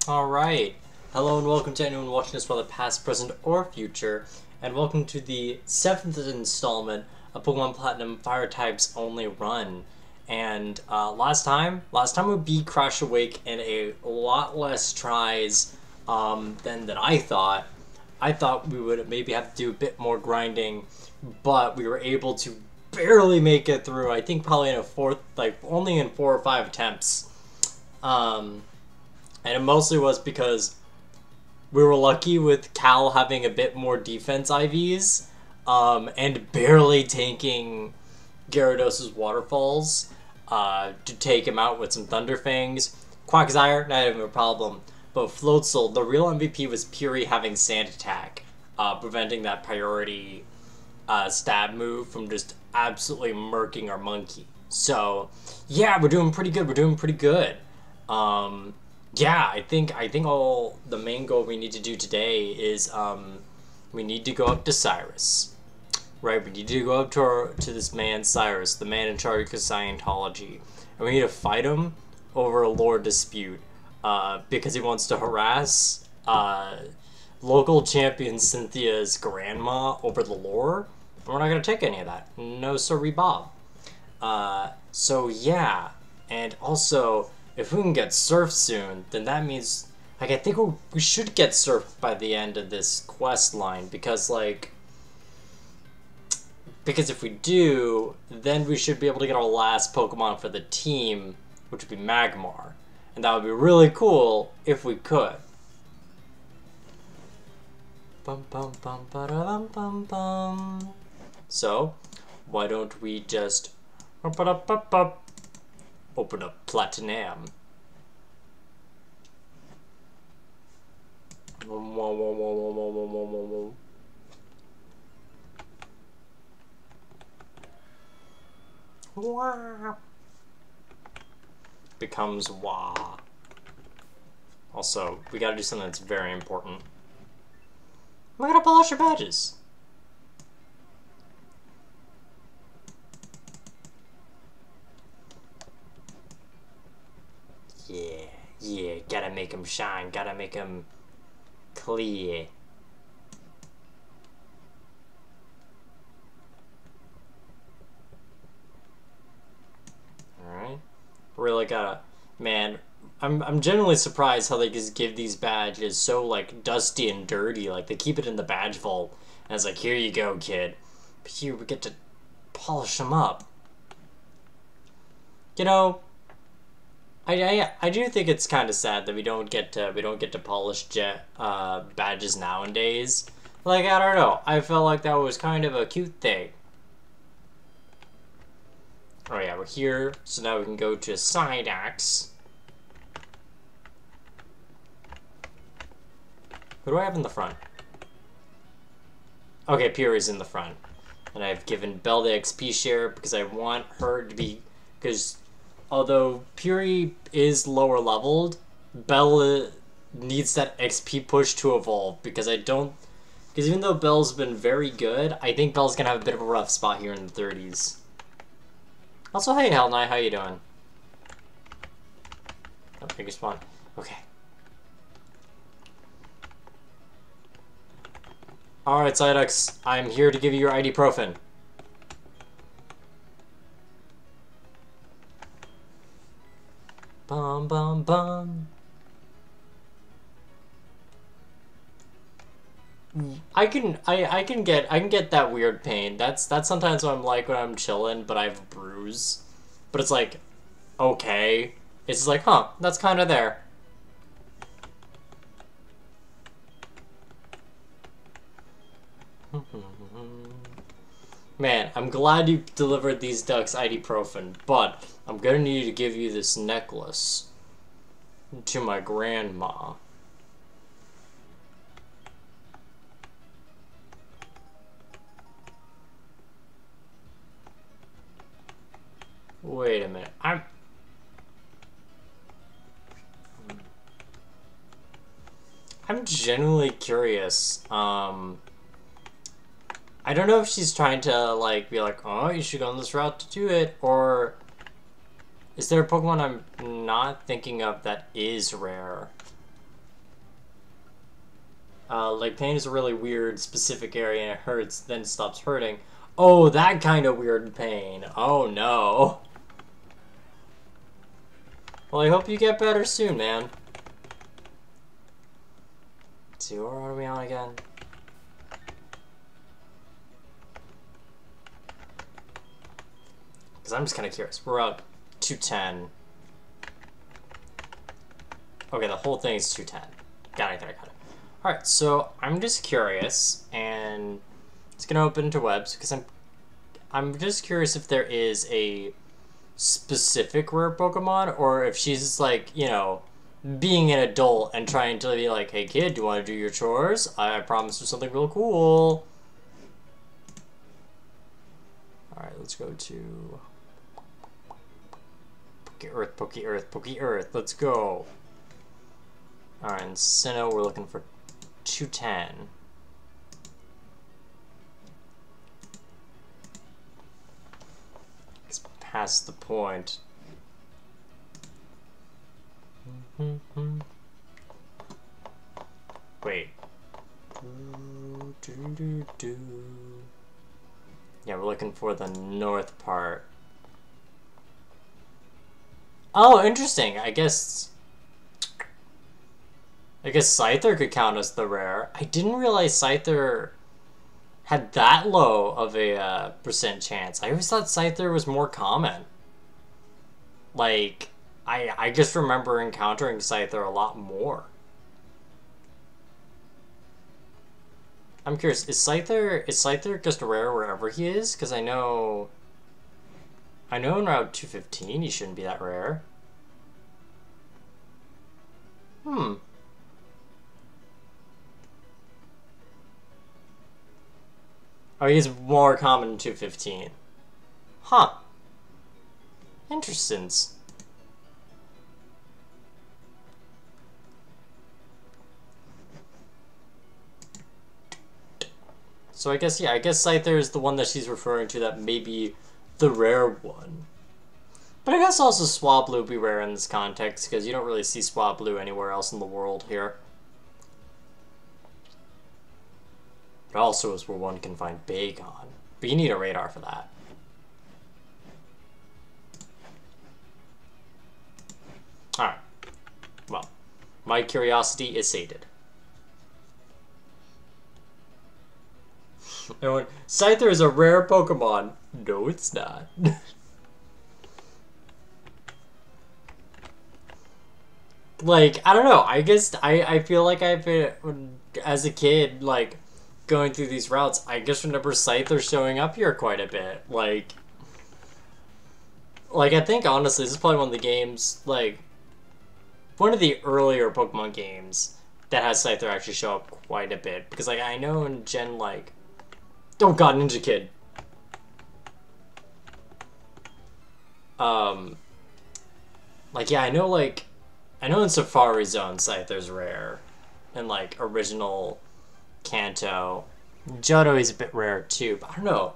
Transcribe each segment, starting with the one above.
Alright, hello and welcome to anyone watching this, whether past, present, or future, and welcome to the 7th installment of Pokemon Platinum Fire Types Only Run. And last time we beat Crash Awake in a lot less tries than I thought. I thought we would maybe have to do a bit more grinding, but we were able to barely make it through. I think probably in a fourth, like only in 4 or 5 attempts. And it mostly was because we were lucky with Cal having a bit more defense IVs, and barely tanking Gyarados' waterfalls to take him out with some Thunder Fangs. Quagsire, not even a problem. But Floatzel, the real MVP was Puri having Sand Attack, preventing that priority stab move from just absolutely murking our monkey. So, yeah, we're doing pretty good. Yeah, I think all the main goal we need to do today is we need to go up to Cyrus, right? We need to go up to this man Cyrus, the man in charge of Scientology, and we need to fight him over a lore dispute because he wants to harass local champion Cynthia's grandma over the lore. And we're not gonna take any of that. No, sorry, Bob. So yeah, and also, if we can get surfed soon, then that means, like, I think we should get surfed by the end of this quest line, because if we do, then we should be able to get our last Pokemon for the team, which would be Magmar. And that would be really cool if we could. Bum bum bum ba da bum bum bum. So, why don't we just open up Platnium. Becomes wah. Also, we gotta do something that's very important. We gotta polish your badges. Yeah, gotta make them shine, gotta make them clear. Alright. Really gotta... Man, I'm genuinely surprised how they just give these badges so, like, dusty and dirty. Like, they keep it in the badge vault. And it's like, here you go, kid. But here we get to polish them up. You know... I do think it's kind of sad that we don't get to polish badges nowadays. Like, I don't know. I felt like that was kind of a cute thing. Oh yeah, we're here, so now we can go to Psydax. Who do I have in the front? Okay, Puri's in the front. And I've given Belle the XP share because I want her to be... Because... Although Puri is lower leveled, Belle needs that XP push to evolve, because because even though Belle's been very good, I think Belle's gonna have a bit of a rough spot here in the 30s. Also, hey Hell Knight, how you doing? Oh, big spawn. Okay. Alright, Psyducks, I'm here to give you your ibuprofen. Bum bum bum. I can get that weird pain. That's sometimes what I'm like when I'm chilling, but I have a bruise. But it's like, okay. It's just like, huh, that's kind of there. Man, I'm glad you delivered these ducks ibuprofen, but I'm gonna need to give you this necklace to my grandma. Wait a minute, I'm genuinely curious. I don't know if she's trying to, like, be like, oh, you should go on this route to do it, or is there a Pokemon I'm not thinking of that is rare? Like pain is a really weird specific area and it hurts, then stops hurting. Oh, that kind of weird pain. Oh no. Well, I hope you get better soon, man. Let's see, where are we on again? Because I'm just kind of curious. We're up 210. Okay, the whole thing is 210. Got it. Alright, so I'm just curious, and it's gonna open to webs, because I'm just curious if there is a specific rare Pokemon, or if she's just like, you know, being an adult and trying to be like, hey kid, do you want to do your chores? I promise you something real cool. Alright, let's go to Poke Earth, let's go. Alright, in Sinnoh, we're looking for 210. It's past the point. Wait. Yeah, we're looking for the north part. Oh, interesting. I guess Scyther could count as the rare. I didn't realize Scyther had that low of a percent chance. I always thought Scyther was more common. Like, I just remember encountering Scyther a lot more. I'm curious, is Scyther just rare wherever he is? Because I know in Route 215 he shouldn't be that rare. Oh, he's more common in 215. Huh. Interesting. So I guess Scyther is the one that she's referring to that may be the rare one. But I guess also Swablu would be rare in this context, because you don't really see Swablu anywhere else in the world here. It also is where one can find Bagon. But you need a radar for that. Alright. Well, my curiosity is sated. And Scyther is a rare Pokemon. No, it's not. Like, I don't know. I guess I feel like I've been, as a kid, like, going through these routes, I just remember Scyther showing up here quite a bit. Like, I think, honestly, this is probably one of the games, like, one of the earlier Pokemon games that has Scyther actually show up quite a bit. Because, like, I know in Gen, like... Oh god, Ninja Kid! Like, yeah, I know in Safari Zone, Scyther's rare. And, like, original Kanto. Johto is a bit rare, too, but I don't know.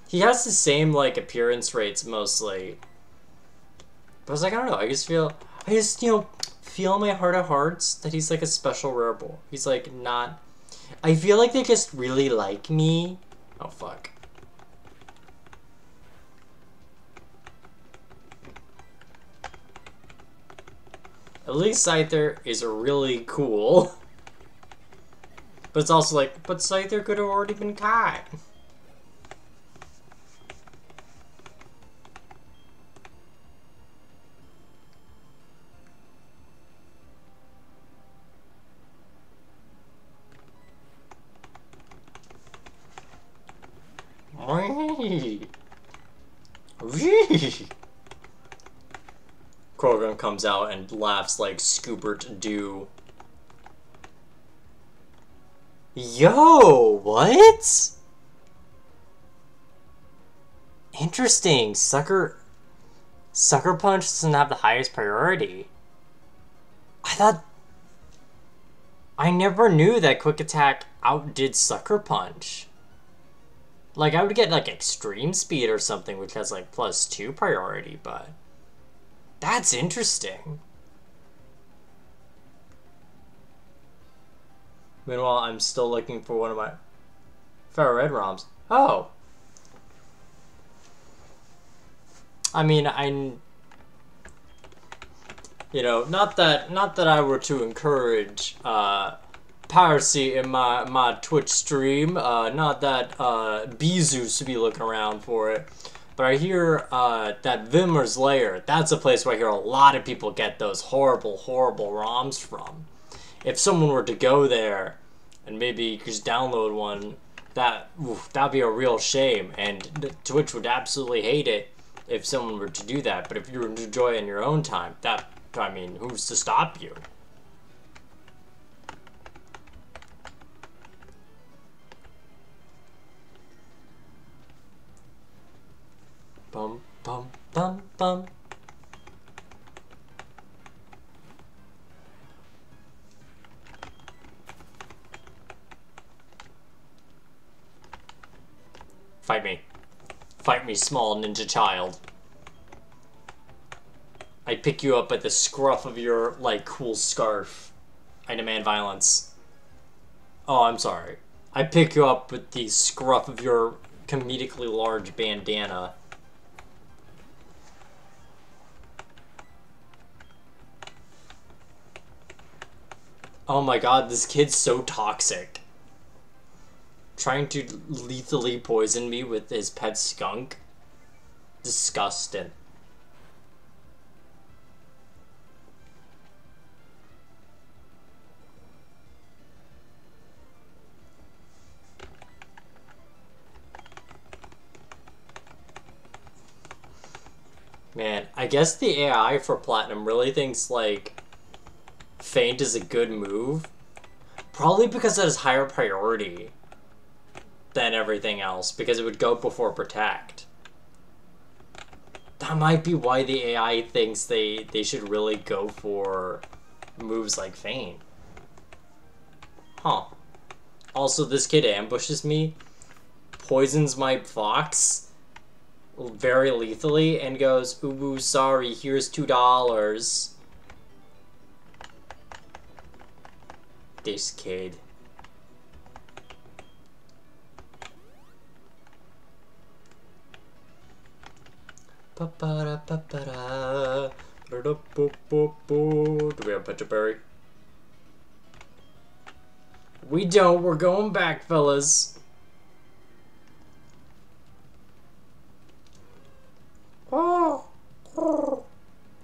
He has the same, like, appearance rates, mostly. But I was like, I don't know, I just, you know, feel in my heart of hearts that he's, like, a special rare bull. He's, like, not... I feel like they just really like me. Oh, fuck. At least Scyther is really cool. But it's also like, but Scyther could have already been caught. Krogan comes out and laughs like Scoobert do. Yo, what? Interesting. Sucker Punch doesn't have the highest priority. I never knew that Quick Attack outdid Sucker Punch. Like, I would get, like, Extreme Speed or something, which has, like, +2 priority, but... That's interesting. Meanwhile, I'm still looking for one of my Ferro Red ROMs. Oh! I mean, you know, not that I were to encourage piracy in my Twitch stream. Not that Bezus to be looking around for it. But I hear that Vimmer's Lair, that's a place where I hear a lot of people get those horrible, horrible ROMs from. If someone were to go there and maybe just download one, that'd be a real shame. And Twitch would absolutely hate it if someone were to do that. But if you were to enjoy it in your own time, I mean, who's to stop you? Bum, bum, bum, bum. Fight me. Fight me, small ninja child. I pick you up at the scruff of your, like, cool scarf. I demand violence. Oh, I'm sorry. I pick you up with the scruff of your comedically large bandana. Oh my god, this kid's so toxic. Trying to lethally poison me with his pet skunk? Disgusting. Man, I guess the AI for Platinum really thinks, like, Feint is a good move. Probably because it has higher priority than everything else, because it would go before Protect. That might be why the AI thinks they should really go for moves like Feint. Huh. Also, this kid ambushes me, poisons my fox very lethally, and goes, ooh, sorry, here's $2. This kid. Do we have Petra Berry? We don't. We're going back, fellas.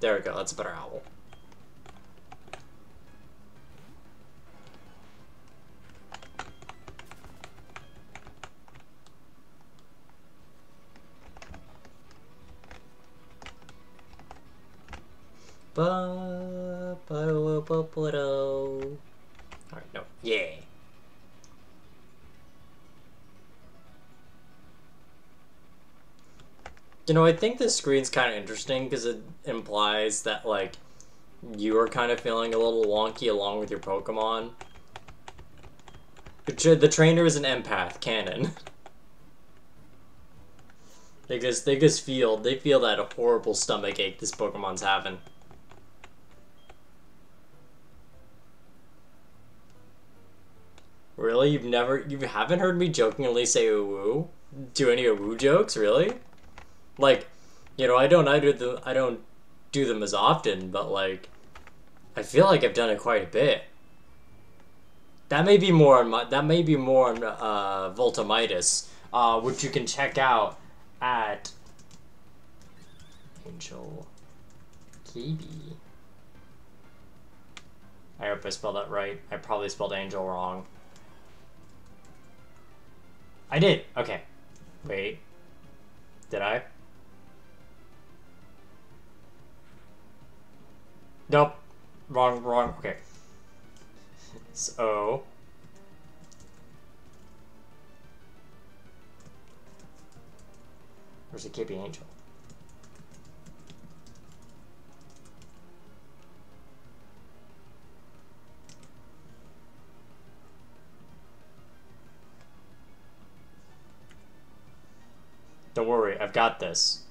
There we go. That's a better owl. Alright, no. Yeah. You know, I think this screen's kind of interesting because it implies that, like, you are kind of feeling a little wonky along with your Pokemon. The trainer is an empath, canon. They feel that horrible stomach ache this Pokemon's having. Really? You haven't heard me jokingly say ooh-woo? Do any ooh-woo jokes, really? Like, you know, I don't do them as often, but, like, I feel like I've done it quite a bit. That may be more on Voltamitis, which you can check out at Angel KB. I hope I spelled that right. I probably spelled Angel wrong. I did. Okay. Wait. Did I? Nope. Wrong. Okay. So. Where's the KB Angel? Don't worry, I've got this.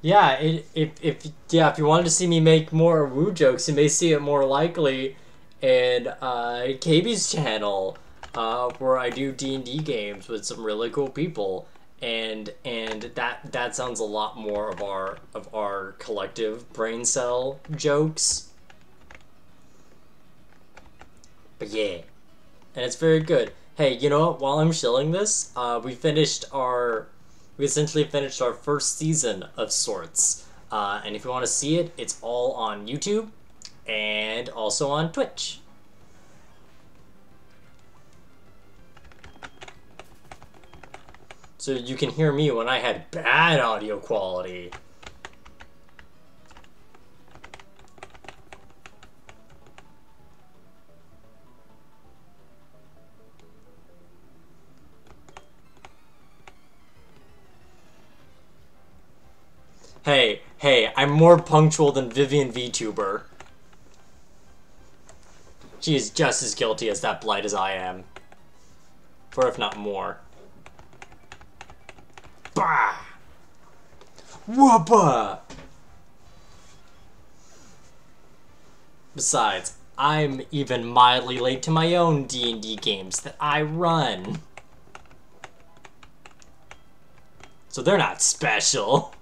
Yeah, if you wanted to see me make more woo jokes, you may see it more likely and KB's channel, where I do D&D games with some really cool people, and that sounds a lot more of our collective brain cell jokes. But yeah, and it's very good. Hey, you know what? While I'm shilling this, we essentially finished our first season of sorts. And if you want to see it, it's all on YouTube and also on Twitch. So you can hear me when I had bad audio quality. Hey, I'm more punctual than Vivian VTuber. She is just as guilty as that blight as I am. For if not more. Bah! Whoppa! Besides, I'm even mildly late to my own D&D games that I run. So they're not special.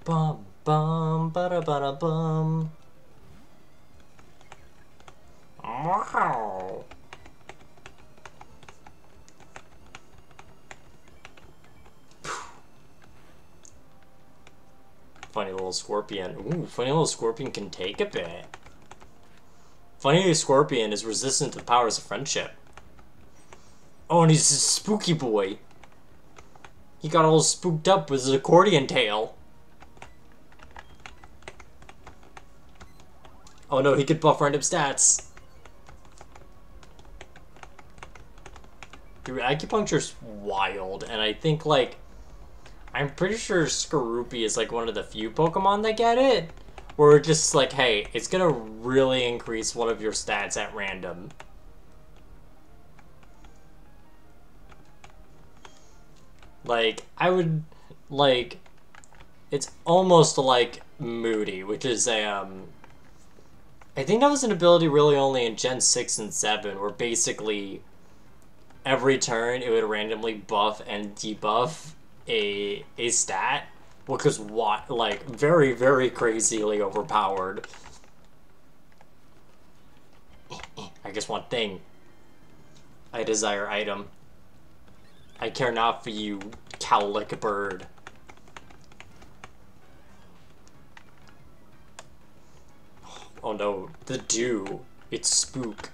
Bum bum ba ba bum. Wow. Funny little scorpion. Ooh, funny little scorpion can take a bit. Funny little scorpion is resistant to the powers of friendship. Oh, and he's a spooky boy. He got all spooked up with his accordion tail. Oh no, he could buff random stats. Dude, acupuncture's wild, and I think, like, I'm pretty sure Skorupi is, like, one of the few Pokemon that get it. Where it's just like, hey, it's gonna really increase one of your stats at random. Like, I would, like, it's almost like Moody, which is a, I think that was an ability really only in Gen 6 and 7, where basically every turn it would randomly buff and debuff a stat, which was like very, very crazily overpowered. I guess one thing. I desire item. I care not for you, cowlick bird. Oh no, the dew. It's spook.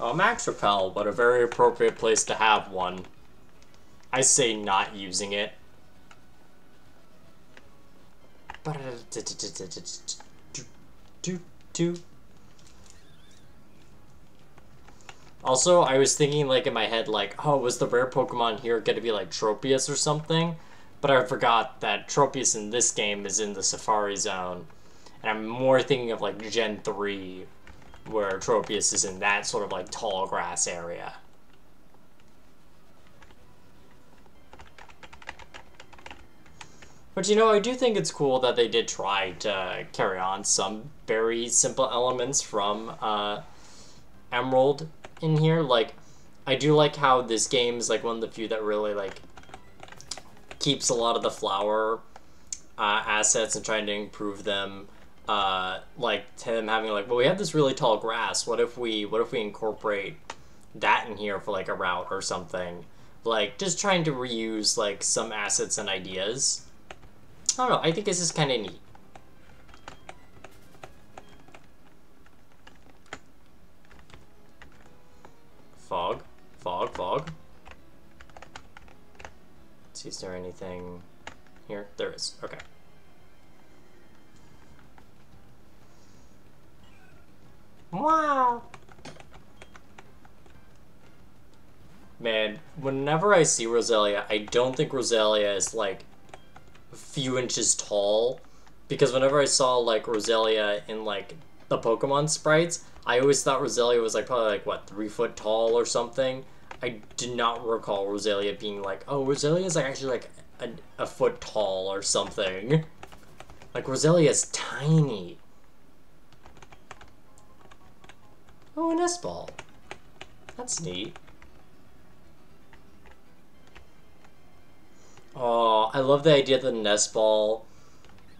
Oh, Max Repel, but a very appropriate place to have one. I say not using it. Also, I was thinking, like, in my head, like, oh, was the rare Pokemon here gonna be, like, Tropius or something? But I forgot that Tropius in this game is in the Safari Zone. And I'm more thinking of, like, Gen 3, where Tropius is in that sort of, like, tall grass area. But, you know, I do think it's cool that they did try to carry on some very simple elements from Emerald in here. Like, I do like how this game is, like, one of the few that really, like, keeps a lot of the flower assets and trying to improve them. Like, him having, like, well, we have this really tall grass. What if we incorporate that in here for, like, a route or something? Like, just trying to reuse, like, some assets and ideas. I don't know, I think this is kind of neat. Fog. Fog, fog. Let's see, is there anything here? There is, okay. Wow! Man, whenever I see Roselia, I don't think Roselia is, like, few inches tall, because whenever I saw, like, Roselia in, like, the Pokemon sprites, I always thought Roselia was, like, probably, like, what, 3 foot tall or something. I did not recall Rosalia being like, oh, Rosalia's like actually like a foot tall or something. Like, Rosalia's tiny. Oh, an S-ball. That's neat. Oh, I love the idea that the nest ball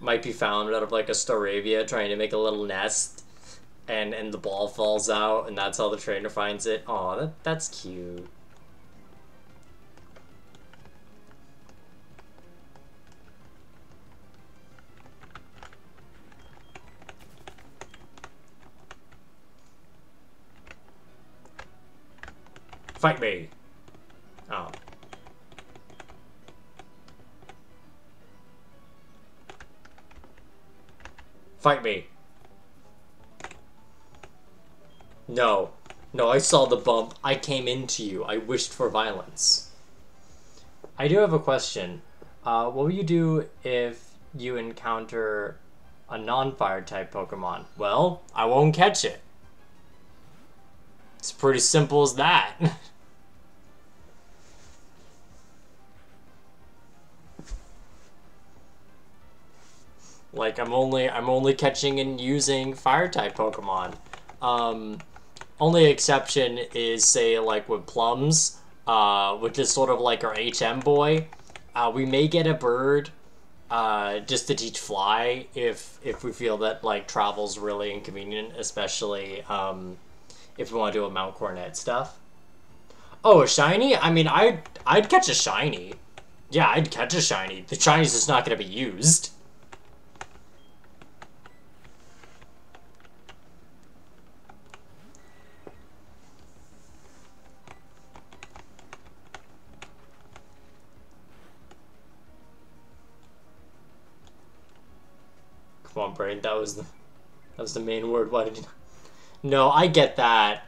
might be found out of like a Staravia trying to make a little nest, and the ball falls out, and that's how the trainer finds it. Oh, that's cute. Fight me. Oh. Fight me. No. No, I saw the bump. I came into you. I wished for violence. I do have a question. What will you do if you encounter a non-fire type Pokemon? Well, I won't catch it. It's pretty simple as that. Like, I'm only catching and using fire type Pokemon. Only exception is, say, like with Plums, which is sort of like our HM boy. We may get a bird, just to teach fly if we feel that like travel's really inconvenient, especially if we want to do a Mount Coronet stuff. Oh, a shiny? I mean, I'd catch a shiny. Yeah, I'd catch a shiny. The shiny's just not gonna be used. Come on, Brain. That was the main word. Why did you? No, I get that.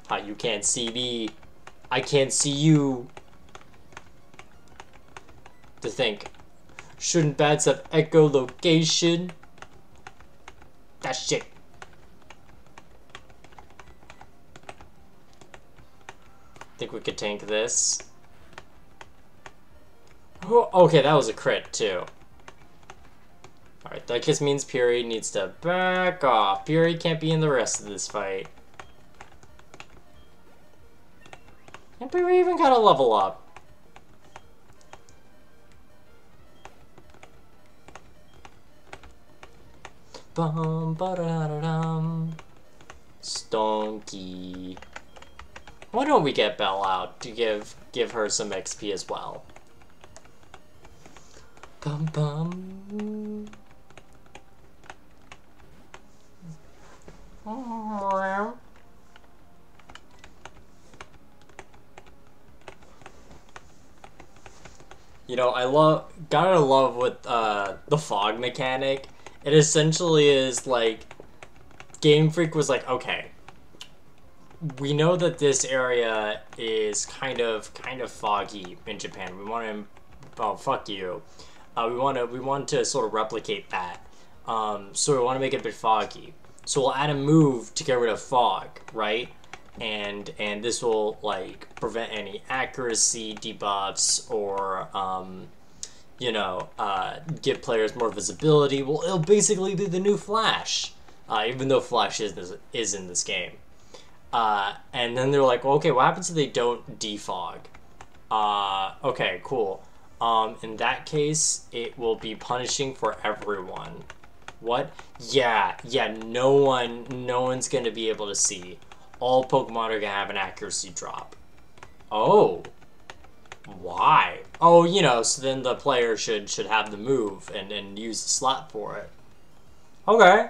Ah, you can't see me. I can't see you. To think, shouldn't bats have echolocation? That shit. Think we could tank this. Oh, okay, that was a crit too. Alright, that just means Fury needs to back off. Fury can't be in the rest of this fight. And Fury even got a level up. Bum ba da da dum. Stonky. Why don't we get Belle out to give her some XP as well? Bum bum. You know, gotta love with the fog mechanic. It essentially is like Game Freak was like, okay, we know that this area is kind of foggy in Japan. We want to, oh fuck you. We want to sort of replicate that. So we want to make it a bit foggy. So we'll add a move to get rid of fog, right? And this will like prevent any accuracy debuffs or you know, give players more visibility. Well, it'll basically be the new Flash, even though Flash is in this game. And then they're like, well, okay, what happens if they don't defog? Okay, cool. In that case, it will be punishing for everyone. What? Yeah, no one's gonna be able to see. All Pokemon are gonna have an accuracy drop. Oh. Why? Oh, you know, so then the player should have the move and use the slot for it. Okay.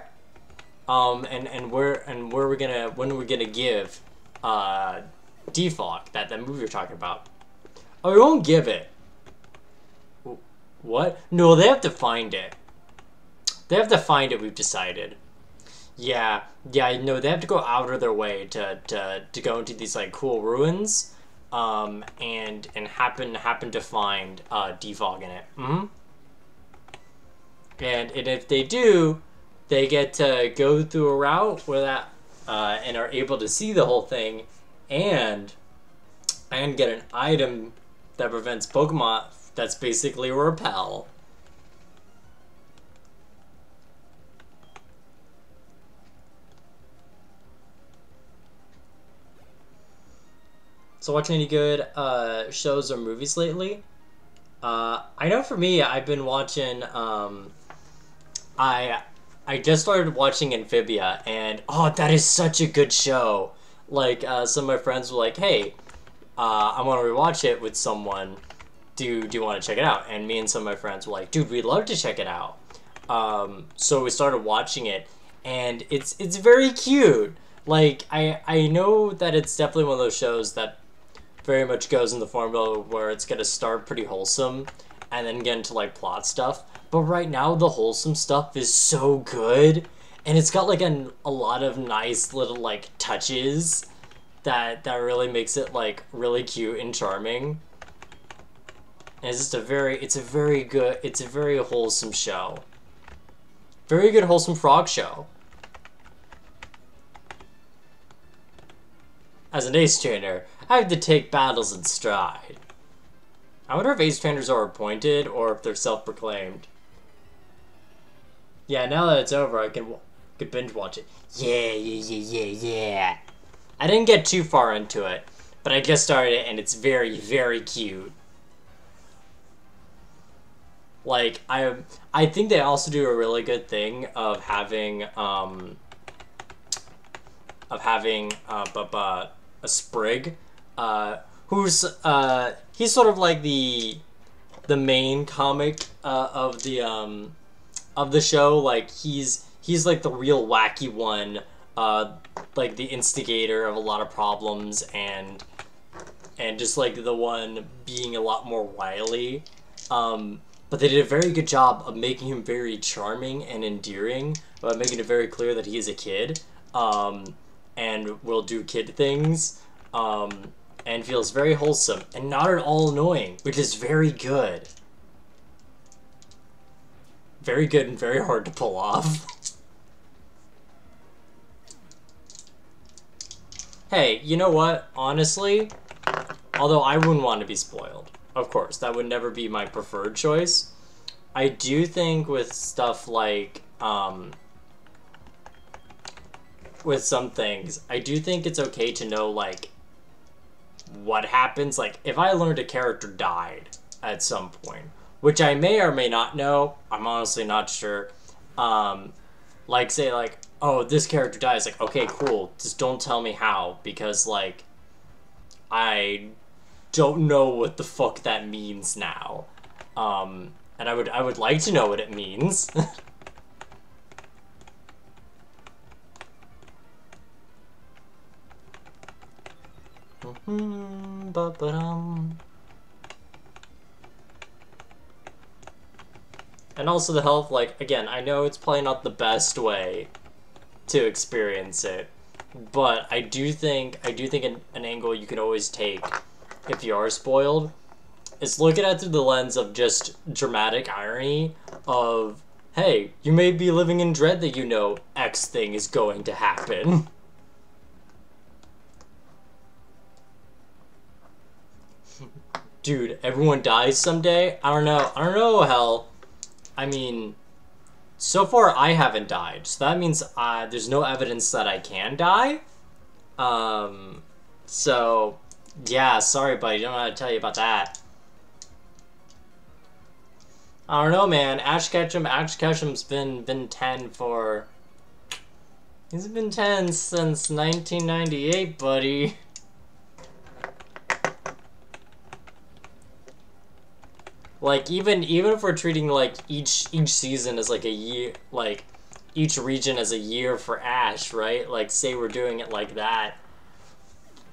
And where are we gonna, when are we gonna give defog, that move you're talking about? Oh, we won't give it. What? No, they have to find it. They have to find it, we've decided. Yeah, no, they have to go out of their way to go into these like cool ruins, and happen to find defog in it. And if they do, they get to go through a route where that and are able to see the whole thing, and get an item that prevents Pokemon. That's basically a repel. So watching any good shows or movies lately? I know for me, I've been watching. I I just started watching Amphibia, and oh, that is such a good show. Like some of my friends were like, "Hey, I want to rewatch it with someone. Do you want to check it out?" And me and some of my friends were like, "Dude, we'd love to check it out." So we started watching it, and it's very cute. Like I know that it's definitely one of those shows that very much goes in the formula where it's gonna start pretty wholesome and then get into like plot stuff. But right now the wholesome stuff is so good, and it's got like a lot of nice little like touches that really makes it like really cute and charming. And it's just it's a very wholesome show. Very good wholesome frog show. As an ace trainer, I have to take battles in stride. I wonder if ace trainers are appointed or if they're self-proclaimed. Yeah, now that it's over, I could binge watch it. Yeah. I didn't get too far into it, but I just started it, and it's very, very cute. Like I think they also do a really good thing of having a Sprig, who's he's sort of like the main comic of the show. Like he's like the real wacky one, like the instigator of a lot of problems, and just like the one being a lot more wily. But they did a very good job of making him very charming and endearing, but making it very clear that he is a kid, and will do kid things, and feels very wholesome and not at all annoying, which is very good. Very good and very hard to pull off. Hey, you know what? Honestly, although I wouldn't want to be spoiled, of course, that would never be my preferred choice. I do think with stuff like, with some things, I do think it's okay to know, like, what happens. Like, if I learned a character died at some point, which I may or may not know, I'm honestly not sure. Like, say, like, oh, this character dies, like, okay, cool, just don't tell me how, because, like, I don't know what the fuck that means now. And I would like to know what it means. And also the health, like, again, I know it's probably not the best way to experience it, but I do think an angle you can always take if you are spoiled is look at it through the lens of just dramatic irony of, hey, you may be living in dread that you know X thing is going to happen. Dude, everyone dies someday? I don't know, hell. I mean, so far I haven't died, so that means there's no evidence that I can die. So, yeah, sorry, buddy, don't know how to tell you about that. I don't know, man. Ash Ketchum's been 10 for... He's been 10 since 1998, buddy. Like, even if we're treating, like, each season as, like, a year, like, each region as a year for Ash, right? Like, say we're doing it like that,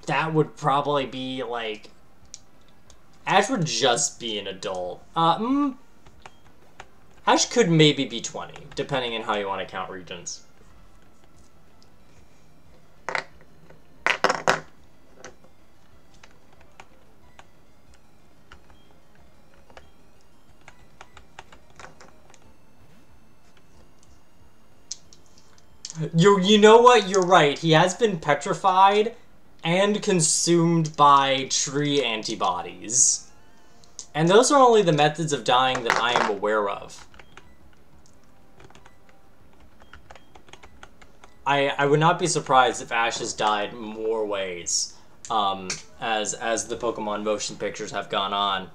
that would probably be, like... Ash would just be an adult. Ash could maybe be 20, depending on how you want to count regions. You know what? You're right. He has been petrified and consumed by tree antibodies. And those are only the methods of dying that I am aware of. I would not be surprised if Ash has died more ways, as the Pokemon motion pictures have gone on.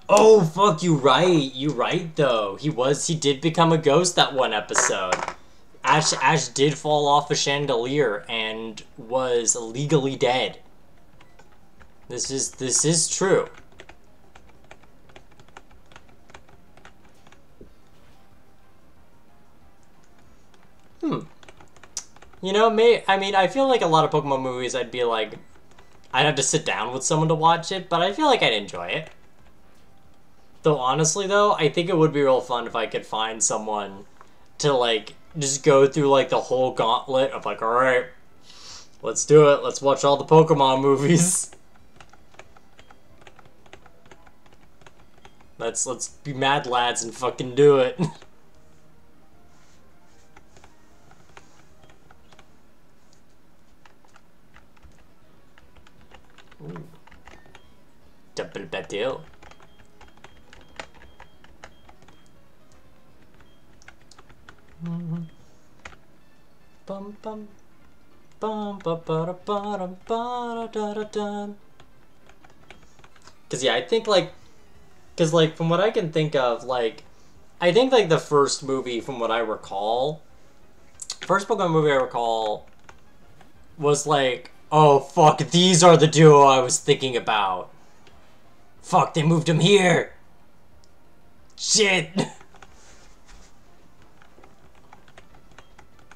Oh, fuck, you right. You right, though. He did become a ghost that one episode. Ash did fall off a chandelier and was legally dead. This is true. You know, I feel like a lot of Pokemon movies I'd be like, I'd have to sit down with someone to watch it, but I feel like I'd enjoy it. Though, honestly, though, I think it would be real fun if I could find someone to, like, just go through, like, the whole gauntlet of, like, alright, let's do it. Let's watch all the Pokemon movies. Let's be mad lads and fucking do it. Ooh. Double battle. Bum bum bum ba ba da ba da ba da da da. Cause yeah, I think cause from what I can think of, I think the first movie from what I recall, first Pokemon movie I recall was oh fuck, these are the duo I was thinking about. Fuck, they moved him here. Shit.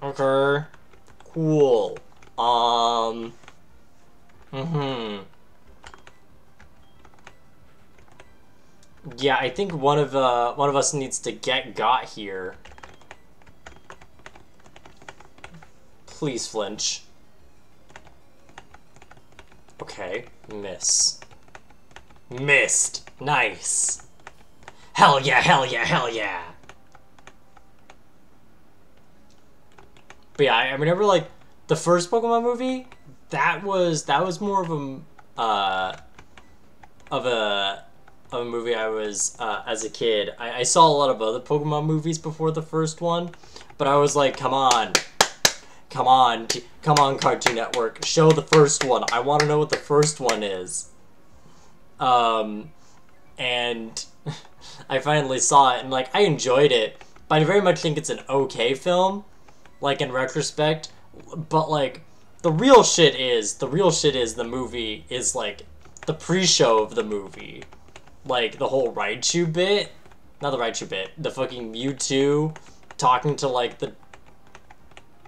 Okay. Cool. Yeah, I think one of us needs to got here. Please flinch. Okay, miss. Missed. Nice. Hell yeah, hell yeah, hell yeah. But yeah, I remember the first Pokemon movie, that was more of a movie I was as a kid. I saw a lot of other Pokemon movies before the first one, but I was like, come on, Cartoon Network, show the first one. I want to know what the first one is. And I finally saw it, and I enjoyed it, but I very much think it's an okay film, in retrospect. But the real shit is the movie is the pre-show of the movie. The whole Raichu bit, not the Raichu bit, the fucking Mewtwo talking to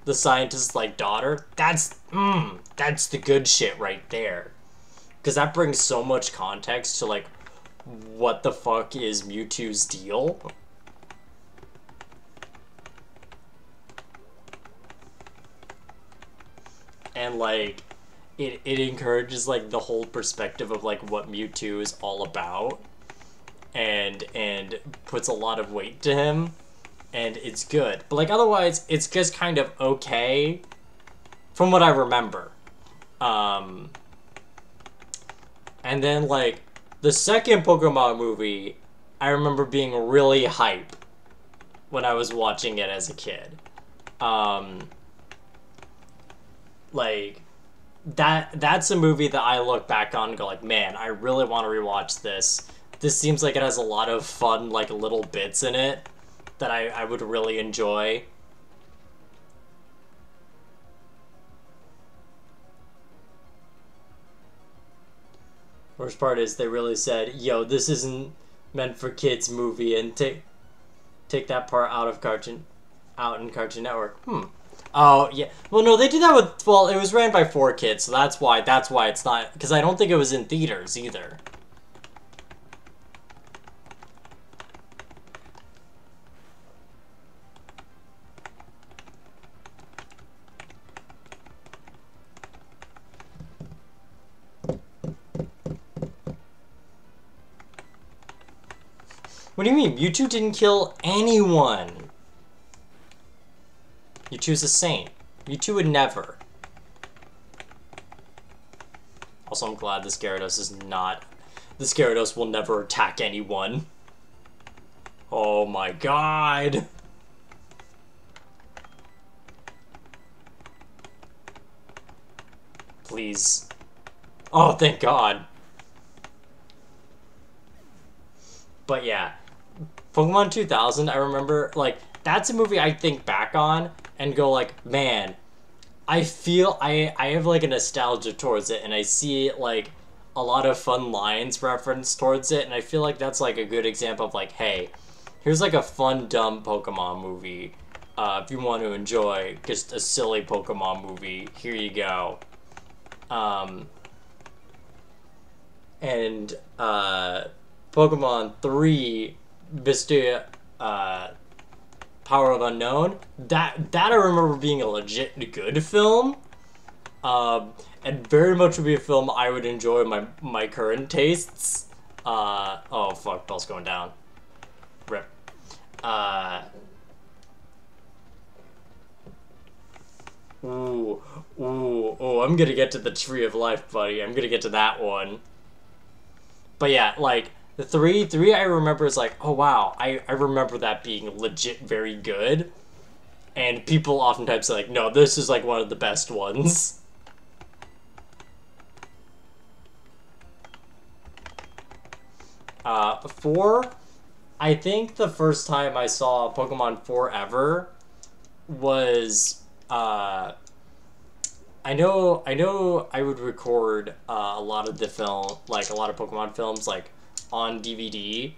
the scientist's daughter. That's the good shit right there. Because that brings so much context to what the fuck is Mewtwo's deal. And it encourages the whole perspective of what Mewtwo is all about, and puts a lot of weight to him, and it's good. But otherwise it's just kind of okay from what I remember. And then the second Pokemon movie, I remember being really hype when I was watching it as a kid. That's a movie that I look back on and go man, I really want to rewatch this. This seems like it has a lot of fun, little bits in it that I would really enjoy. Worst part is they really said, yo, this isn't meant for kids movie, and take that part out in Cartoon Network. Oh, yeah. Well, no, they did that with... Well, it was ran by 4Kids, so that's why it's not... Because I don't think it was in theaters, either. What do you mean? Mewtwo didn't kill anyone. Mewtwo's a saint. Mewtwo would never. Also, I'm glad this Gyarados is not... This Gyarados will never attack anyone. Oh my god. Please. Oh, thank god. But yeah. Pokemon 2000, I remember, like, that's a movie I think back on and go like, man, I feel I have like a nostalgia towards it, and I see like a lot of fun lines referenced towards it, and I feel like that's like a good example of like, hey, here's like a fun dumb Pokemon movie. If you want to enjoy just a silly Pokemon movie, here you go. And Pokemon 3 Vista Power of Unknown, that I remember being a legit good film, and very much would be a film I would enjoy my current tastes. Oh fuck, bell's going down. Rip. I'm gonna get to the Tree of Life, buddy. I'm gonna get to that one. But yeah, like, the three I remember is like, oh wow, I remember that being legit very good. And people oftentimes say like, no, this is like one of the best ones. 4, I think the first time I saw Pokemon Forever was, I know I would record a lot of the film, like a lot of Pokemon films, like on DVD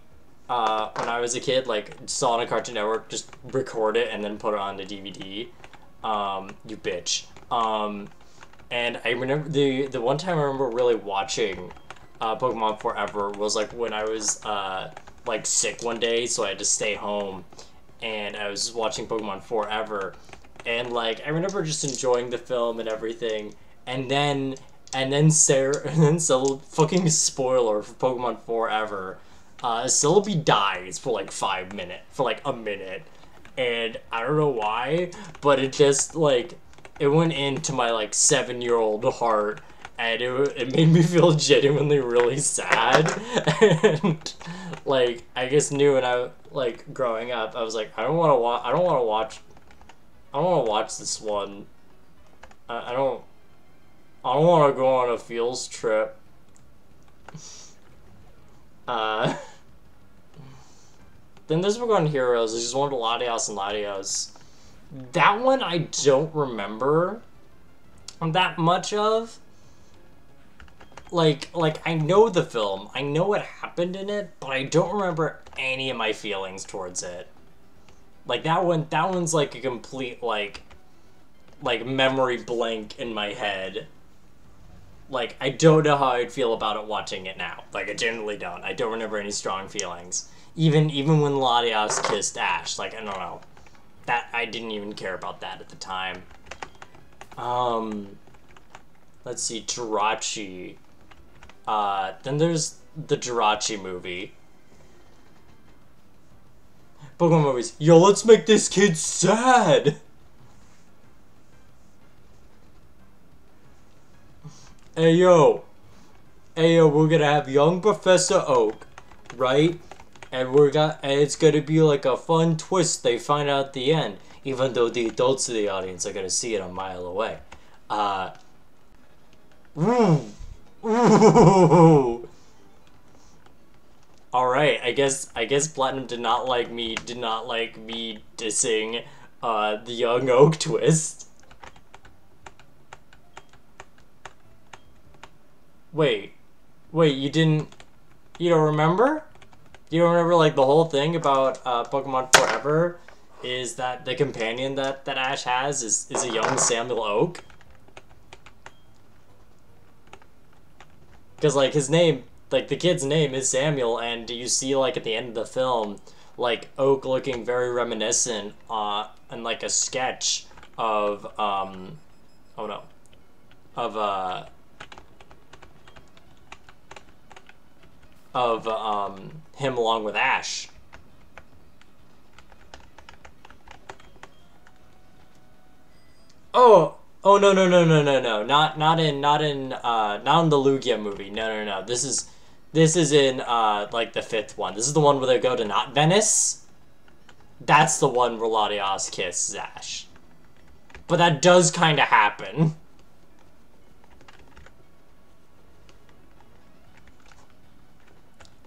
when I was a kid, like saw on a Cartoon Network, just record it and then put it on the DVD. You bitch. And I remember the one time I remember really watching Pokemon Forever was like when I was like sick one day, so I had to stay home, and I was watching Pokemon Forever. And like I remember just enjoying the film and everything, and then fucking spoiler for Pokemon Forever, Celebi dies for like a minute, and I don't know why, but it just like it went into my like 7-year-old heart, and it made me feel genuinely really sad, and like I just knew when I like growing up, I was like I don't want to watch this one. I don't want to go on a fields trip. Then there's Pokemon Heroes. I just wanted Latios and Latios. That one I don't remember that much of. Like I know the film. I know what happened in it, but I don't remember any of my feelings towards it. Like that one's like a complete like memory blank in my head. Like I don't know how I'd feel about it watching it now. Like I generally don't. I don't remember any strong feelings. Even when Latios kissed Ash, like I don't know. That I didn't even care about that at the time. Let's see, Jirachi. Then there's the Jirachi movie. Pokemon movies. Yo, let's make this kid sad! Hey yo, we're gonna have young Professor Oak, right? And it's gonna be like a fun twist they find out at the end, even though the adults of the audience are gonna see it a mile away. Ooh. Alright, I guess Platinum did not like me dissing the young Oak twist. Wait, you don't remember? You don't remember like the whole thing about Pokemon Forever is that the companion that Ash has is a young Samuel Oak? Because like his name, like the kid's name is Samuel, and you see like at the end of the film, like Oak looking very reminiscent in like a sketch of him along with Ash. Oh no no no no no no, not in the Lugia movie. No no no. This is in like the fifth one. This is the one where they go to not Venice. That's the one where Latios kisses Ash. But that does kind of happen.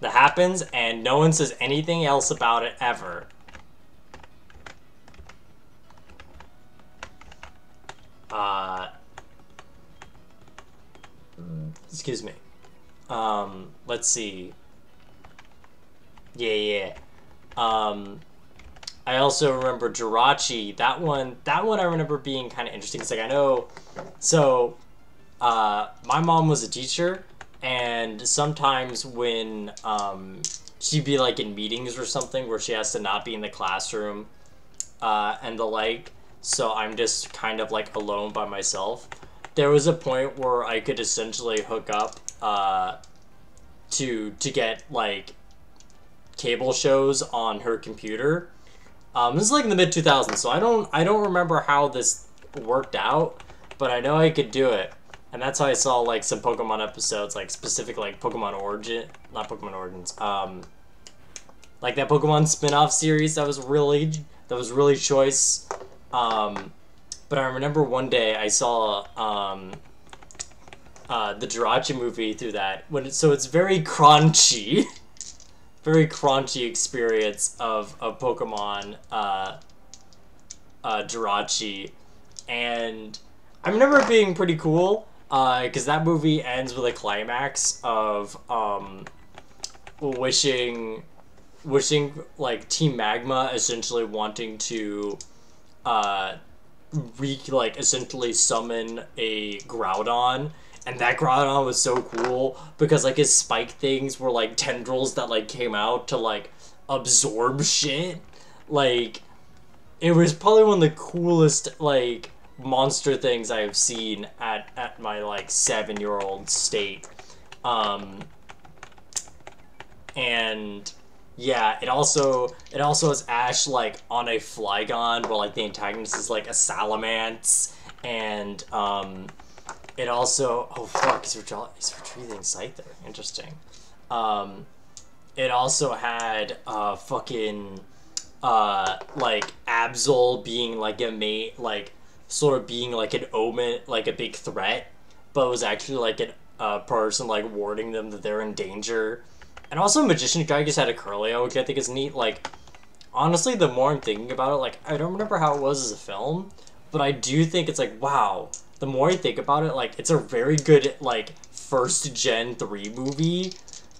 That happens, and no one says anything else about it ever. Uh, excuse me. Let's see. Yeah, yeah. I also remember Jirachi. That one I remember being kind of interesting. It's like, I know, so, my mom was a teacher, and sometimes when, she'd be, like, in meetings or something where she has to not be in the classroom, and the like, so I'm just kind of, like, alone by myself. There was a point where I could essentially hook up, to get, like, cable shows on her computer. This is like in the mid 2000s, so I don't remember how this worked out, but I know I could do it, and that's how I saw like some Pokemon episodes, like specific like Pokemon Origin, not Pokemon Origins, like that Pokemon spin-off series that was really choice. But I remember one day I saw the Jirachi movie through that so it's very crunchy. Very crunchy experience of Pokemon Jirachi, and I remember it being pretty cool because that movie ends with a climax of wishing like Team Magma essentially wanting to uh, essentially summon a Groudon. And that Groudon was so cool because like his spike things were like tendrils that like came out to like absorb shit. Like it was probably one of the coolest like monster things I have seen at my like 7-year-old state. Um and yeah, it also has Ash like on a Flygon where like the antagonist is like a Salamence, and it also, oh fuck, he's retrieving Scyther. Interesting. Um, it also had fucking like Absol being like a mate, like sort of being like an omen, like a big threat, but it was actually like a person like warning them that they're in danger. And also Magician Guy just had a Curlio, which I think is neat. Like honestly, the more I'm thinking about it, like I don't remember how it was as a film, but I do think it's like, wow, the more I think about it, like, it's a very good, like, first Gen 3 movie,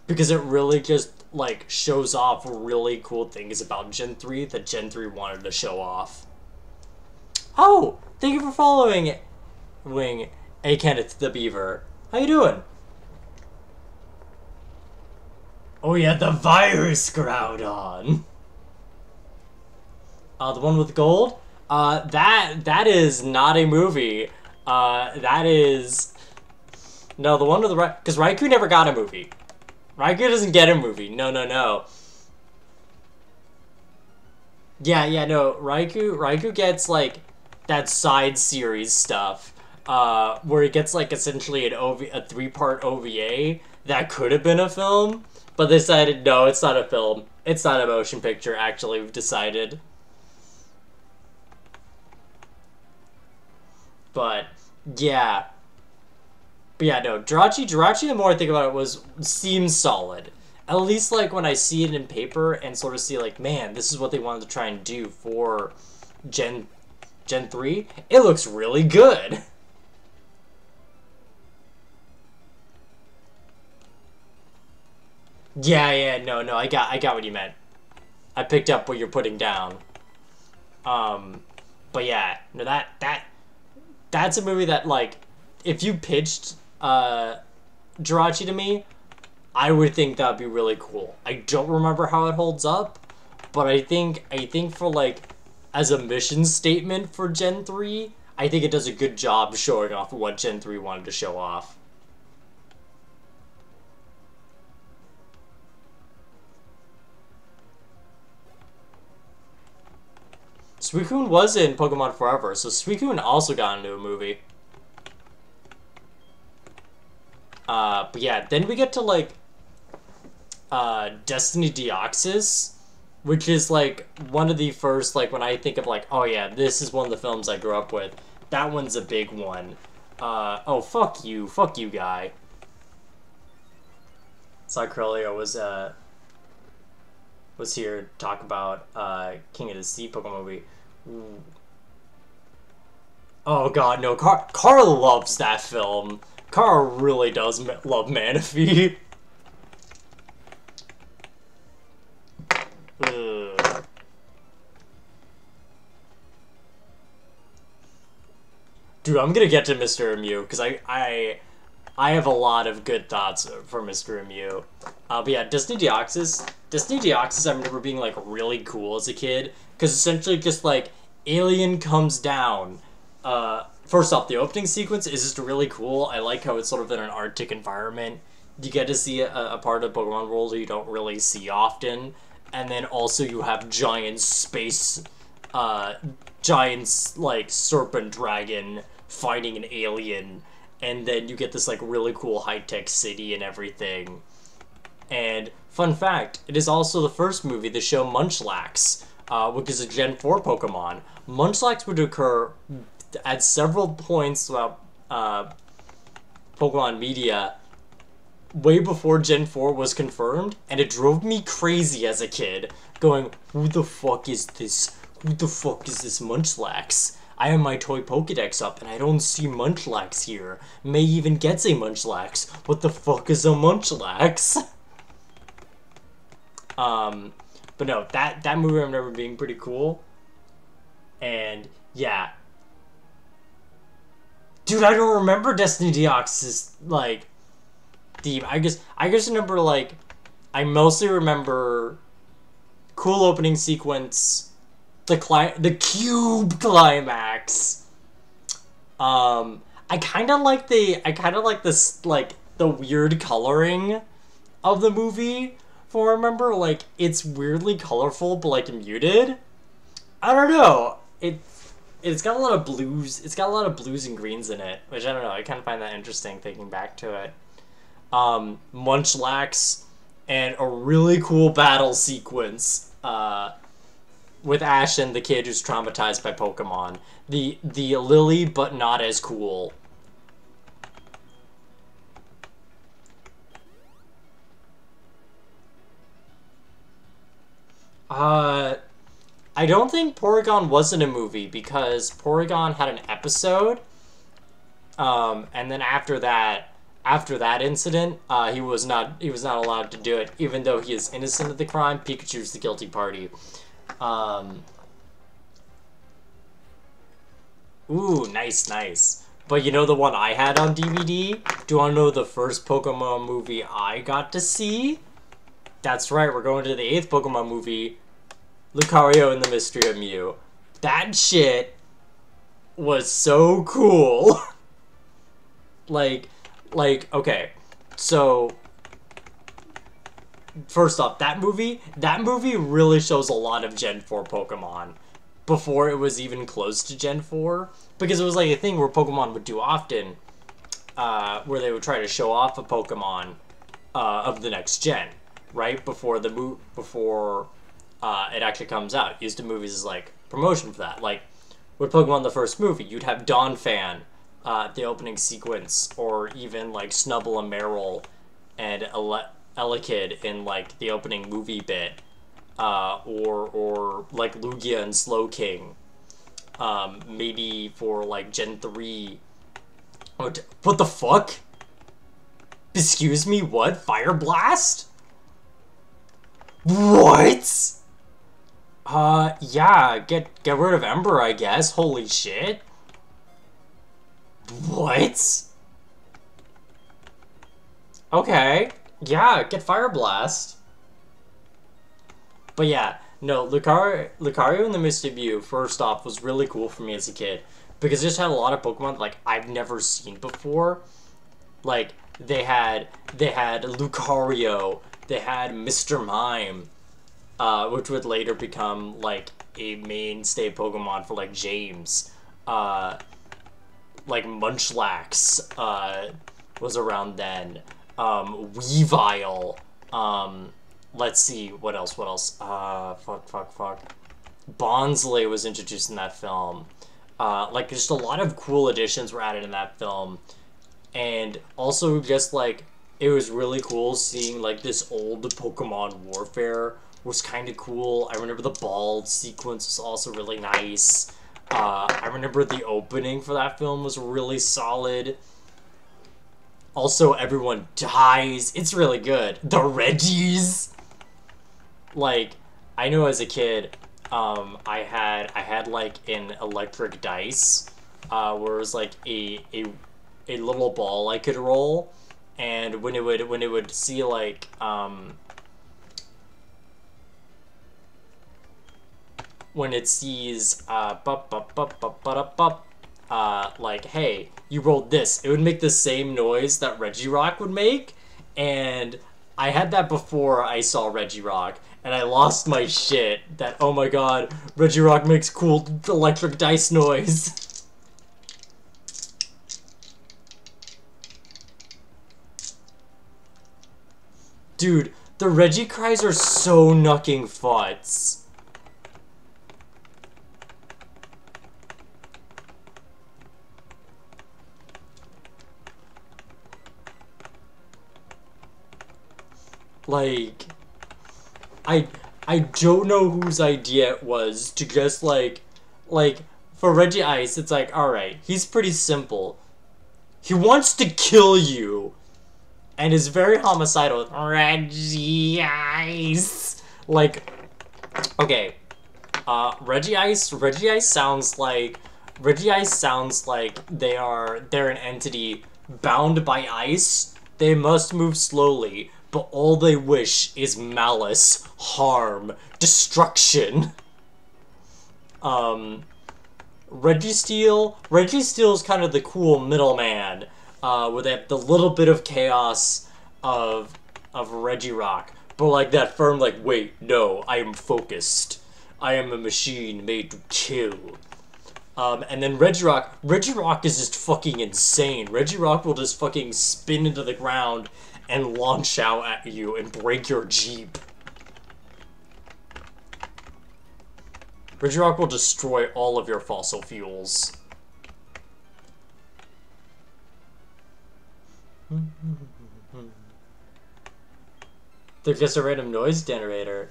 because it really just, like, shows off really cool things about Gen 3 that Gen 3 wanted to show off. Oh! Thank you for following Wing, A. Kenneth the Beaver. How you doing? Oh yeah, the virus Groudon! The one with gold? That is not a movie. That is... No, the one with the... Because Raikou never got a movie. Raikou doesn't get a movie. No, no, no. Yeah, yeah, no. Raikou gets, like, that side series stuff. Where he gets, like, essentially a 3-part OVA that could have been a film. But they decided, no, it's not a film. It's not a motion picture, actually, we've decided. But, yeah. But yeah, no, Jirachi, the more I think about it, seems solid. At least, like, when I see it in paper and sort of see, like, man, this is what they wanted to try and do for Gen 3, it looks really good. Yeah, yeah, no, no, I got what you meant. I picked up what you're putting down. Um, but yeah, no, that's a movie that, like, if you pitched, Jirachi to me, I would think that would be really cool. I don't remember how it holds up, but I think for like as a mission statement for Gen 3, I think it does a good job showing off what Gen 3 wanted to show off. Suicune was in Pokemon Forever, so Suicune also got into a movie. But yeah, then we get to, like, Destiny Deoxys, which is, like, one of the first, like, when I think of, like, oh yeah, this is one of the films I grew up with. That one's a big one. Oh, fuck you, guy. Cycrelio was here to talk about, King of the Sea Pokemon movie. Ooh. Oh god, no, Carl loves that film. Carl really does love Manaphy. Dude, I'm gonna get to Mr. Mew, because I have a lot of good thoughts for Mr. Mew. But yeah, Destiny Deoxys, I remember being, like, really cool as a kid, because essentially just, like, alien comes down. First off, the opening sequence is just really cool. I like how it's sort of in an Arctic environment. You get to see a part of Pokemon world you don't really see often. And then also you have giant space, giants, like, serpent dragon fighting an alien. And then you get this, like, really cool high-tech city and everything. And, fun fact, it is also the first movie to show Munchlax, which is a Gen 4 Pokemon. Munchlax would occur at several points throughout Pokemon media way before Gen 4 was confirmed, and it drove me crazy as a kid, going, who the fuck is this? Who the fuck is this Munchlax? I have my toy Pokedex up, and I don't see Munchlax here. May even gets a Munchlax. What the fuck is a Munchlax? But no, that movie I remember being pretty cool. And, yeah. Dude, I don't remember Destiny Deoxys, like, deep. I guess remember, like, I mostly remember cool opening sequence, the cube climax. I kind of like this, like, the weird coloring of the movie. For remember, like, it's weirdly colorful, but, like, muted. I don't know. It's got a lot of blues. It's got a lot of blues and greens in it, which I don't know. I kind of find that interesting thinking back to it. Munchlax, and a really cool battle sequence with Ash and the kid who's traumatized by Pokemon. The Lily, but not as cool. I don't think Porygon was in a movie, because Porygon had an episode, and then after that incident, he was not allowed to do it, even though he is innocent of the crime. Pikachu's the guilty party. Ooh, nice. But you know the one I had on DVD? Do you want to know the first Pokemon movie I got to see? That's right, we're going to the 8th Pokemon movie, Lucario and the Mystery of Mew. That shit was so cool. like, okay, so, first off, that movie really shows a lot of Gen 4 Pokemon before it was even close to Gen 4, because it was like a thing where Pokemon would do often, where they would try to show off a Pokemon of the next gen, right? Before it actually comes out. Used to movies as, like, promotion for that. Like, with Pokemon the first movie, you'd have Donphan, the opening sequence, or even, like, Snubbull and Meryl and Elekid in, like, the opening movie bit, or like, Lugia and Slowking, maybe for, like, Gen 3. What the fuck? Excuse me, what? Fire Blast? What? Yeah, get rid of Ember, I guess. Holy shit. What? Okay. Yeah, get Fire Blast. But yeah, no, Lucario and the Misty Mew, first off, was really cool for me as a kid. Because it just had a lot of Pokemon, like, I've never seen before. Like, they had Lucario, they had Mr. Mime, which would later become, like, a mainstay Pokemon for like James. Like Munchlax was around then. Weavile. Let's see, what else? Fuck. Bonsly was introduced in that film. Like, just a lot of cool additions were added in that film. And also, just, like, it was really cool seeing, like, this old Pokemon Warfare was kind of cool. I remember the ball sequence was also really nice. I remember the opening for that film was really solid. Also, everyone dies. It's really good. The Reggies! Like, I know as a kid, I had like an electric dice, where it was like a little ball I could roll, and when it would see like when it sees like, hey, you rolled this, it would make the same noise that Regirock would make, and I had that before I saw Regirock, and I lost my shit that, oh my god, Regirock makes cool electric dice noise. Dude, the Regicries are so knucking futz. Like, I don't know whose idea it was to just like for Reggie Ice, it's like, alright, he's pretty simple. He wants to kill you and is very homicidal. Reggie Ice. Like, okay, Reggie Ice sounds like they're an entity bound by ice. They must move slowly, but all they wish is malice, harm, destruction. Reggie Steel is kind of the cool middleman, where they have the little bit of chaos of Regirock, but like that firm, like, wait, no, I am focused. I am a machine made to kill. And then Regirock is just fucking insane. Regirock will just fucking spin into the ground and launch out at you and break your Jeep. Regirock will destroy all of your fossil fuels. They're just a random noise generator.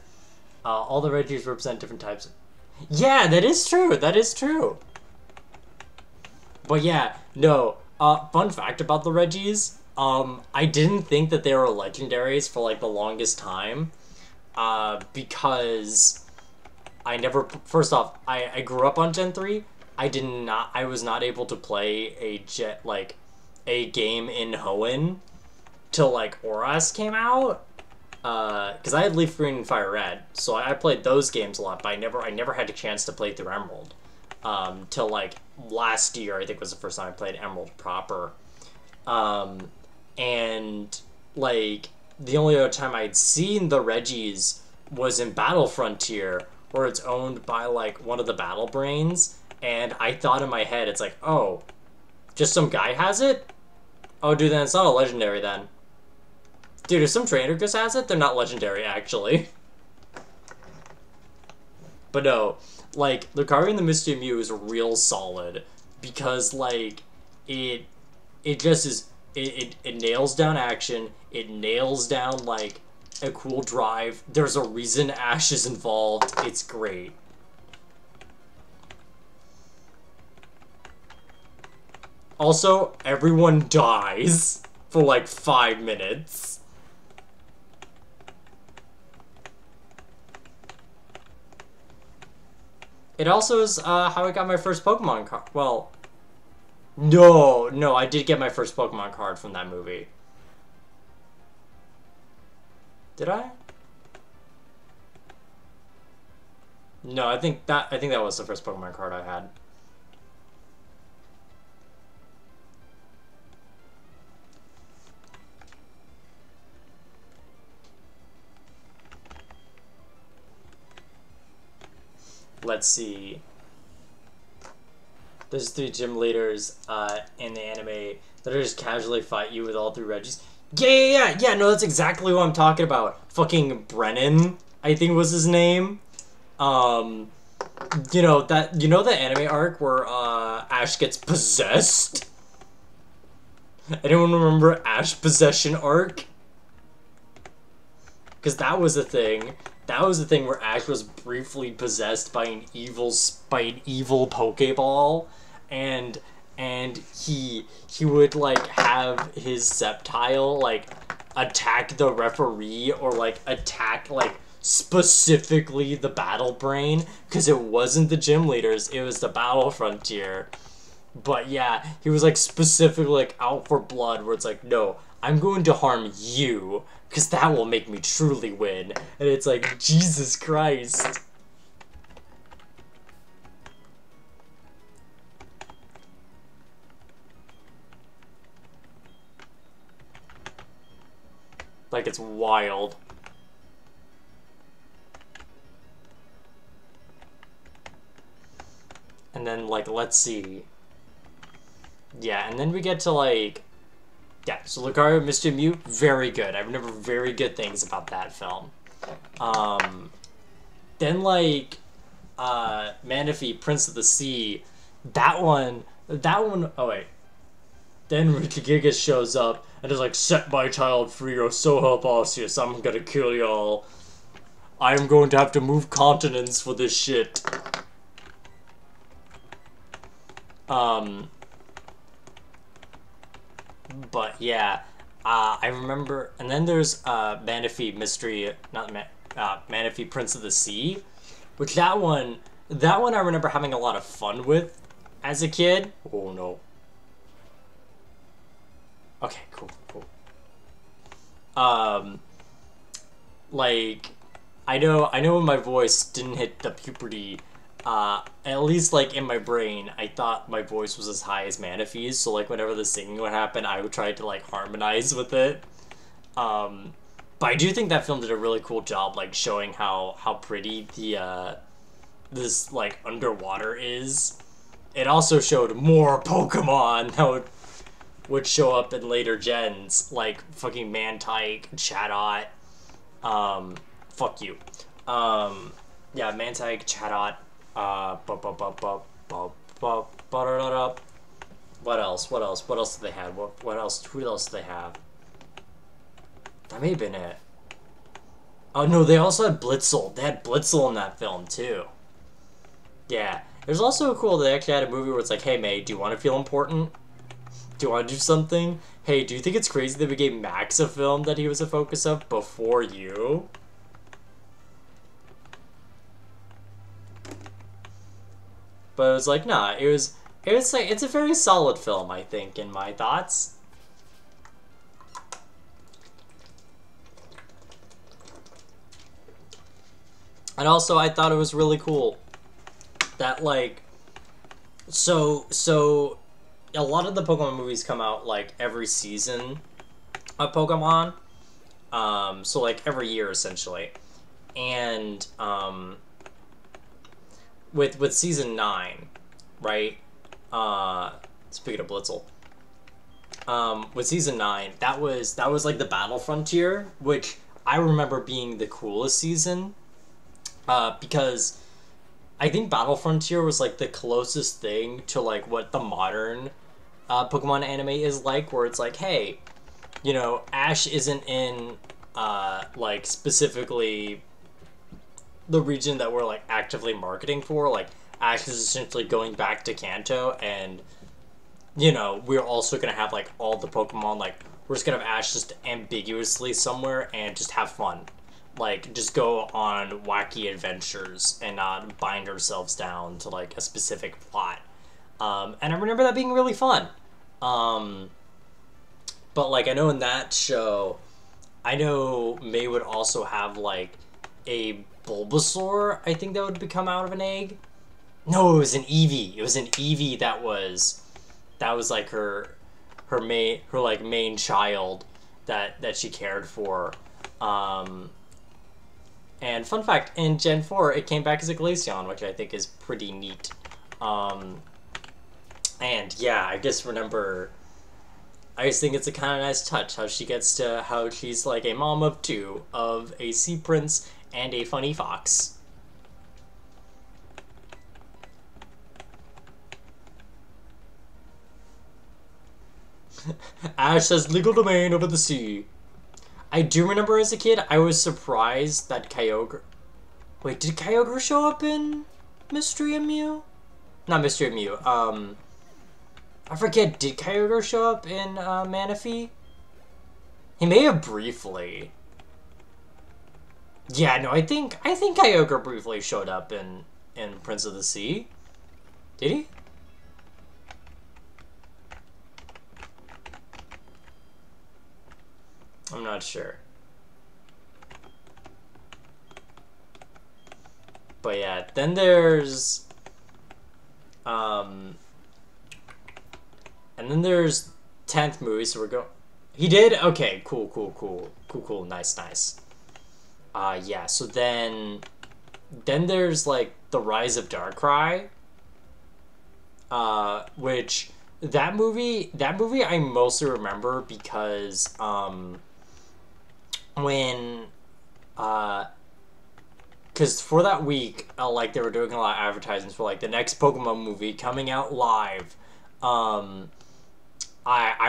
All the Reggies represent different types of... Yeah, that is true. That is true. But yeah, no. Fun fact about the Reggies. I didn't think that they were legendaries for like the longest time. Because I never... First off, I grew up on Gen 3. I was not able to play a game in Hoenn till like Oras came out. Because I had Leaf Green and Fire Red, so I played those games a lot, but I never had a chance to play through Emerald. Till like last year, I think was the first time I played Emerald proper. And like the only other time I'd seen the Reggies was in Battle Frontier, where it's owned by like one of the Battle Brains, and I thought in my head, it's like, oh, just some guy has it? Oh, dude, then it's not a legendary then. Dude, if some trainer just has it, they're not legendary, actually. But no, like, Lucario and the Mystery Mew is real solid, because, like, it just is, it nails down action, it nails down, like, a cool drive, there's a reason Ash is involved, it's great. Also, everyone dies for, like, 5 minutes. It also is how I got my first Pokemon card. Well, no, I did get my first Pokemon card from that movie. Did I? No, I think that was the first Pokemon card I had. let's see. There's 3 gym leaders in the anime that are just casually fight you with all 3 Reggies. Yeah, no, that's exactly what I'm talking about. Fucking Brennan, I think was his name. You know the anime arc where Ash gets possessed? Anyone remember Ash possession arc? Because that was a thing. That was the thing where Ash was briefly possessed by an evil Pokeball, and he would like have his Sceptile like attack the referee or like attack like specifically the Battle Brain, because it wasn't the gym leaders, it was the Battle Frontier. But yeah, he was like specifically like out for blood, where it's like, no, I'm going to harm you, because that will make me truly win. And it's like, Jesus Christ. Like, it's wild. And then, like, let's see. Yeah, and then we get to, like... Yeah, so Lucario, Mischief Mew, very good. I remember very good things about that film. Then, like, Manaphy, Prince of the Sea, that one, oh wait. Then Gigas shows up and is like, set my child free or so help Arceus, I'm gonna kill y'all. I'm going to have to move continents for this shit. But yeah, I remember, and then there's Manaphy Mystery, Manaphy Prince of the Sea, which that one I remember having a lot of fun with as a kid. Oh no. Okay, cool. Like, I know when my voice didn't hit the puberty, at least, like, in my brain, I thought my voice was as high as Manaphy's, so, like, whenever the singing would happen, I would try to, like, harmonize with it. But I do think that film did a really cool job, like, showing how pretty this, like, underwater is. It also showed more Pokemon that would show up in later gens, like, fucking Mantike, Chatot, fuck you. Yeah, Mantike, Chatot, what else? What else did they have? Who else did they have? That may have been it. Oh no, they also had Blitzel. They had Blitzel in that film too. Yeah. There's also cool, they actually had a movie where it's like, hey May, do you want to feel important? Do you want to do something? Hey, do you think it's crazy that we gave Max a film that he was a focus of before you? But it was like, nah, it was like, it's a very solid film, I think, in my thoughts. And also, I thought it was really cool that, like, so a lot of the Pokemon movies come out, like, every season of Pokemon. So, like, every year, essentially. And, with season 9, right? Speaking of Blitzel, with season 9, that was like the Battle Frontier, which I remember being the coolest season, because I think Battle Frontier was like the closest thing to like what the modern Pokemon anime is like, where it's like, hey, you know, Ash isn't in like specifically the region that we're like actively marketing for. Like, Ash is essentially going back to Kanto, and you know, we're also gonna have like all the Pokemon, like, we're just gonna have Ash just ambiguously somewhere and just have fun, like, just go on wacky adventures and not bind ourselves down to like a specific plot. And I remember that being really fun. But like, I know in that show, I know May would also have like a Bulbasaur, I think, that would become out of an egg. No, it was an Eevee. It was an Eevee that was like her main child that she cared for. And fun fact, in Gen 4, it came back as a Glaceon, which I think is pretty neat. And yeah, I just remember, I just think it's a kind of nice touch how how she's like a mom of two, of a sea prince and a funny fox. Ash has legal domain over the sea. I do remember as a kid, I was surprised that Kyogre... Wait, did Kyogre show up in Mystery of Mew? Not Mystery of Mew, I forget, did Kyogre show up in Manaphy? He may have briefly. Yeah, no, I think Kyogre briefly showed up in Prince of the Sea. Did he? I'm not sure. But yeah, then there's and then there's 10th movie, so we're going. He did? Okay, cool, nice. Yeah, so then there's like The Rise of Darkrai, which that movie I mostly remember because when because for that week, like they were doing a lot of advertisements for like the next Pokemon movie coming out live. I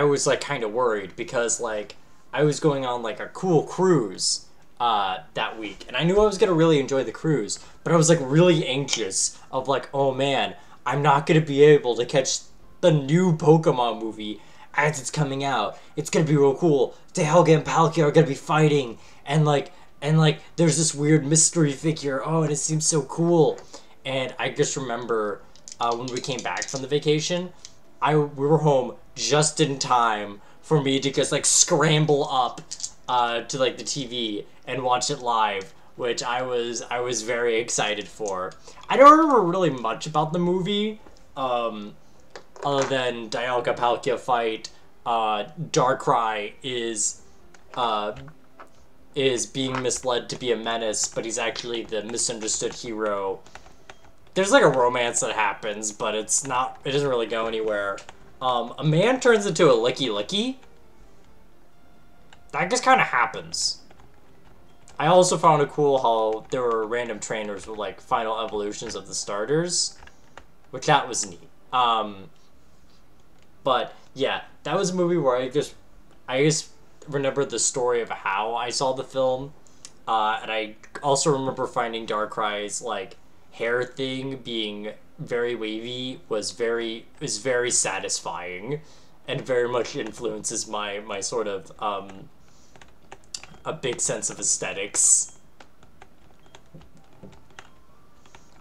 was like kind of worried because like I was going on like a cool cruise that week, and I knew I was gonna really enjoy the cruise, but I was like really anxious of like, oh man, I'm not gonna be able to catch the new Pokemon movie as it's coming out. It's gonna be real cool. Dialga and Palkia are gonna be fighting, and there's this weird mystery figure. Oh, and it seems so cool. And I just remember when we came back from the vacation, we were home just in time for me to just like scramble up to like the TV and watch it live, which I was very excited for. I don't remember really much about the movie, other than Dialga Palkia fight. Darkrai is being misled to be a menace, but he's actually the misunderstood hero. There's like a romance that happens, but it doesn't really go anywhere. A man turns into a Licky. That just kind of happens. I also found it cool how there were random trainers with like final evolutions of the starters, which that was neat. But yeah, that was a movie where I just remember the story of how I saw the film, and I also remember finding Darkrai's like hair thing being very wavy was very satisfying, and very much influences my sort of a big sense of aesthetics.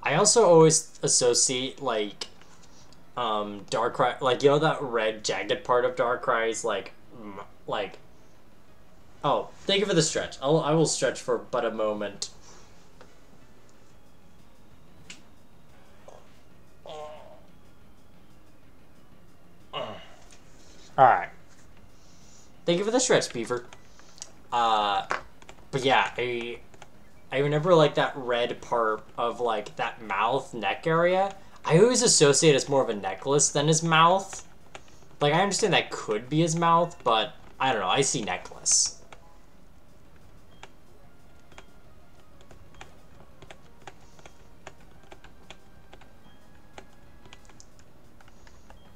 I also always associate like Darkrai, like, you know that red jagged part of Darkrai's like oh, thank you for the stretch. I will stretch for but a moment. Alright. Thank you for the stretch, Beaver. But yeah, I remember like that red part of like that mouth neck area. I always associate it as more of a necklace than his mouth. Like, I understand that could be his mouth, but I don't know, I see necklace.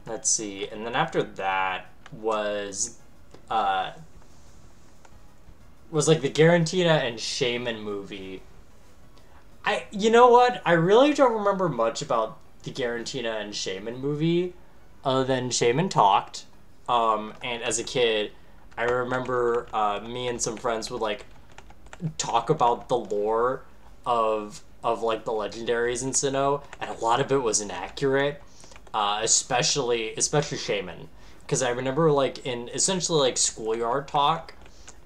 Let's see, and then after that was like the Garantina and Shaman movie. You know what? I really don't remember much about the Garantina and Shaman movie, other than Shaman talked. And as a kid, I remember me and some friends would like talk about the lore of like the legendaries in Sinnoh, and a lot of it was inaccurate. Especially Shaman, because I remember like in essentially like schoolyard talk,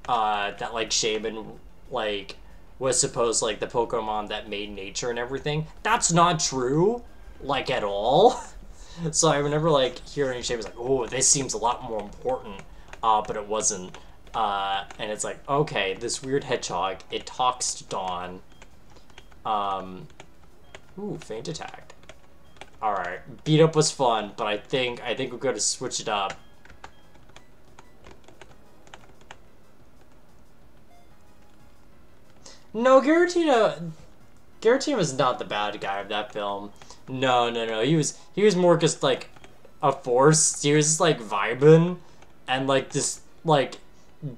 that like Shaman like was supposed like the Pokemon that made nature and everything. That's not true, like at all. So I remember like hearing Shaman's like, oh, this seems a lot more important, but it wasn't. And it's like, okay, this weird hedgehog, it talks to Dawn. Ooh, faint attack. Alright, beat up was fun, but I think we're gonna switch it up. No, Giratina was not the bad guy of that film. No. He was more just like a force. He was just like vibing, and like this like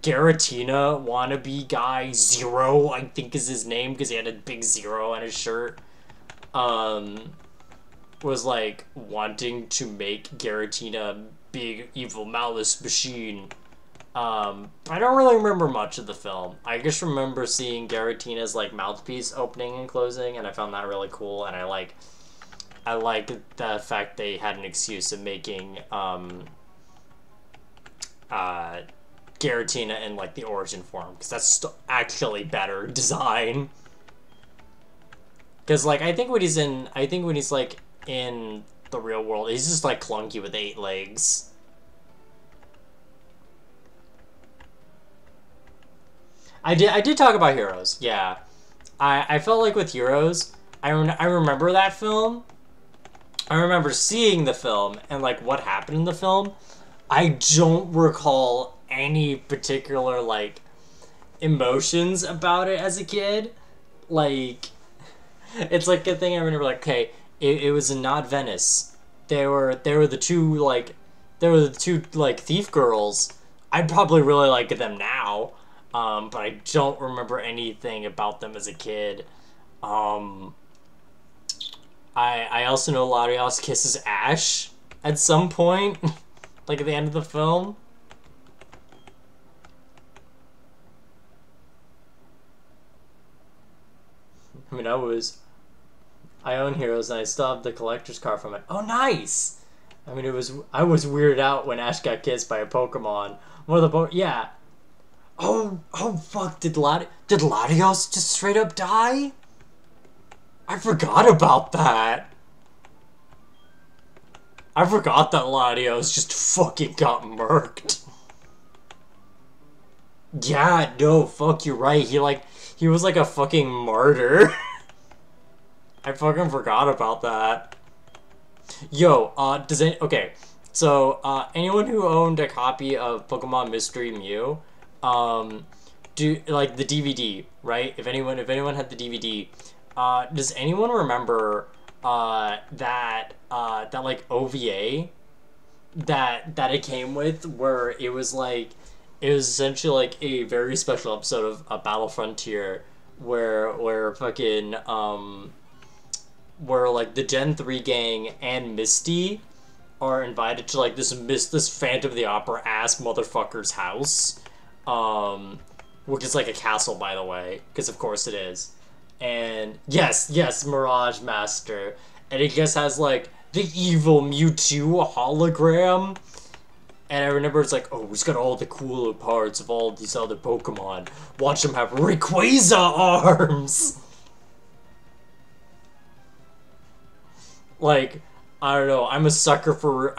Giratina wannabe guy, Zero, I think is his name because he had a big zero on his shirt. Was like wanting to make Giratina a big evil malice machine. I don't really remember much of the film. I just remember seeing Garatina's like mouthpiece opening and closing, and I found that really cool. And I like the fact they had an excuse of making Giratina in like the origin form, because that's actually better design. Because like I think when he's like in the real world, he's just like clunky with 8 legs. I did talk about Heroes, yeah. I felt like with Heroes, I remember that film. I remember seeing the film and like what happened in the film. I don't recall any particular like emotions about it as a kid. Like, it's like a thing I remember, like, okay, it was in Not Venice. They were the two thief girls. I'd probably really like them now. But I don't remember anything about them as a kid. I also know Larios kisses Ash at some point, like at the end of the film. I mean, I own Heroes and I still have the collector's card from it. Oh, nice! I mean, I was weirded out when Ash got kissed by a Pokemon. One of the yeah. Oh fuck, did Latios just straight up die? I forgot about that. I forgot that Latios just fucking got murked. Yeah, no, fuck, you're right. He was like a fucking martyr. I fucking forgot about that. Yo, okay. So, anyone who owned a copy of Pokemon Mystery Mew, do like the DVD, right? If anyone had the DVD, does anyone remember that like OVA that it came with, where it was essentially like a very special episode of a Battle Frontier where fucking where like the Gen 3 gang and Misty are invited to like this Phantom of the Opera ass motherfucker's house. Which is like a castle, by the way, because of course it is. And yes, Mirage Master. And it just has like the evil Mewtwo hologram. And I remember it's like, oh, he's got all the cooler parts of all these other Pokemon. Watch him have Rayquaza arms! Like, I don't know, I'm a sucker for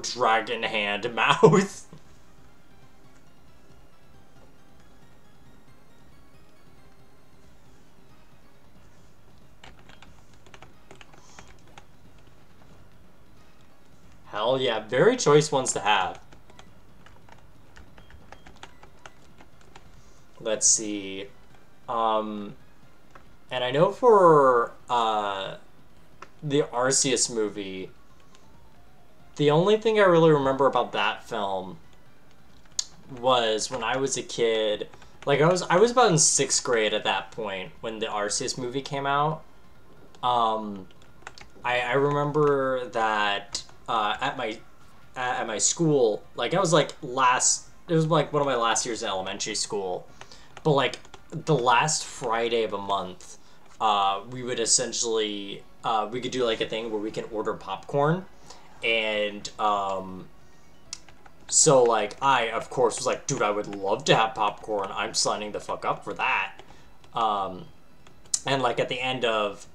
Dragon Hand Mouth. Hell yeah, very choice ones to have. Let's see. And I know for the Arceus movie, the only thing I really remember about that film was when I was a kid. Like I was about in 6th grade at that point when the Arceus movie came out. I remember that at my school, like I was like it was like one of my last years in elementary school, but like the last Friday of a month, we would essentially we could do like a thing where we can order popcorn, and so like I of course was like, dude, I would love to have popcorn. I'm signing the fuck up for that. And like at the end of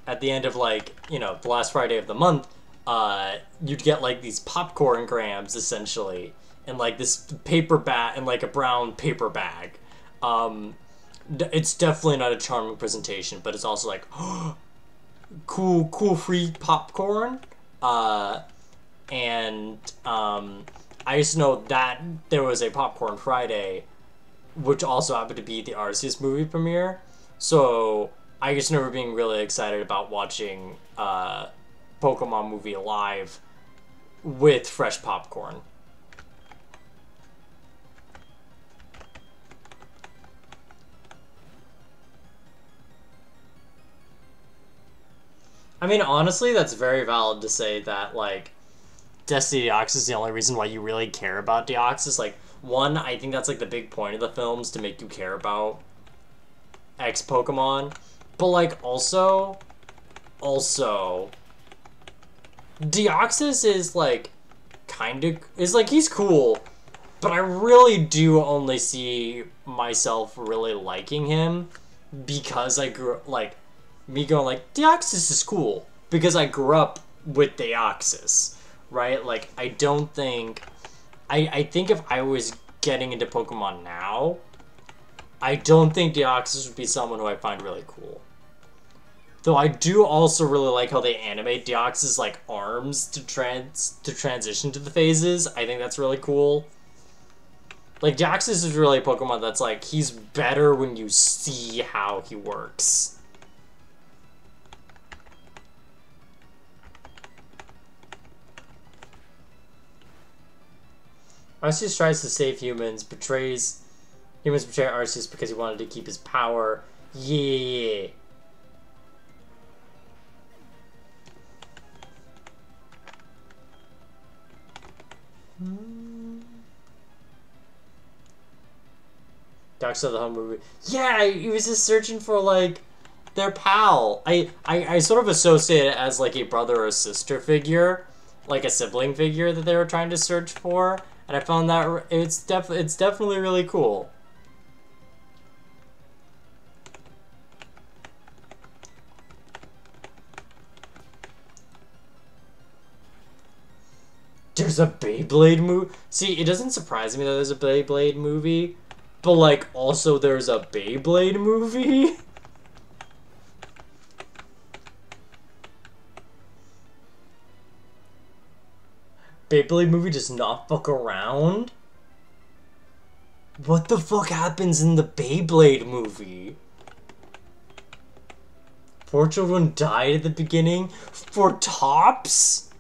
at the end of like, you know, the last Friday of the month, you'd get like these popcorn grams essentially in like this paper bag, in like a brown paper bag. It's definitely not a charming presentation, but it's also like cool free popcorn. And I just know that there was a Popcorn Friday, which also happened to be the Arceus movie premiere. So I just remember being really excited about watching Pokemon movie live with fresh popcorn. I mean, honestly, that's very valid to say that, like, Destiny Deoxys is the only reason why you really care about Deoxys. Like, one, I think that's, like, the big point of the films, to make you care about X Pokemon. But, like, also, Deoxys is, like, he's cool, but I really do only see myself really liking him because I grew, like, me going like, Deoxys is cool, because I grew up with Deoxys, right? Like, I don't think, I think if I was getting into Pokemon now, I don't think Deoxys would be someone who I find really cool. Though I do also really like how they animate Deoxys' like arms to transition to the phases. I think that's really cool. Like, Deoxys is really a Pokemon that's like, he's better when you see how he works. Arceus tries to save humans, humans betray Arceus because he wanted to keep his power. Yeah. Dark Side of the Home movie. Yeah, he was just searching for, like, their pal. I sort of associate it as, like, a brother or sister figure. Like a sibling figure that they were trying to search for. And I found that it's definitely really cool. There's a Beyblade movie? See, it doesn't surprise me that there's a Beyblade movie. But, like, also there's a Beyblade movie? Beyblade movie does not fuck around? What the fuck happens in the Beyblade movie? 4 children died at the beginning? For tops?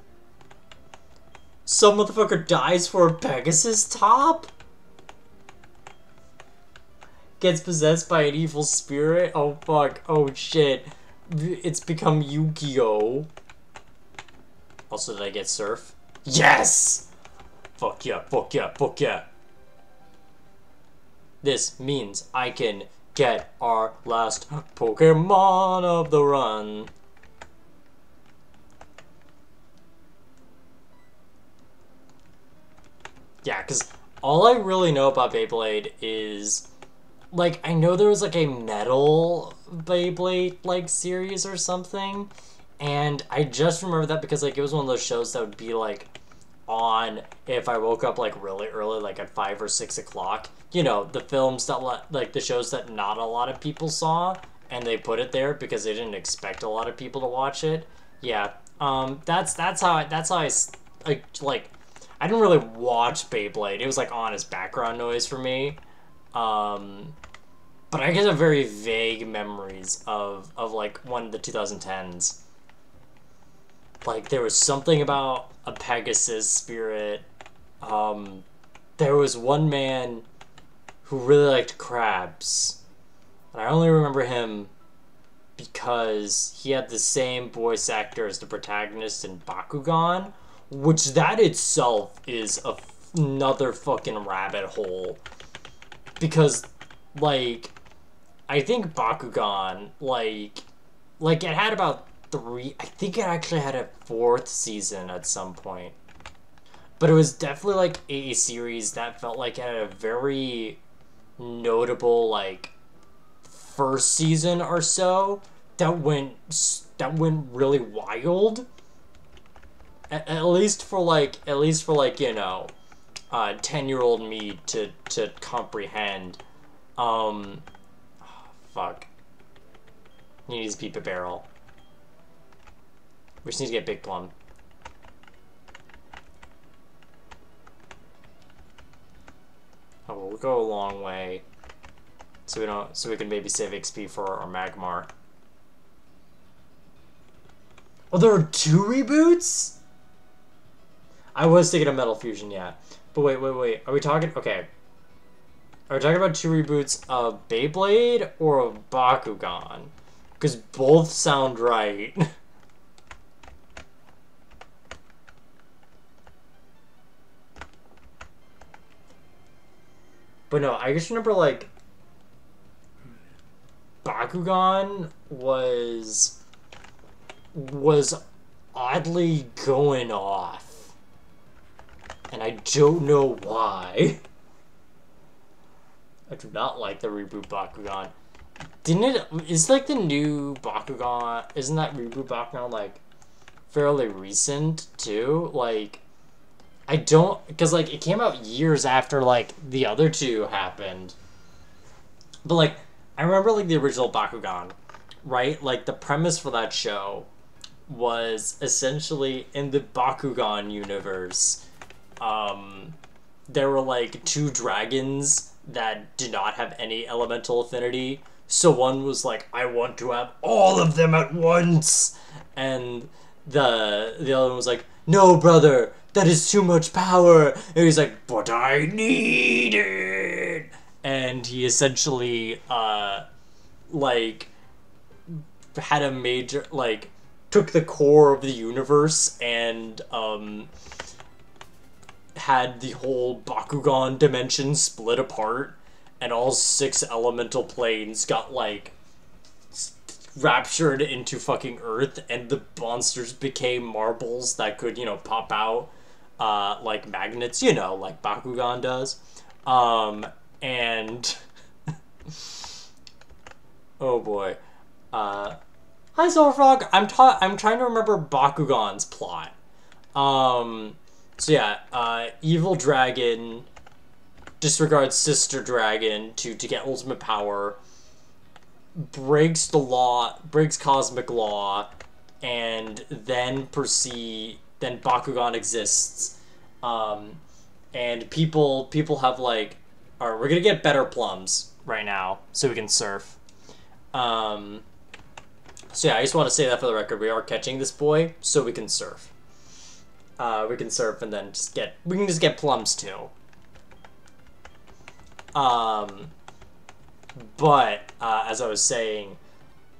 Some motherfucker dies for a Pegasus top? Gets possessed by an evil spirit? Oh fuck, oh shit. It's become Yu-Gi-Oh! Also, did I get Surf? Yes! Fuck yeah, fuck yeah, fuck yeah. This means I can get our last Pokemon of the run. Yeah, because all I really know about Beyblade is, like, I know there was, like, a metal Beyblade, like, series or something, and I just remember that because, like, it was one of those shows that would be, like, on if I woke up, like, really early, like, at 5 or 6 o'clock. You know, the films that, like, the shows that not a lot of people saw, and they put it there because they didn't expect a lot of people to watch it. Yeah, that's how I, like, I didn't really watch Beyblade. It was, like, on as background noise for me. But I get a very vague memories of like, one of the 2010s. Like, there was something about a Pegasus spirit. There was one man who really liked crabs. And I only remember him because he had the same voice actor as the protagonist in Bakugan, which that itself is another fucking rabbit hole. Because, like, I think Bakugan, like it had about 3, I think it actually had a 4th season at some point. But it was definitely, like, a series that felt like it had a very notable, like, first season or so that went really wild. At least for like, you know, 10-year-old me to comprehend. Um, fuck. He needs to beep a barrel. We just need to get Big Plum. Oh, we'll go a long way. So we can maybe save XP for our Magmar. Oh, there are 2 reboots? I was thinking of Metal Fusion, yeah. But wait. Are we talking... Okay. Are we talking about 2 reboots of Beyblade or of Bakugan? Because both sound right. But no, I just remember, like... Bakugan was oddly going off. And I don't know why. I do not like the reboot Bakugan. Is like the new Bakugan, isn't that reboot Bakugan like fairly recent too? Like, I don't, because like it came out years after like the other 2 happened. But like, I remember like the original Bakugan, right? Like the premise for that show was essentially in the Bakugan universe, there were like 2 dragons that did not have any elemental affinity. So one was like, I want to have all of them at once. And the other one was like, no, brother, that is too much power. And he's like, but I need it. And he essentially, like, had a major, like, took the core of the universe and, had the whole Bakugan dimension split apart, and all 6 elemental planes got, like, raptured into fucking Earth, and the monsters became marbles that could, you know, pop out, like magnets, you know, like Bakugan does. And... oh boy. Hi, Silverfrog! I'm trying to remember Bakugan's plot. So yeah, Evil Dragon disregards Sister Dragon to get ultimate power, breaks the law, breaks cosmic law, and then Bakugan exists. And people have like, alright, we're gonna get better plums right now so we can surf. So yeah, I just want to say that for the record, we are catching this boy so we can surf. We can surf and then we can just get plums too. But as I was saying,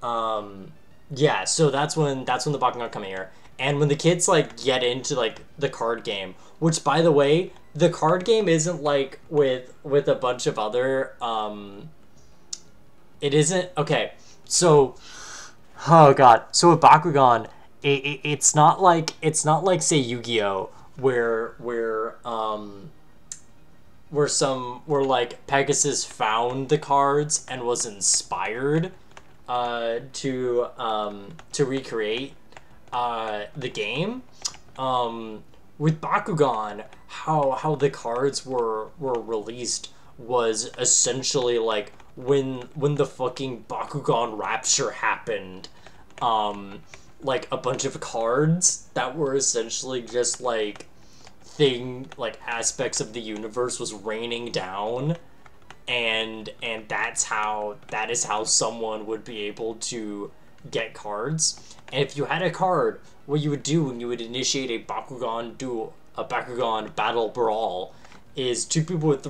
yeah, so that's when the Bakugan come here. And when the kids like get into like the card game, which by the way, the card game isn't like with a bunch of other it isn't okay. So oh god. So with Bakugan, it's not like say Yu-Gi-Oh! where like Pegasus found the cards and was inspired to recreate the game. With Bakugan, how the cards were released was essentially like when the fucking Bakugan Rapture happened. Like a bunch of cards that were essentially just like aspects of the universe was raining down, and that is how someone would be able to get cards. And if you had a card, what you would do when you would initiate a Bakugan battle brawl is 2 people would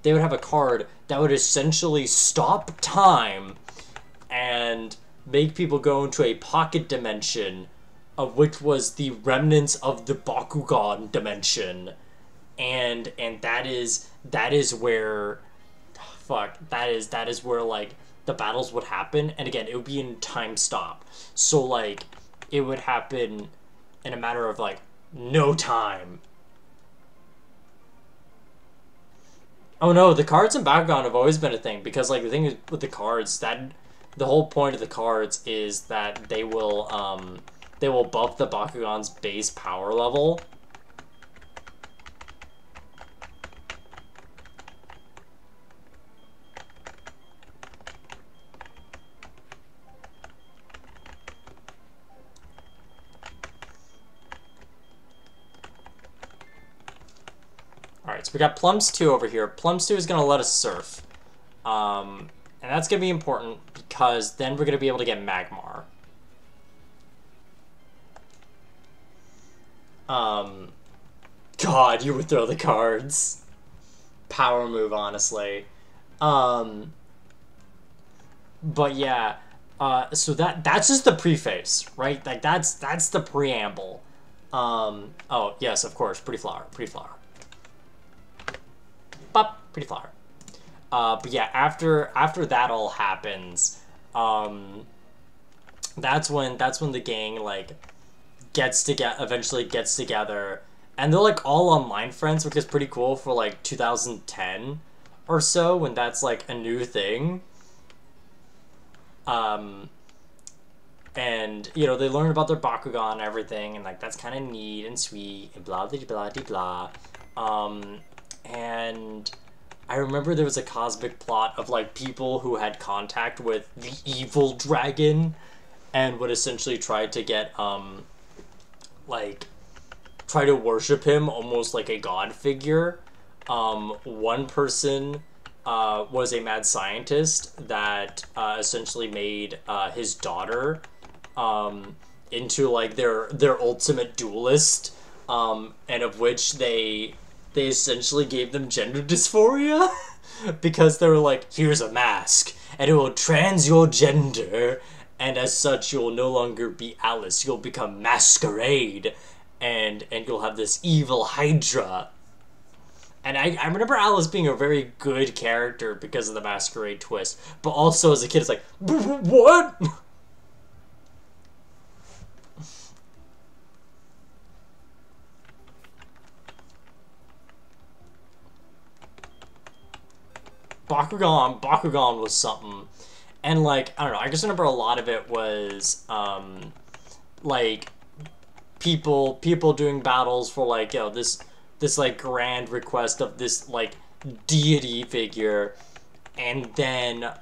they would have a card that would essentially stop time and make people go into a pocket dimension, of which was the remnants of the Bakugan dimension, and that is where, that is where like the battles would happen. And again, it would be in time stop, so like it would happen in a matter of like no time. Oh no, the cards in Bakugan have always been a thing, because like the thing is with the cards, that the whole point of the cards is that they will buff the Bakugan's base power level. Alright, so we got Plums 2 over here. Plums 2 is going to let us surf. And that's going to be important because then we're going to be able to get Magmar. God, you would throw the cards. Power move, honestly. But yeah, so that's just the preface, right? Like that's the preamble. Oh yes, of course, pretty flower. Bop, pretty flower. But yeah, after that all happens, that's when the gang like eventually gets together, and they're like all online friends, which is pretty cool for like 2010 or so, when that's like a new thing. And you know, they learn about their Bakugan and everything, and like that's kind of neat and sweet and blah blah blah blah blah. And I remember there was a cosmic plot of like people who had contact with the evil dragon and would essentially try to get try to worship him almost like a god figure. One person was a mad scientist that essentially made his daughter into like their ultimate duelist, and of which they essentially gave them gender dysphoria because they were like, here's a mask and it will trans your gender, and as such you'll no longer be Alice, you'll become Masquerade, and you'll have this evil Hydra. And I remember Alice being a very good character because of the Masquerade twist, but also as a kid it's like, what? Bakugan was something. And like, I don't know, I just remember a lot of it was like people doing battles for like, you know, this like grand request of this like deity figure. And then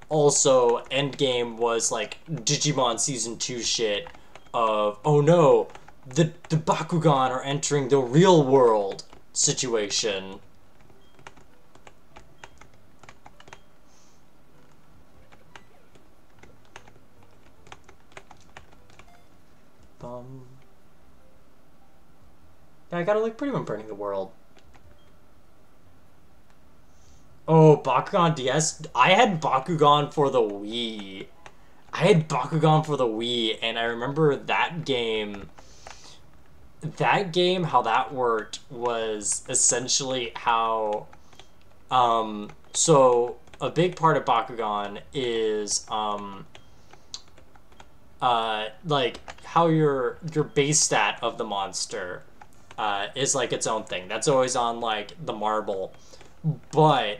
also Endgame was like Digimon Season 2 shit of, oh no, the Bakugan are entering the real world situation. Yeah, I gotta look pretty when burning the world. Oh, Bakugan DS? I had Bakugan for the Wii. And I remember that game, how that worked was essentially how, so a big part of Bakugan is, like how your base stat of the monster is like its own thing. That's always on like the marble, but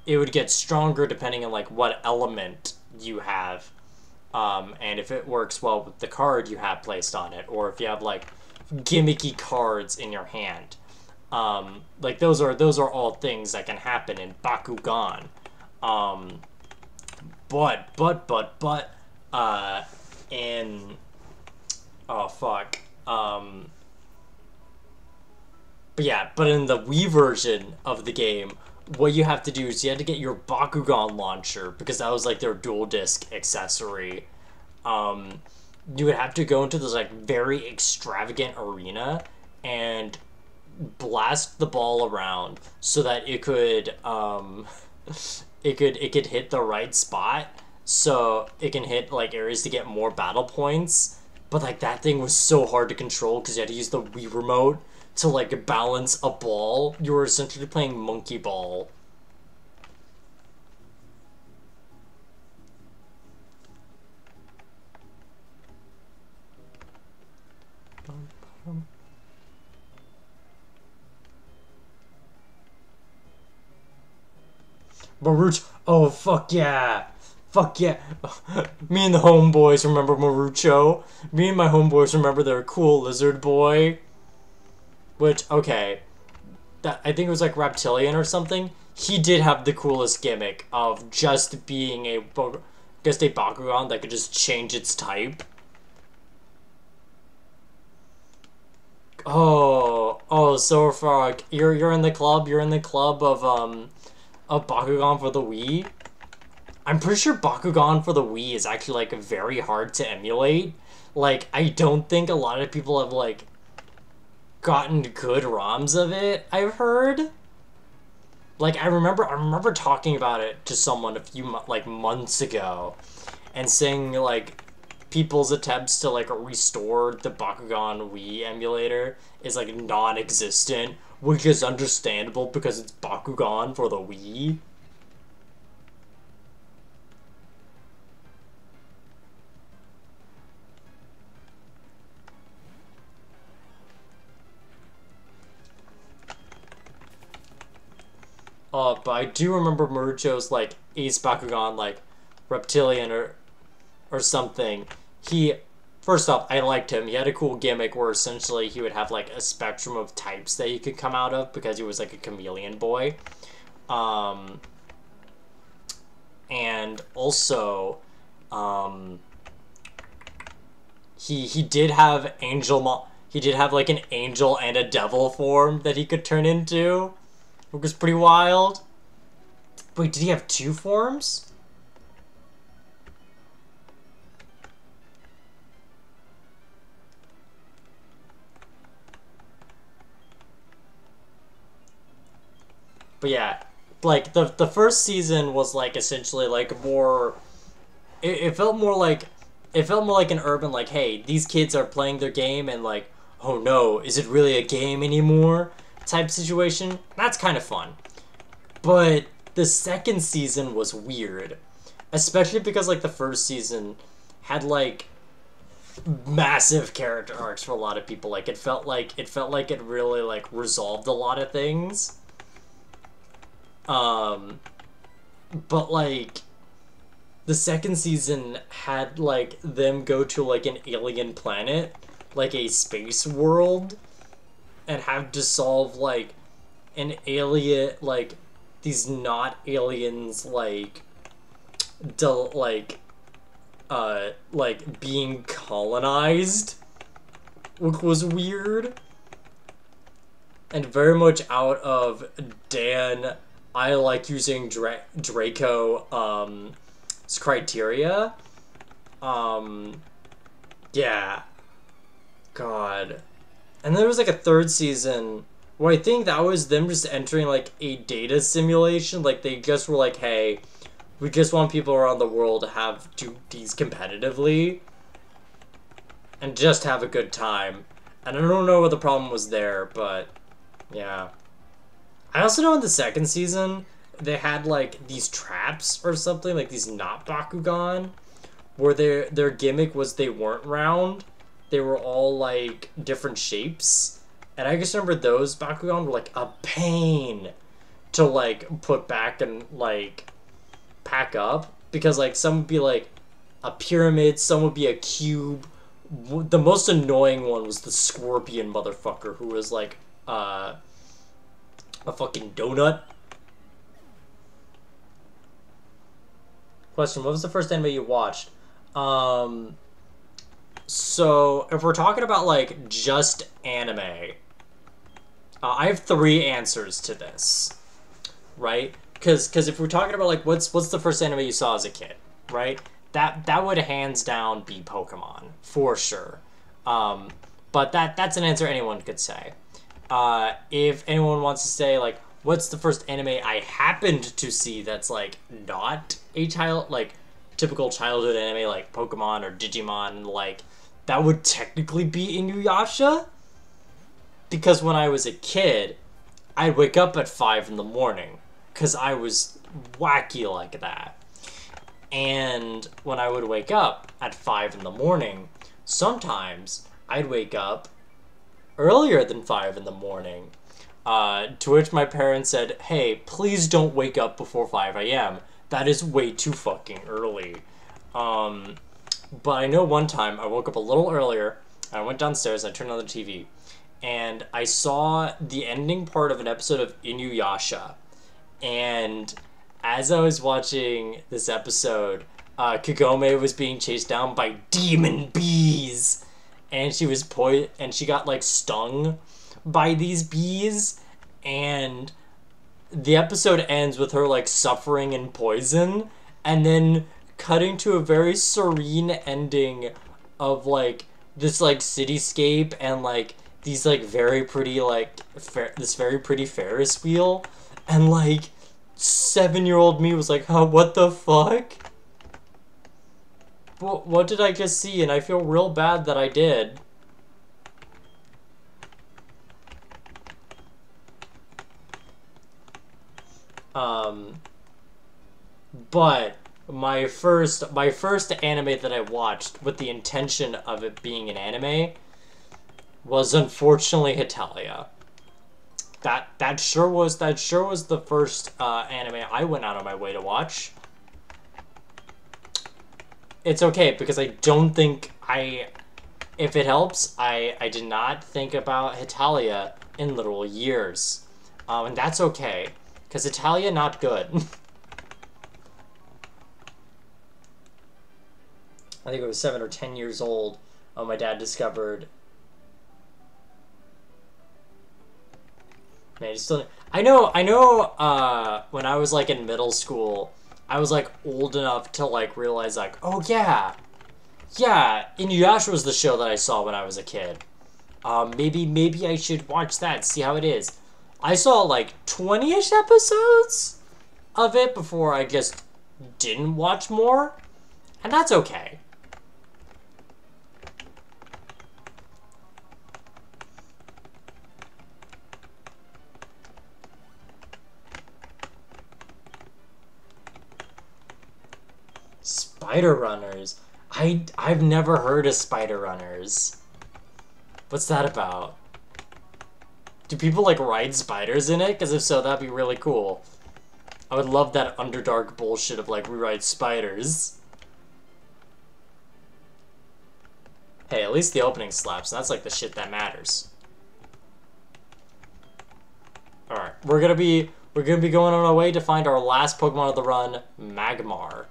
it would get stronger depending on like what element you have, and if it works well with the card you have placed on it, or if you have like gimmicky cards in your hand. Like those are all things that can happen in Bakugan. But in oh fuck but in the Wii version of the game, what you have to do is you have to get your Bakugan launcher, because that was like their dual disc accessory. You would have to go into this like very extravagant arena and blast the ball around so that it could it could hit the right spot, so it can hit like areas to get more battle points. But like that thing was so hard to control because you had to use the Wii remote to like balance a ball. You were essentially playing monkey ball. Marucho. Oh, fuck yeah. Fuck yeah. Me and the homeboys remember Marucho. Me and my homeboys remember their cool lizard boy. Which, okay. That, I think it was like Reptilian or something. He did have the coolest gimmick of just being a Bakugan that could just change its type. Oh Oh, so Frog, you're in the club. You're in the club of Bakugan for the Wii. I'm pretty sure Bakugan for the Wii is actually like very hard to emulate. Like, I don't think a lot of people have like gotten good ROMs of it. I've heard. Like, I remember talking about it to someone a few like months ago, and saying like people's attempts to like restore the Bakugan Wii emulator is like non-existent, which is understandable because it's Bakugan for the Wii. But I do remember Marucho's like Ace Bakugan, like Reptilian or something. He, first off, I liked him. He had a cool gimmick where essentially he would have like a spectrum of types that he could come out of because he was like a chameleon boy. And also, he did have he did have like an angel and a devil form that he could turn into, which was pretty wild. Wait, did he have two forms? But yeah, like the first season was like essentially like more. It felt more like an urban, like, hey, these kids are playing their game and like, oh no, is it really a game anymore? Type situation. That's kind of fun. But the second season was weird, especially because like the first season had like massive character arcs for a lot of people. Like it felt like it really like resolved a lot of things. But like the second season had like them go to like an alien planet, like a space world, and have to solve like an alien, like these not aliens, like like being colonized, which was weird and very much out of Dan. I like using Draco criteria. Yeah. God. And there was like a third season where I think that was them just entering like a data simulation. Like they just were like, hey, we just want people around the world to do these competitively and just have a good time. And I don't know what the problem was there, but yeah. I also know in the second season they had like these traps or something, like these not Bakugan, where their gimmick was they weren't round. They were all like different shapes. And I just remember those Bakugan were like a pain to like put back and like pack up, because like some would be like a pyramid, some would be a cube. The most annoying one was the scorpion motherfucker who was like a fucking donut. Question: what was the first anime you watched? So if we're talking about like just anime, I have three answers to this, right? Because if we're talking about like what's the first anime you saw as a kid, right? That would hands down be Pokemon for sure. But that's an answer anyone could say. If anyone wants to say like what's the first anime I happened to see that's like not a typical childhood anime like Pokemon or Digimon, like that would technically be Inuyasha, because when I was a kid I'd wake up at 5 in the morning because I was wacky like that. And when I would wake up at 5 in the morning, sometimes I'd wake up earlier than 5 in the morning. To which my parents said, hey, please don't wake up before 5 a.m. That is way too fucking early. But I know one time I woke up a little earlier, I went downstairs, I turned on the TV, and I saw the ending part of an episode of Inuyasha. And as I was watching this episode, Kagome was being chased down by demon bees, and she was she got like stung by these bees, and the episode ends with her like suffering in poison, and then cutting to a very serene ending of like this like cityscape and like these like very pretty like this very pretty Ferris wheel, and like 7-year-old me was like, huh, what the fuck? What did I just see? And I feel real bad that I did. But my first anime that I watched with the intention of it being an anime was unfortunately Hetalia. That sure was the first anime I went out of my way to watch. It's okay because I don't think if it helps, I did not think about Hetalia in literal years. And that's okay, because Hetalia not good. I think it was 7 or 10 years old when my dad discovered. Man, he's still. I know. When I was like in middle school, I was like old enough to like realize like, oh yeah, Inuyasha was the show that I saw when I was a kid. Maybe I should watch that, see how it is. I saw like 20-ish episodes of it before I just didn't watch more, and that's okay. Spider Runners. I've never heard of Spider Runners. What's that about? Do people like ride spiders in it? Because if so, that'd be really cool. I would love that Underdark bullshit of like we ride spiders. Hey, at least the opening slaps. That's like the shit that matters. All right, we're gonna be going on our way to find our last Pokemon of the run, Magmar.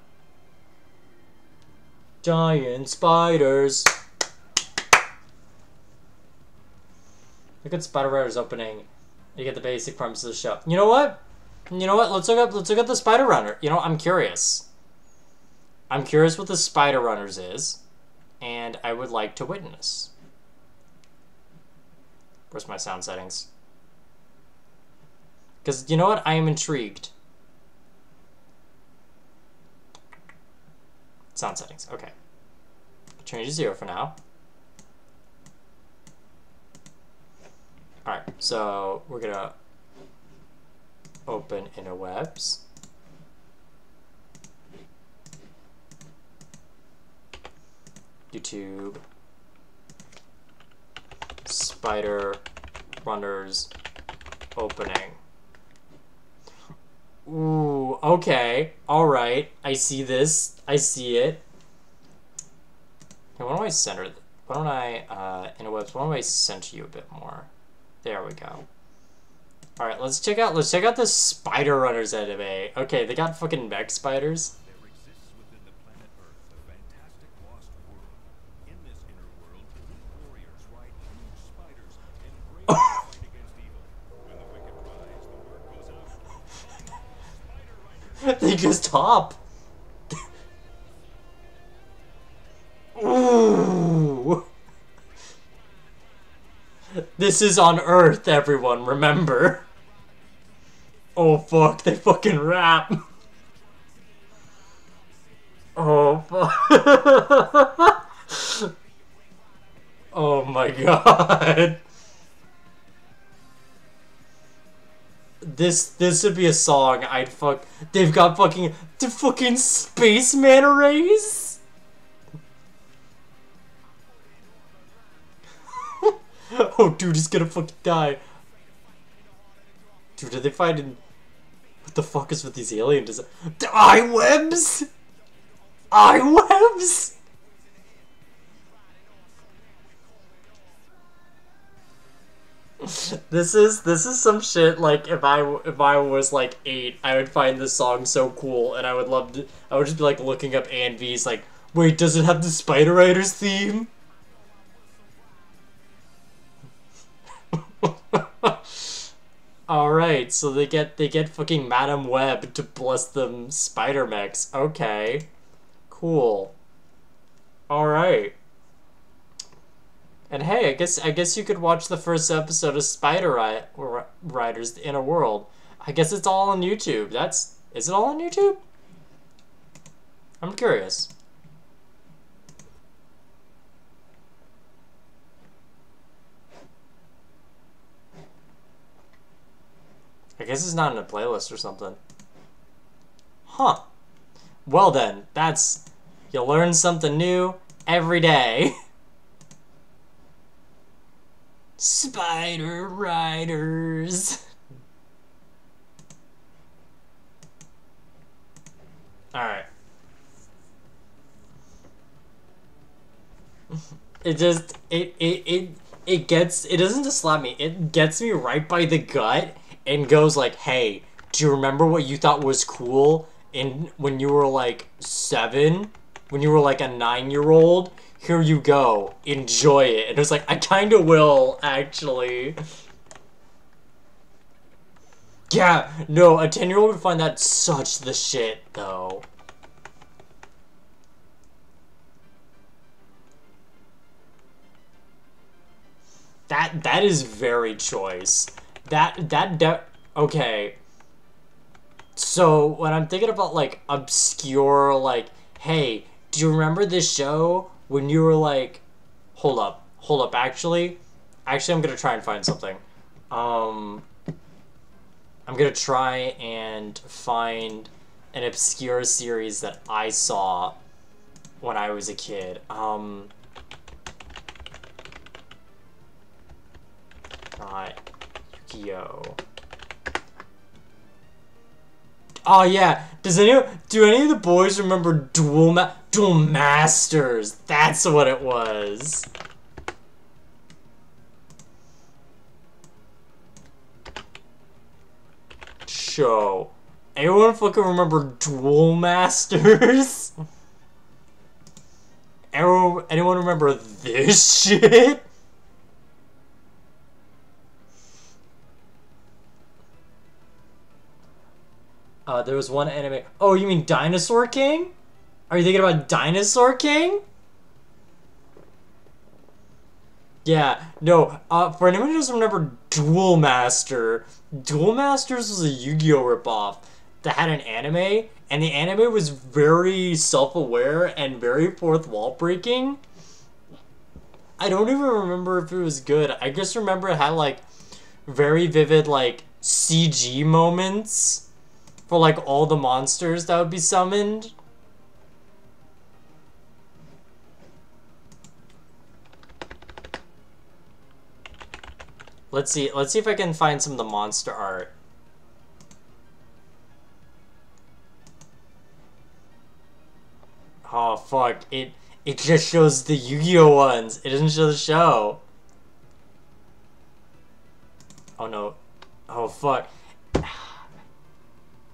Giant spiders. Look at Spider Runners opening. You get the basic premise of the show. You know what? Let's look up the Spider Runner. You know, I'm curious. I'm curious what the Spider Runners is, and I would like to witness. Where's my sound settings? Because you know what? I am intrigued. Sound settings. Okay. Change to 0 for now. Alright, so we're gonna open interwebs. YouTube. Spider Runners opening. Ooh, okay. Alright. I see this. I see it. Hey, why don't I center it? Why don't I, interwebs, why don't I center you a bit more? There we go. Alright, let's check out the Spider Runners anime. Okay, they got fucking mech spiders. There exists within the planet Earth a fantastic lost world. In this inner world, elite warriors ride huge spiders and brave the fight against evil. When the wicked rise, the word goes out. Spider Riders. They just hop. Ooh. This is on Earth, everyone, remember. Oh fuck, they fucking rap. Oh fuck. Oh my god. This would be a song I'd fuck. They've got fucking the fucking spaceman arrays. Oh, dude, he's gonna fucking die. Dude, are they finding... What the fuck is with these alien design? The eye webs? Eye webs? This is some shit, like, if I was, like, 8, I would find this song so cool, and I would love to... I would just be, like, looking up ANVs, like, wait, does it have the Spider Riders theme? right. So they get fucking Madam Web to bless them spider mechs. Okay. Cool. Alright. And hey, I guess you could watch the first episode of Riders: The Inner World. I guess it's all on YouTube. Is it all on YouTube? I'm curious. I guess it's not in a playlist or something. Huh. Well then, you learn something new every day. Spider Riders. Alright. It doesn't just slap me, it gets me right by the gut and goes like, hey, do you remember what you thought was cool when you were like 7? When you were like a 9-year-old? Here you go. Enjoy it. And it was like, I kinda will, actually. Yeah, no, a 10-year-old would find that such the shit, though. That is very choice. Okay. So, when I'm thinking about, like, obscure, like, hey, do you remember this show when you were, like... Hold up, actually, I'm gonna try and find something. I'm gonna try and find an obscure series that I saw when I was a kid. Not Yu-Gi-Oh! Oh yeah, do any of the boys remember Duel Masters? That's what it was. Show. Anyone fucking remember Duel Masters? Anyone remember this shit? There was one anime. Oh, you mean Dinosaur King? Are you thinking about Dinosaur King? Yeah, no, for anyone who doesn't remember Duel Masters was a Yu-Gi-Oh! Ripoff that had an anime, and the anime was very self-aware and very fourth wall breaking. I don't even remember if it was good. I just remember it had, like, very vivid, like, CG moments for, like, all the monsters that would be summoned. Let's see if I can find some of the monster art. Oh fuck, it just shows the Yu-Gi-Oh! Ones. It doesn't show the show. Oh no. Oh fuck.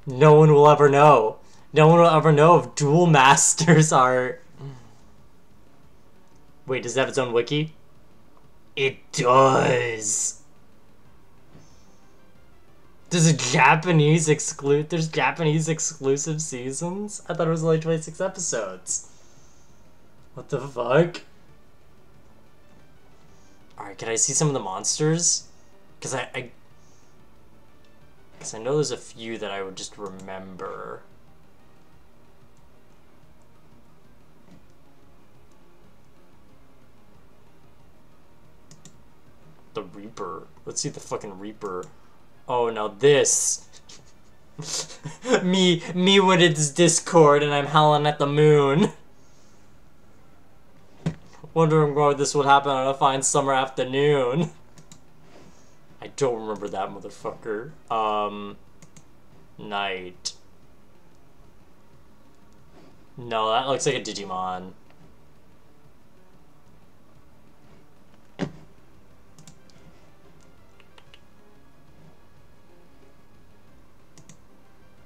No one will ever know. No one will ever know if Duel Masters art. Wait, does it have its own wiki? It does. There's Japanese exclusive seasons? I thought it was only 26 episodes. What the fuck? Alright, can I see some of the monsters? Because I know there's a few that I would just remember. The Reaper. Let's see the fucking Reaper. Oh, now this. me when it's Discord and I'm howling at the moon. Wondering why this would happen on a fine summer afternoon. I don't remember that motherfucker. Night. No, that looks like a Digimon.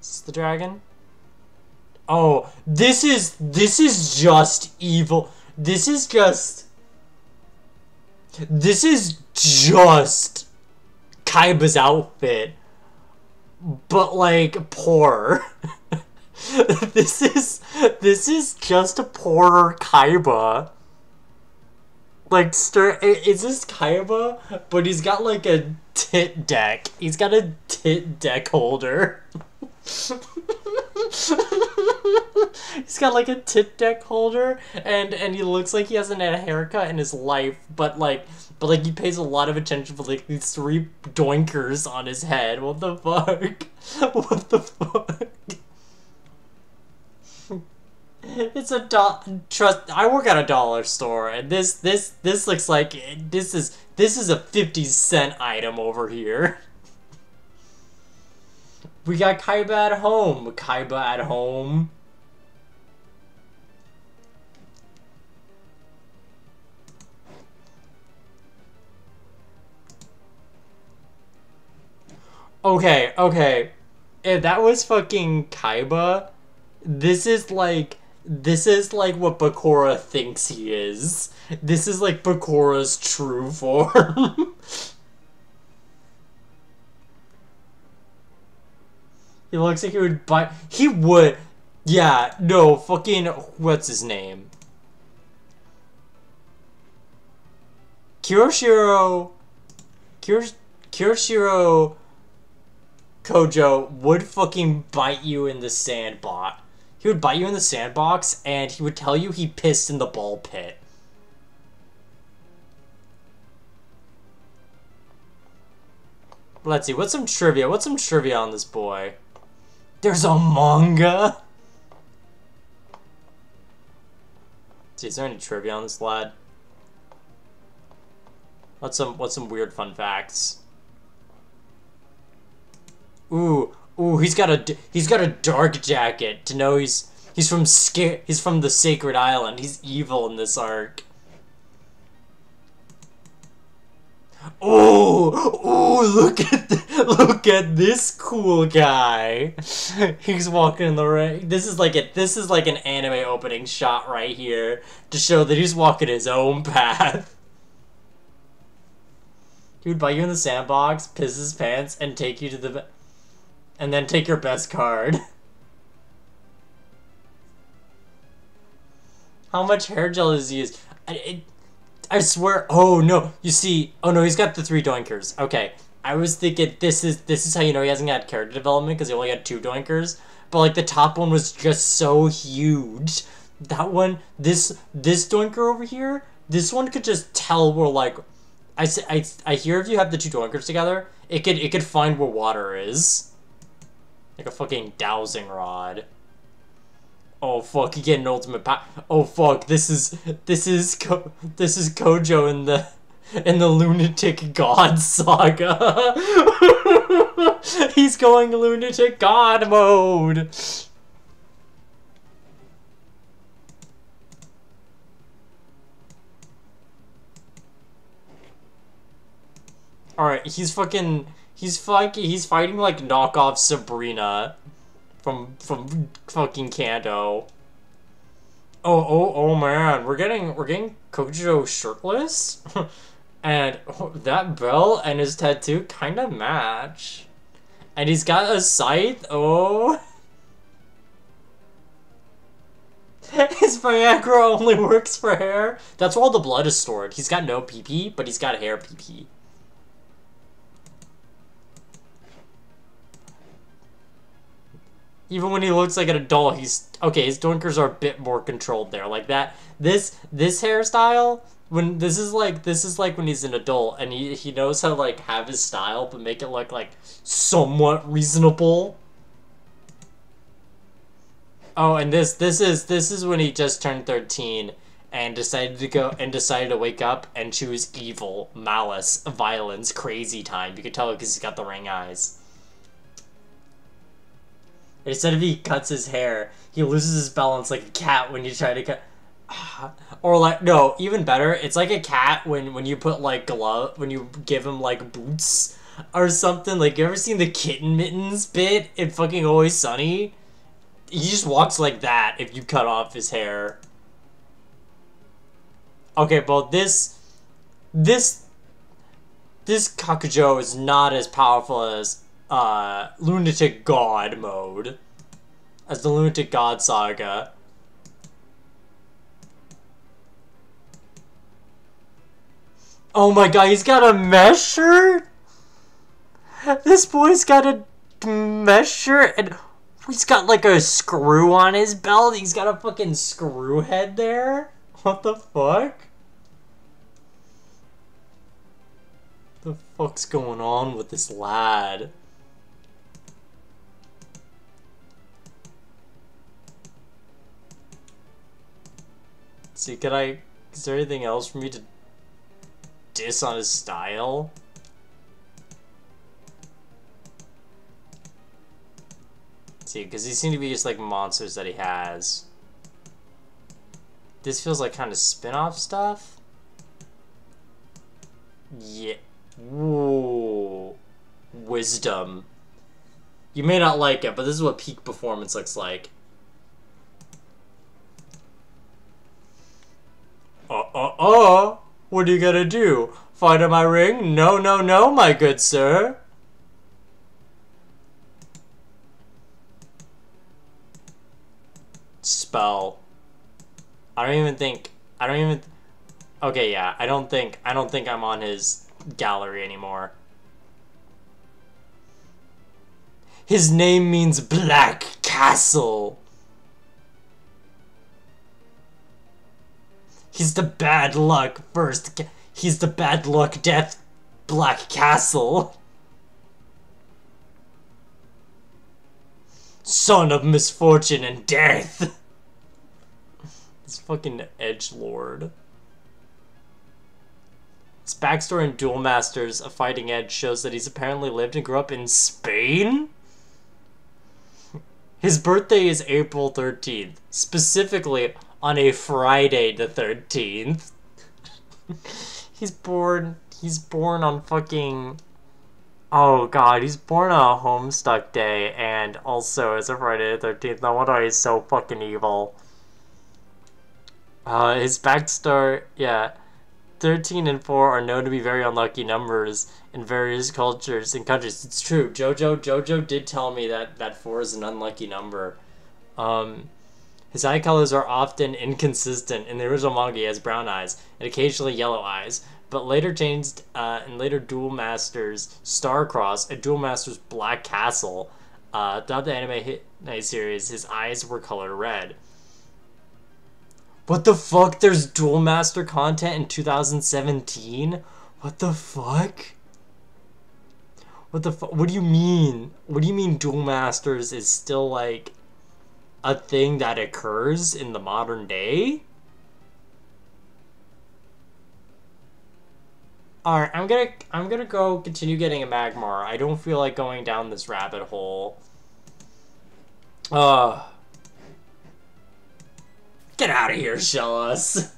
Is this the dragon? Oh, this is just evil. This is just Kaiba's outfit. but like poor. this is just a poorer Kaiba. Like, is this Kaiba? But he's got like a tit deck. He's got a tit deck holder. He's got like a tit deck holder, and he looks like he hasn't had a haircut in his life, but like he pays a lot of attention for like these 3 doinkers on his head. What the fuck? What the fuck? It's a trust. I work at a dollar store, and this looks like this is a 50-cent item over here. We got Kaiba at home. Kaiba at home. Okay. If that was fucking Kaiba, this is like what Bakura thinks he is. This is like Bakura's true form. He looks like he would bite. He would. Yeah, no, fucking. What's his name? Kiyoshiro Kojo would fucking bite you in the sandbox. He would bite you in the sandbox, and he would tell you he pissed in the ball pit. Let's see, what's some trivia? What's some trivia on this boy? There's a manga? See, is there any trivia on this lad? What's some weird fun facts? Ooh, he's got a dark jacket to know he's from the Sacred Island. He's evil in this arc. Oh, look at this cool guy. He's walking in the rain. This is like an anime opening shot right here to show that he's walking his own path. He would bite you in the sandbox, piss his pants, and take you to and then take your best card. How much hair gel does he use? I swear. Oh no! You see? Oh no! He's got the 3 doinkers. Okay, I was thinking this is how you know he hasn't had character development, because he only had 2 doinkers. But like the top one was just so huge. That one, this doinker over here, this one could just tell where like, I hear if you have the 2 doinkers together, it could find where water is. Like a fucking dowsing rod. Oh fuck, you get an ultimate power. Oh fuck, this is Kojo in the Lunatic God Saga. He's going Lunatic God mode. Alright, he's fighting like knockoff Sabrina from fucking Kanto. Oh man, we're getting Kojo shirtless? And that belt and his tattoo kind of match. And he's got a scythe. Oh. His Viagra only works for hair. That's where all the blood is stored. He's got no PP, but he's got hair PP. Even when he looks like an adult, his doinkers are a bit more controlled there. Like that, this hairstyle, this is like when he's an adult and he knows how to like have his style but make it look like somewhat reasonable. Oh, and this is when he just turned 13 and decided to wake up and choose evil, malice, violence, crazy time. You can tell because he's got the ring eyes. Instead of he cuts his hair, he loses his balance like a cat when you try to cut. Or like, no, even better, it's like a cat when you put like when you give him like boots or something. Like, you ever seen the kitten mittens bit in fucking Always Sunny? He just walks like that if you cut off his hair. Okay, but this Kakujo is not as powerful as Lunatic God mode. As the Lunatic God Saga. Oh my god, he's got a mesh shirt? This boy's got a mesh shirt and he's got like a screw on his belt. He's got a fucking screw head there. What the fuck? The fuck's going on with this lad? See, is there anything else for me to diss on his style? See, because these seem to be just like monsters that he has. This feels like kind of spin-off stuff. Yeah. Whoa. Wisdom. You may not like it, but this is what peak performance looks like. What are you gonna do? Fight in my ring? No, no, no, my good sir. Spell. Okay, yeah, I don't think I'm on his gallery anymore. His name means Black Castle. He's the bad luck first. He's the bad luck death Black Castle. Son of misfortune and death. This fucking edgelord. His backstory in Duel Masters, A Fighting Edge shows that he's apparently lived and grew up in Spain? His birthday is April 13th, specifically on a Friday the 13th. He's born on fucking... Oh god, he's born on a Homestuck Day, and also it's a Friday the 13th. No wonder he's so fucking evil. His backstory, yeah. 13 and 4 are known to be very unlucky numbers in various cultures and countries. It's true. Jojo did tell me that 4 is an unlucky number. His eye colors are often inconsistent. In the original manga, he has brown eyes and occasionally yellow eyes, but later changed in later Duel Masters Starcross and Duel Masters Black Castle. Throughout the anime series, his eyes were colored red. What the fuck? There's Duel Master content in 2017? What the fuck? What the fuck? What do you mean? What do you mean Duel Masters is still like a thing that occurs in the modern day? Alright, I'm gonna go continue getting a Magmar. I don't feel like going down this rabbit hole. Get out of here, show us.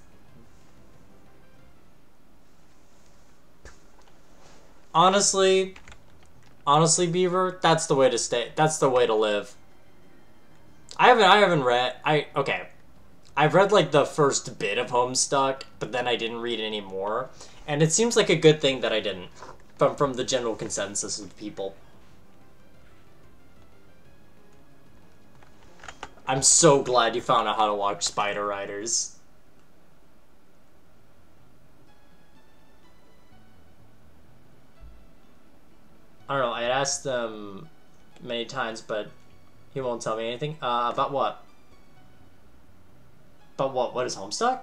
Honestly, Beaver, that's the way to stay. That's the way to live. I haven't read. Okay. I've read like the first bit of Homestuck, but then I didn't read any more, and it seems like a good thing that I didn't, from the general consensus of people. I'm so glad you found out how to watch Spider Riders. I don't know, I asked them many times, but he won't tell me anything. About what? About what? What is Homestuck?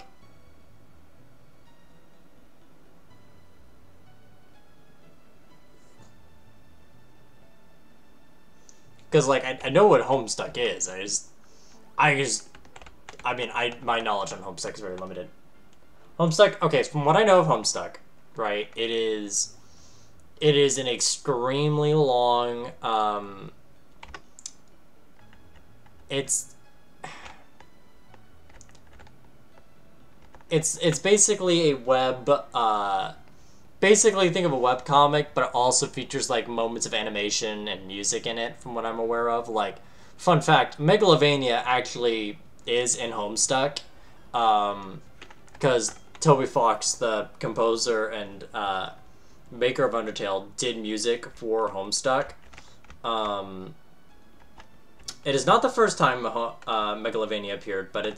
Because, like, I know what Homestuck is. My knowledge on Homestuck is very limited. Homestuck, okay, from what I know of Homestuck, right, it is an extremely long, it's basically a web, basically think of a webcomic, but it also features, like, moments of animation and music in it, from what I'm aware of. Like, fun fact, Megalovania actually is in Homestuck, because Toby Fox, the composer and maker of Undertale, did music for Homestuck. It is not the first time Megalovania appeared, but it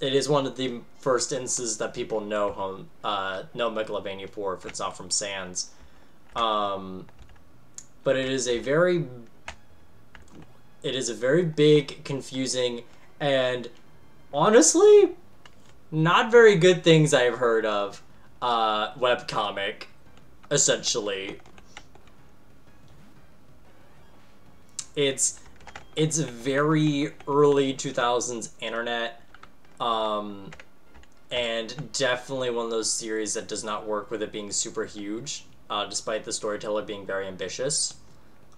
is one of the first instances that people know Megalovania for, if it's not from Sans. But it is a very big, confusing, and honestly, not very good things I've heard of webcomic, essentially. It's very early 2000s internet, and definitely one of those series that does not work with it being super huge, despite the storyteller being very ambitious.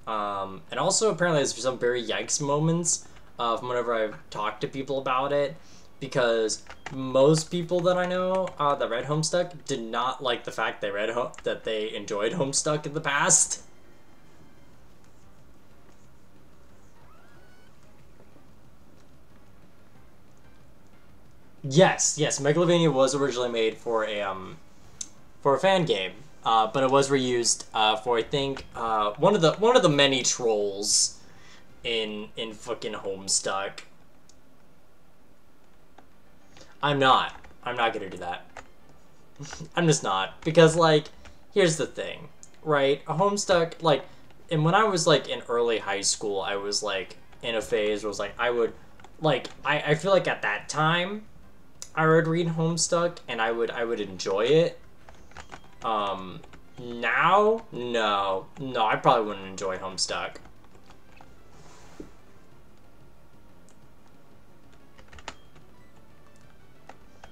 And also apparently there's some very yikes moments from whenever I've talked to people about it, because most people that I know that read Homestuck did not like the fact that they enjoyed Homestuck in the past. Yes, Megalovania was originally made for a fan game, but it was reused for, I think, one of the many trolls in fucking Homestuck. I'm not gonna do that. I'm just not, because like, here's the thing, right? A Homestuck, like, and when I was like in early high school, I was like in a phase where I was like, I would, like, I feel like at that time I would read Homestuck and I would enjoy it. Now, no, I probably wouldn't enjoy Homestuck.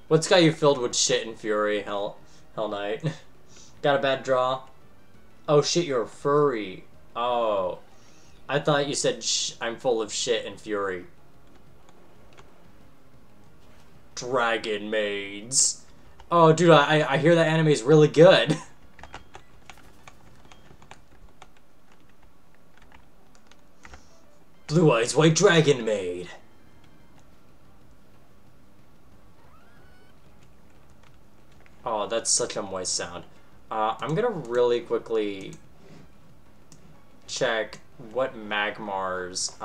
What's got you filled with shit and fury, Hell Knight? Got a bad draw? Oh shit, you're a furry. Oh, I thought you said I'm full of shit and fury. Dragon maids. Oh, dude, I hear that anime is really good. Blue Eyes White Dragon Maid. Oh, that's such a moist sound. I'm gonna really quickly check what Magmar's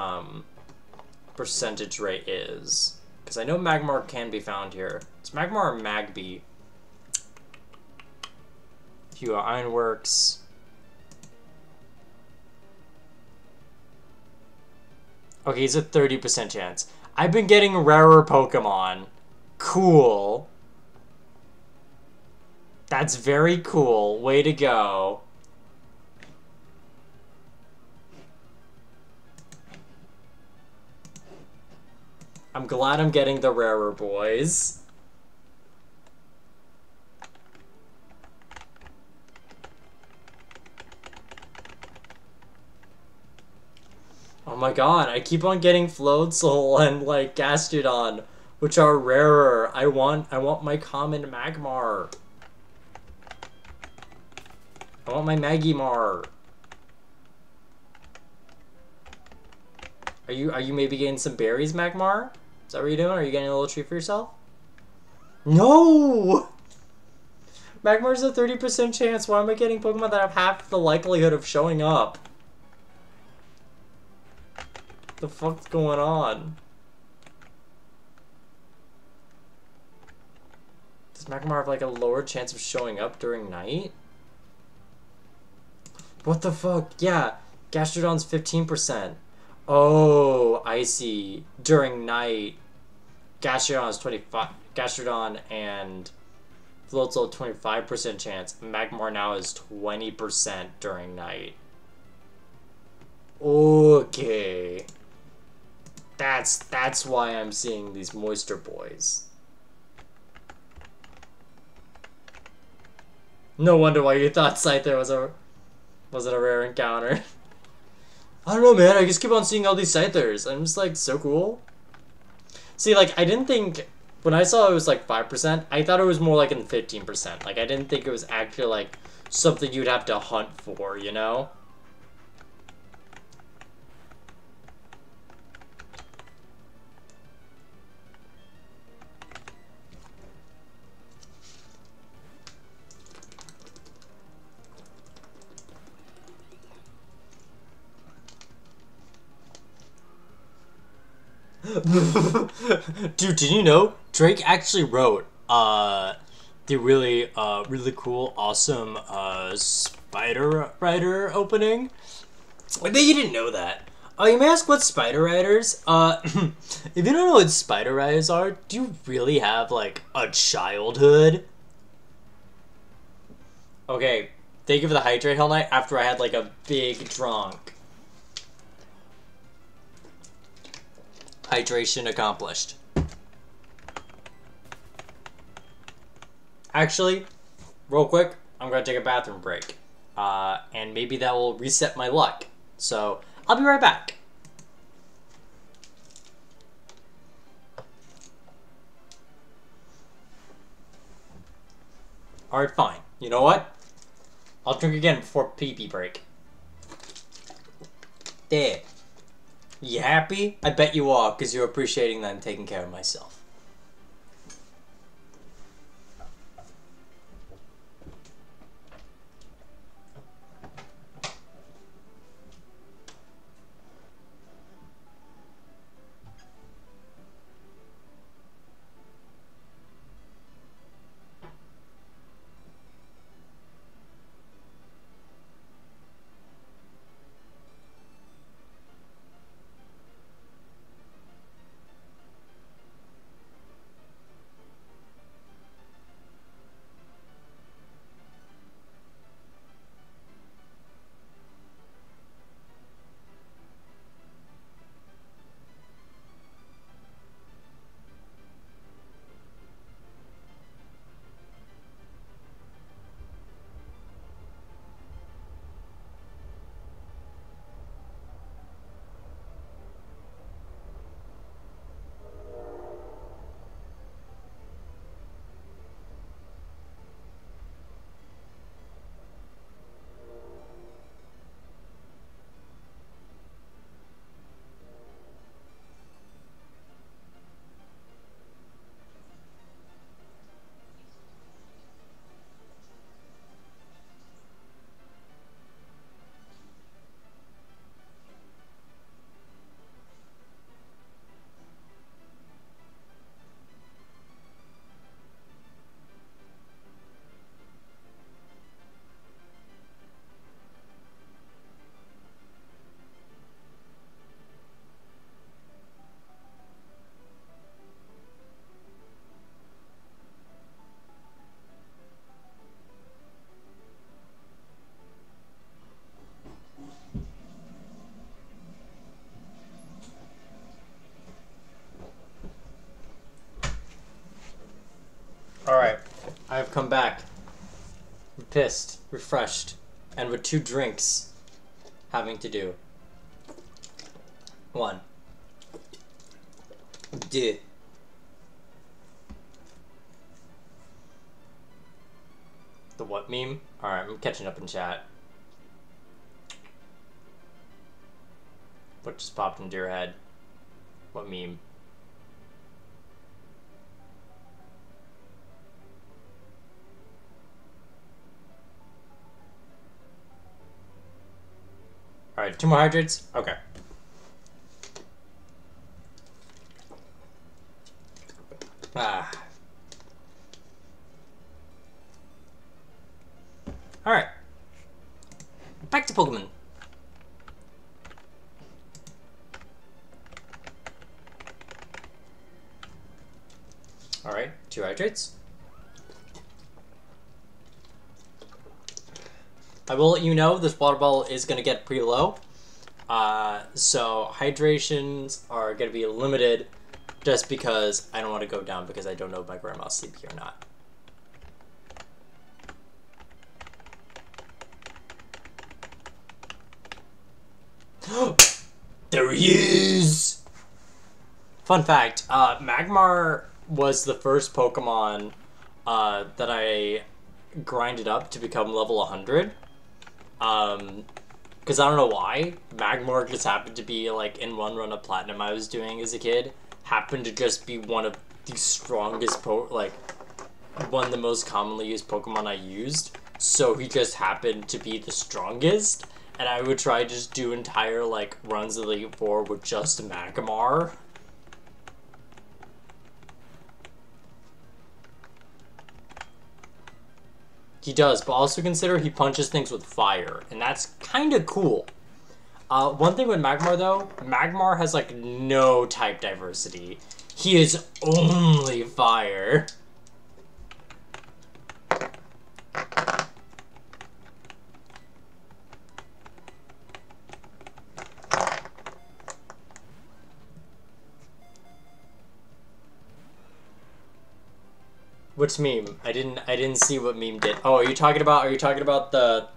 percentage rate is, because I know Magmar can be found here. It's Magmar or Magby? Few Ironworks. Okay, he's a 30% chance. I've been getting rarer Pokemon. Cool. That's very cool. Way to go. I'm glad I'm getting the rarer boys. Oh my god, I keep on getting Floatzel and like Gastrodon, which are rarer. I want my common Magmar. I want my Magmar. Are you maybe getting some berries, Magmar? Is that what you're doing? Are you getting a little treat for yourself? No! Magmar's a 30% chance. Why am I getting Pokemon that have half the likelihood of showing up? The fuck's going on? Does Magmar have like a lower chance of showing up during night? What the fuck? Yeah, Gastrodon's 15%. Oh, I see. During night, Gastrodon is 25. Gastrodon and Floatzel 25% chance. Magmar now is 20% during night. Okay. That's why I'm seeing these moisture boys. No wonder why you thought Scyther was a rare encounter. I don't know, man. I just keep on seeing all these Scythers. I'm just like, so cool. See, like, I didn't think when I saw it was like 5%, I thought it was more like in 15%. Like, I didn't think it was actually like something you'd have to hunt for, you know? Dude, did you know Drake actually wrote the really cool, awesome Spider Rider opening? I bet you didn't know that. You may ask what Spider Riders. If you don't know what Spider Riders are, do you really have like a childhood? Okay, thank you for the hydrate all night after I had like a big drunk. Hydration accomplished. Actually, real quick, I'm gonna take a bathroom break. And maybe that will reset my luck. So, I'll be right back. Alright, fine. You know what? I'll drink again before pee-pee break. There. You happy? I bet you are, because you're appreciating that I'm taking care of myself. Alright, I have come back. I'm pissed, refreshed, and with 2 drinks having to do. 1. Duh. The what meme? Alright, I'm catching up in chat. What just popped into your head? What meme? Alright, 2 more hydrates? Okay. Ah. Alright. Back to Pokemon. Alright, 2 hydrates. I will let you know this water bottle is going to get pretty low. So hydrations are going to be limited just because I don't want to go down because I don't know if my grandma's sleepy or not. There he is! Fun fact, Magmar was the first Pokemon that I grinded up to become level 100. Because I don't know why. Magmar just happened to be, like, in one run of Platinum I was doing as a kid. Happened to just be one of the strongest, one of the most commonly used Pokemon I used. So he just happened to be the strongest. And I would try to just do entire, like, runs of the Elite Four with just Magmar. He does, but also consider he punches things with fire, and that's kind of cool. One thing with Magmar, though, Magmar has, like, no type diversity. He is only fire. Which meme? I didn't see what meme did. Oh, are you talking about the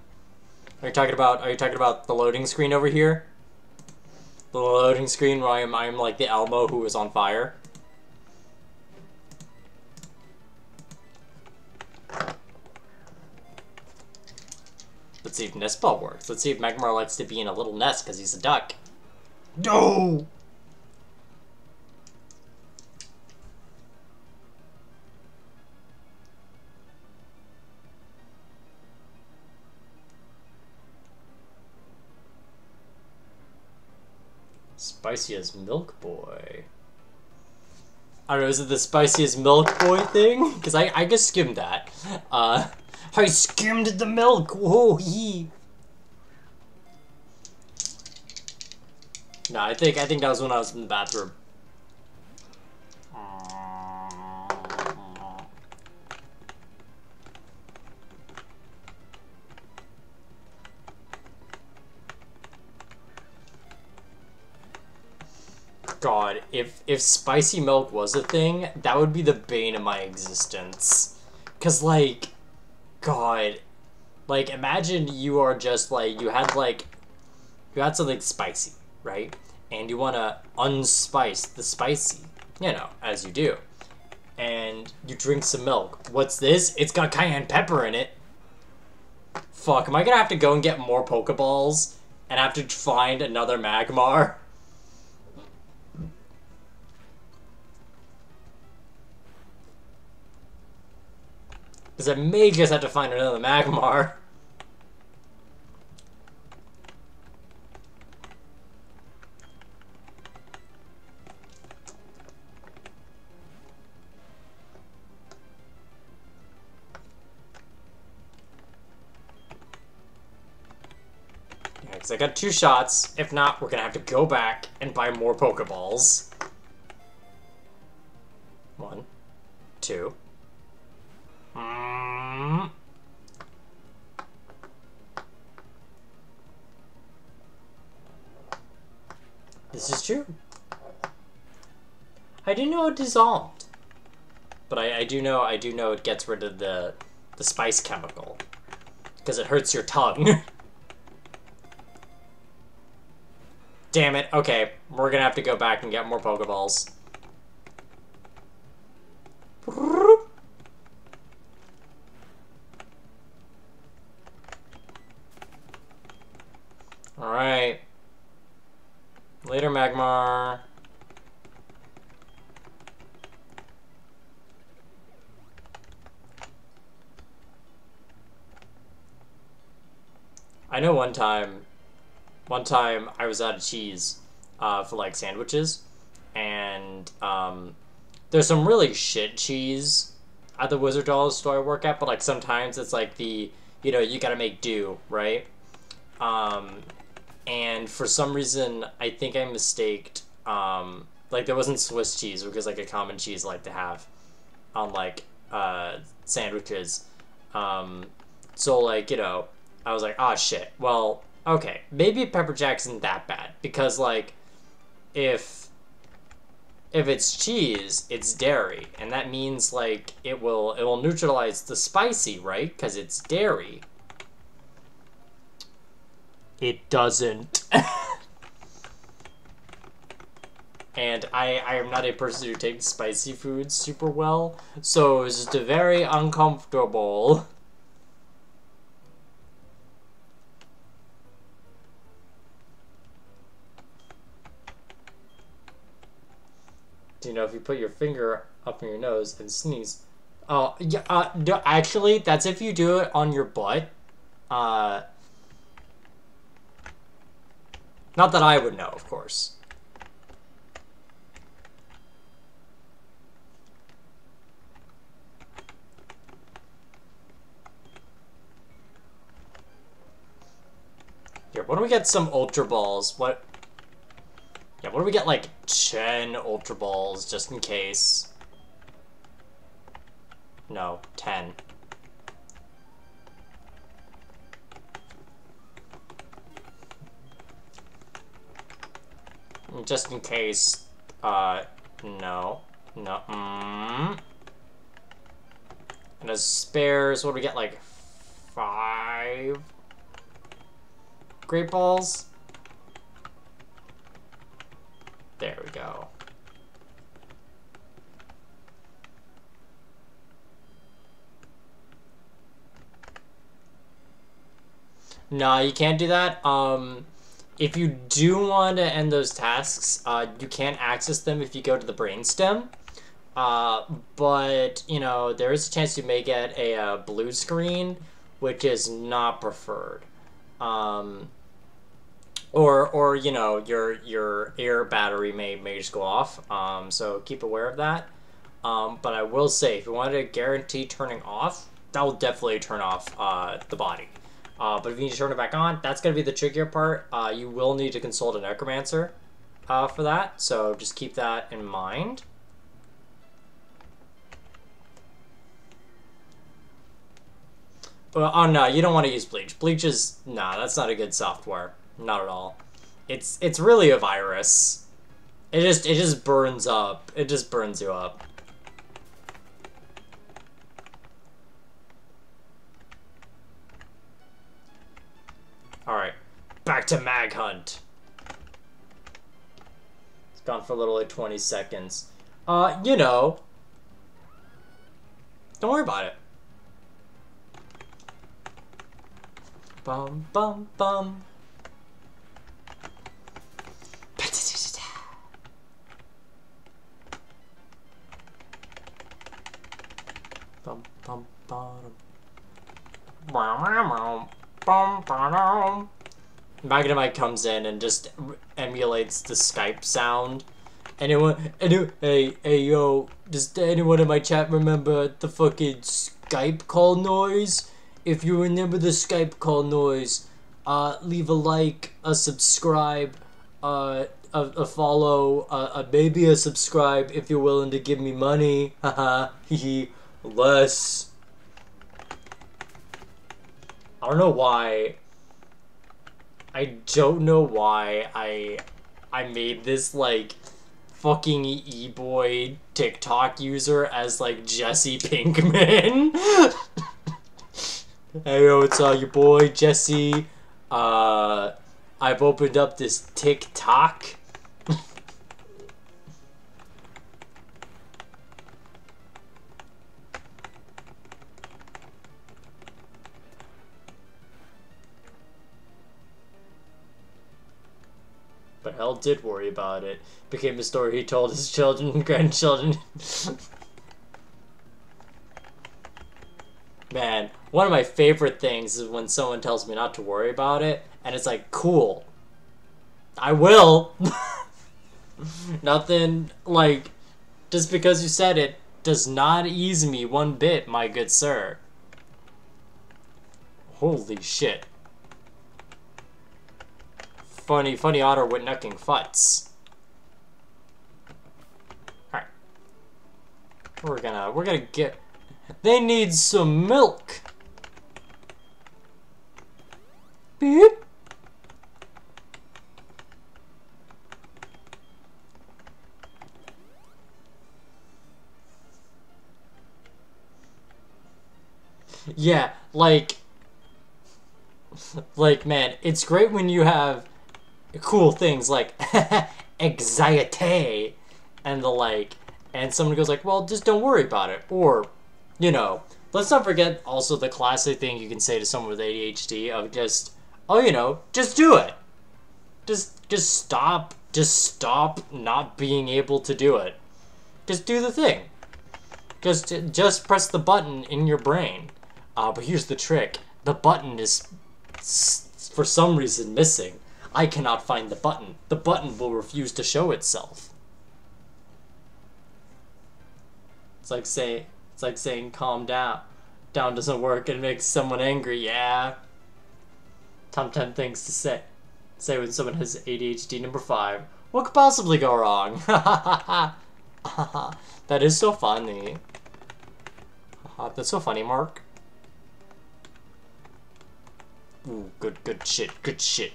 are you talking about the loading screen over here? The loading screen where I'm like the Elmo who is on fire. Let's see if nest ball works. Let's see if Magmar likes to be in a little nest because he's a duck. No! Spicy as Milk Boy. I don't know, is it the spiciest Milk Boy thing? Because I just skimmed that. I skimmed the milk! Whoa, yee! No, I think that was when I was in the bathroom. God, if spicy milk was a thing, that would be the bane of my existence. Cause like, God, like imagine you are just like you had something spicy, right? And you wanna unspice the spicy, you know, as you do. And you drink some milk. What's this? It's got cayenne pepper in it. Fuck, am I gonna have to go and get more Pokeballs and have to find another Magmar? Because I may just have to find another Magmar. Yeah, because I got 2 shots. If not, we're going to have to go back and buy more Pokeballs. 1, 2. This is true. I didn't know it dissolved, but I do know it gets rid of the spice chemical because it hurts your tongue. Damn it. Okay, we're gonna have to go back and get more Pokeballs. Alright. Later, Magmar. I know one time I was out of cheese for like sandwiches, and there's some really shit cheese at the Wizard Dollar store I work at, but like sometimes it's like the, you know, you gotta make do, right? And for some reason, I think I mistaked, like there wasn't Swiss cheese, which is like a common cheese I like to have on like sandwiches. So like, you know, I was like, oh shit, well, okay, maybe pepper jack isn't that bad, because like if it's cheese, it's dairy, and that means like it will neutralize the spicy, right? Because it's dairy. It doesn't. And I am not a person who takes spicy foods super well, so it was just very uncomfortable. Do you know if you put your finger up in your nose and sneeze? Oh, yeah, actually, that's if you do it on your butt. Not that I would know, of course. What do we get some Ultra Balls? What? Yeah, what do we get, like, 10 Ultra Balls, just in case? No, 10. Just in case, no. No, And as spares, what do we get, like, 5 Great Balls? There we go. No, you can't do that. If you do want to end those tasks, you can't access them if you go to the brainstem. But, you know, there is a chance you may get a blue screen, which is not preferred. Or you know, your air battery may just go off. So keep aware of that. But I will say, if you want to guarantee turning off, that will definitely turn off the body. But if you need to turn it back on, that's going to be the trickier part. You will need to consult a necromancer for that, so just keep that in mind. Well, oh no, you don't want to use bleach. Bleach is, nah, that's not a good software. Not at all. It's really a virus. It just burns up. It just burns you up. Alright, back to Mag Hunt. It's gone for literally 20 seconds. You know, don't worry about it. Bum, bum, bum. Bum, bum, bum. Magnemite comes in and just emulates the Skype sound. Hey, yo, does anyone in my chat remember the fucking Skype call noise? If you remember the Skype call noise, leave a like, a subscribe, a follow, maybe a subscribe if you're willing to give me money. Haha, hehe, less. I don't know why. I don't know why I made this, like, fucking e-boy TikTok user as, like, Jesse Pinkman. Hey, yo, it's your boy, Jesse. I've opened up this TikTok. But Hell did worry about it. Became a story he told his children and grandchildren. Man, one of my favorite things is when someone tells me not to worry about it, and it's like, cool. I will. Nothing, like, just because you said it does not ease me one bit, my good sir. Holy shit. Funny otter with knucking futs. Alright. We're gonna get... They need some milk! Beep! Yeah, like, man, it's great when you have cool things like anxiety and the like, and someone goes like, well, just don't worry about it. Or, you know, let's not forget also the classic thing you can say to someone with ADHD of just, oh, you know, just do it. Just stop not being able to do it. Just do the thing. Just press the button in your brain. But here's the trick. The button is, for some reason, missing. I cannot find the button. The button will refuse to show itself. It's like saying calm down. Down doesn't work and makes someone angry, yeah. Top 10 things to say. Say when someone has ADHD. Number 5. What could possibly go wrong? That is so funny. That's so funny, Mark. Ooh, good shit, good shit.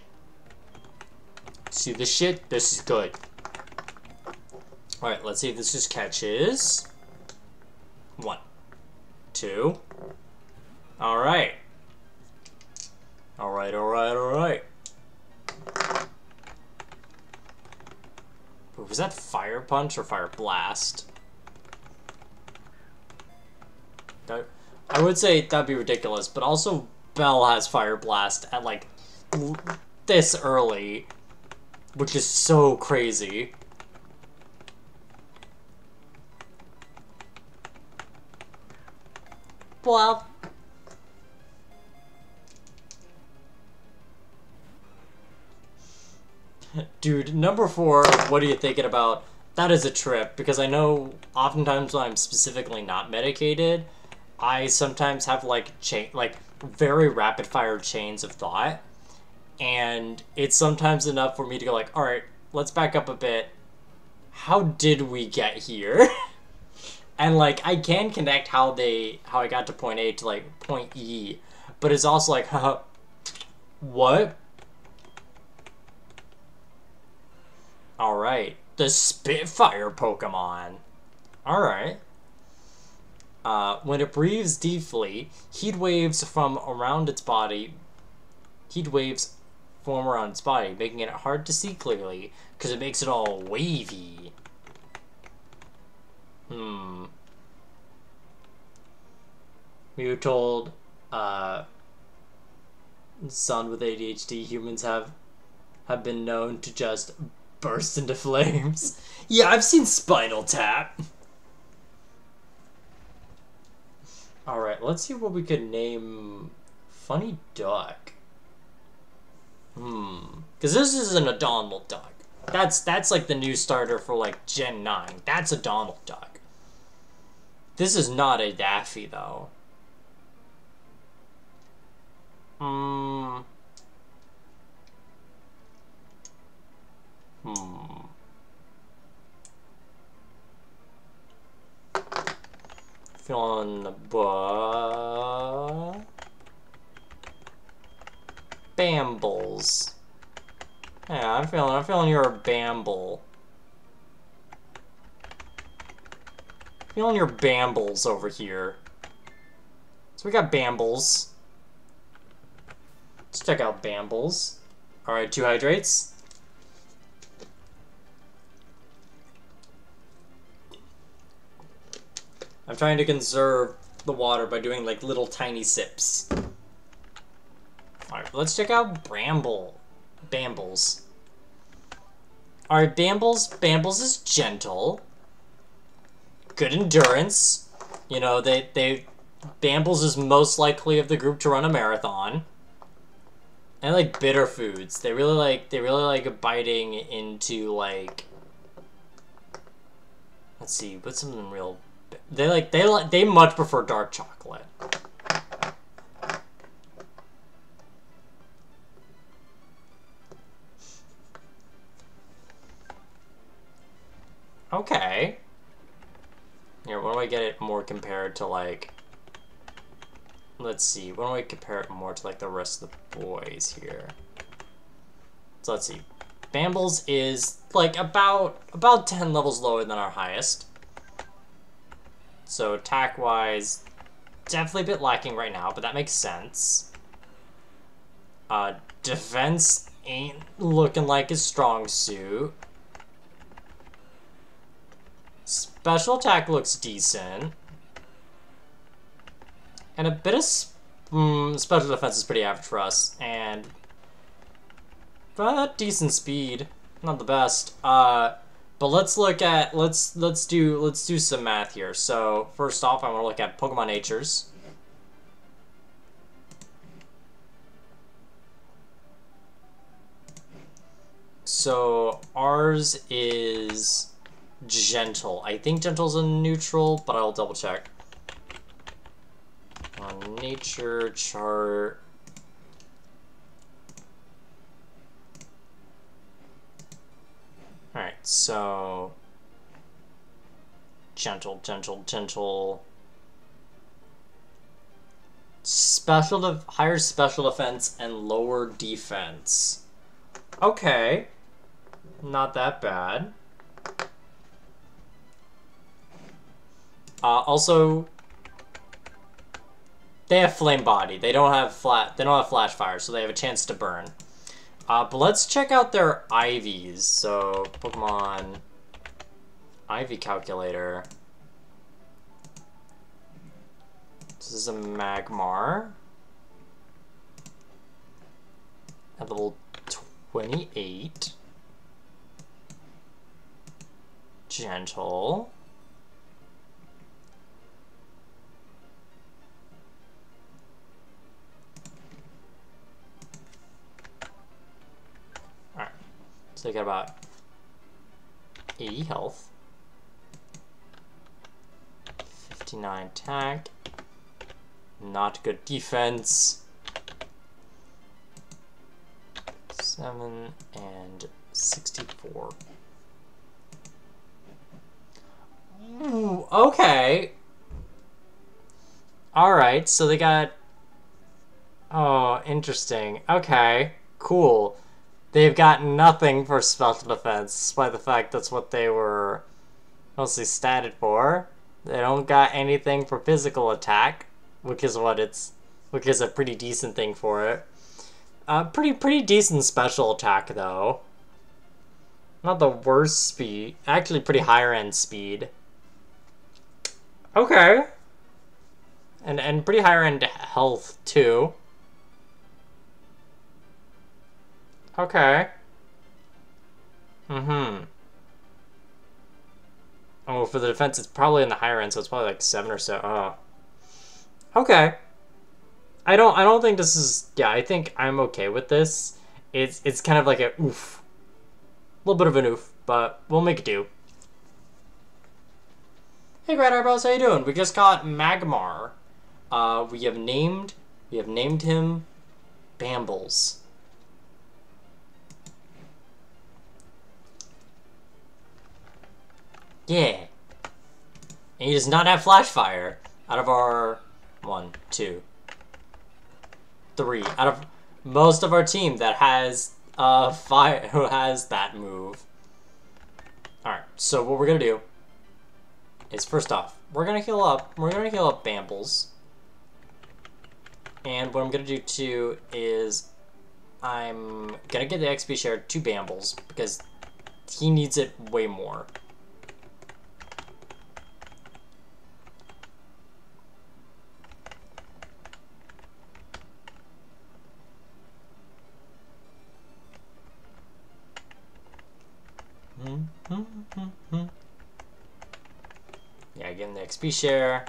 See this shit? This is good. Alright, let's see if this just catches. 1, 2. Alright. Alright. Was that Fire Punch or Fire Blast? I would say that'd be ridiculous, but also Bell has Fire Blast at like this early, which is so crazy. Well, dude, number 4, what are you thinking about? That is a trip, because I know oftentimes when I'm specifically not medicated, I sometimes have like very rapid fire chains of thought, and it's sometimes enough for me to go like, all right, let's back up a bit. How did we get here? And like I can connect how I got to point A to like point E, but it's also like, what? All right, the Spitfire Pokemon. All right. When it breathes deeply, heat waves form around its body, making it hard to see clearly, because it makes it all wavy. We were told, son with ADHD, humans have been known to just burst into flames. Yeah, I've seen Spinal Tap. Alright, let's see what we could name Funny Duck. Because this isn't a Donald Duck. That's like the new starter for like Gen 9. That's a Donald Duck. This is not a Daffy though. Feeling the Bambles. Yeah, I'm feeling you're a Bamble. Feeling your Bambles over here. So we got Bambles. Let's check out Bambles. Alright, 2 hydrates. I'm trying to conserve the water by doing like little tiny sips. Alright, let's check out Bambles. Alright, Bambles is gentle. Good endurance. You know, Bambles is most likely of the group to run a marathon. And like bitter foods. They really like biting into like, let's see, what's something real. They much prefer dark chocolate. Okay. Here, what do I get it more compared to like? Let's see. What do I compare it more to like the rest of the boys here? So let's see. Bambles is like about 10 levels lower than our highest. So attack-wise, definitely a bit lacking right now, but that makes sense. Defense ain't looking like his strong suit. Special attack looks decent. And a bit of special defense is pretty average for us. And decent speed. Not the best. But let's look at let's do some math here. So first off, I want to look at Pokemon natures. So ours is gentle. I think gentle's a neutral, but I'll double check. On nature chart. so gentle, gentle, gentle. Higher special defense and lower defense. Okay. Not that bad. Also, they have flame body. They don't have flash fire, so they have a chance to burn. But let's check out their IVs. So, Pokemon IV calculator. This is a Magmar at level 28. Gentle. Alright, so they got about 80 health. 59 attack. Not good defense. 7 and 64. Ooh, okay. Alright, so they got... Oh, interesting. Okay, cool. They've got nothing for special defense, despite the fact that's what they were mostly statted for. They don't got anything for physical attack, which is a pretty decent thing for it. Pretty decent special attack though. Not the worst speed. Actually, pretty higher end speed. Okay. And pretty higher end health too. Okay. Mm-hmm. Oh, for the defense, it's probably in the higher end, so it's probably like 7 or so. Oh. Okay. I don't think this is... Yeah, I think I'm okay with this. It's kind of like a oof. A little bit of an oof, but we'll make it do. Hey, Grad Eyebrows, how you doing? We just got Magmar. We have named him Bambles. Yeah. And he does not have Flash Fire. Out of our 1, 2, 3. Out of most of our team that has fire, who has that move. Alright, so what we're gonna do is first off, we're gonna heal up Bambles. And what I'm gonna do too is I'm gonna get the XP share to Bambles because he needs it way more. Yeah, getting the XP share.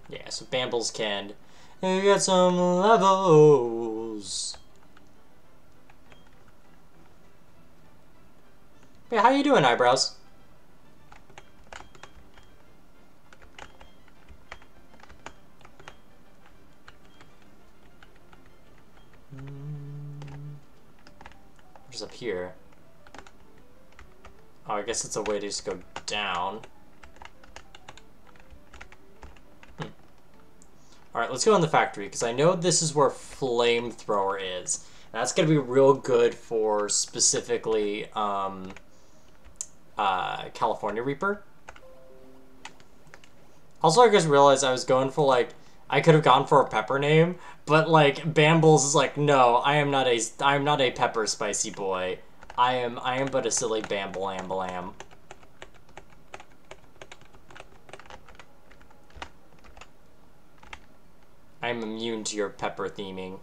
Yeah, so Bambles can get some levels. Hey, how you doing, Eyebrows? What's up here? Oh, I guess it's a way to just go down. Alright, let's go in the factory, because I know this is where Flamethrower is. That's going to be real good for, specifically, California Reaper. Also, I just realized I was going for, like, I could have gone for a pepper name, but, like, Bambles is like, no, I am not a pepper spicy boy. I am but a silly Bamble-amble-am. I'm immune to your pepper theming.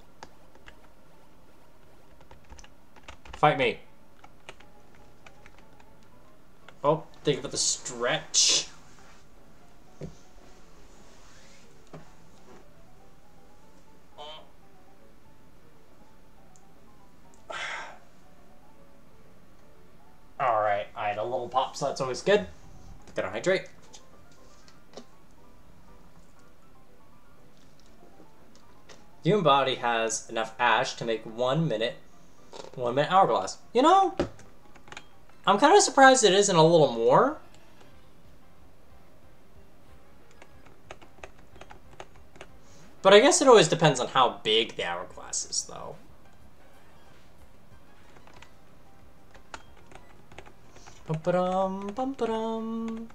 Fight me. Oh, think about the stretch. Alright, I had a little pop, so that's always good. Gotta hydrate. Human body has enough ash to make 1 minute hourglass. You know, I'm kind of surprised it isn't a little more. But I guess it always depends on how big the hourglass is, though. Bum-ba-dum, bum-ba-dum.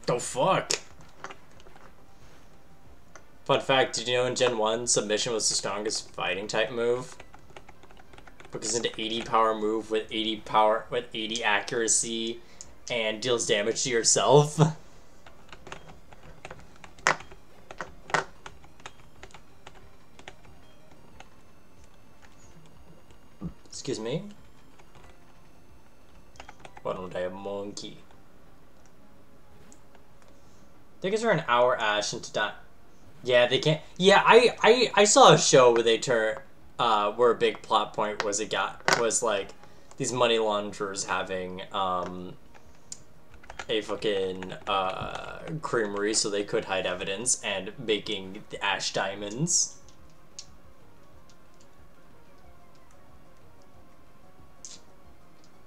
Oh, fuck. Fun fact, did you know in Gen 1, Submission was the strongest fighting type move? Because it's an 80 power move with 80 accuracy and deals damage to yourself. Excuse me? Why don't I have a monkey? They guys are an hour Ash into that. Yeah, they can't. Yeah, I saw a show where they where a big plot point was like these money launderers having a fucking creamery so they could hide evidence and making the Ash diamonds.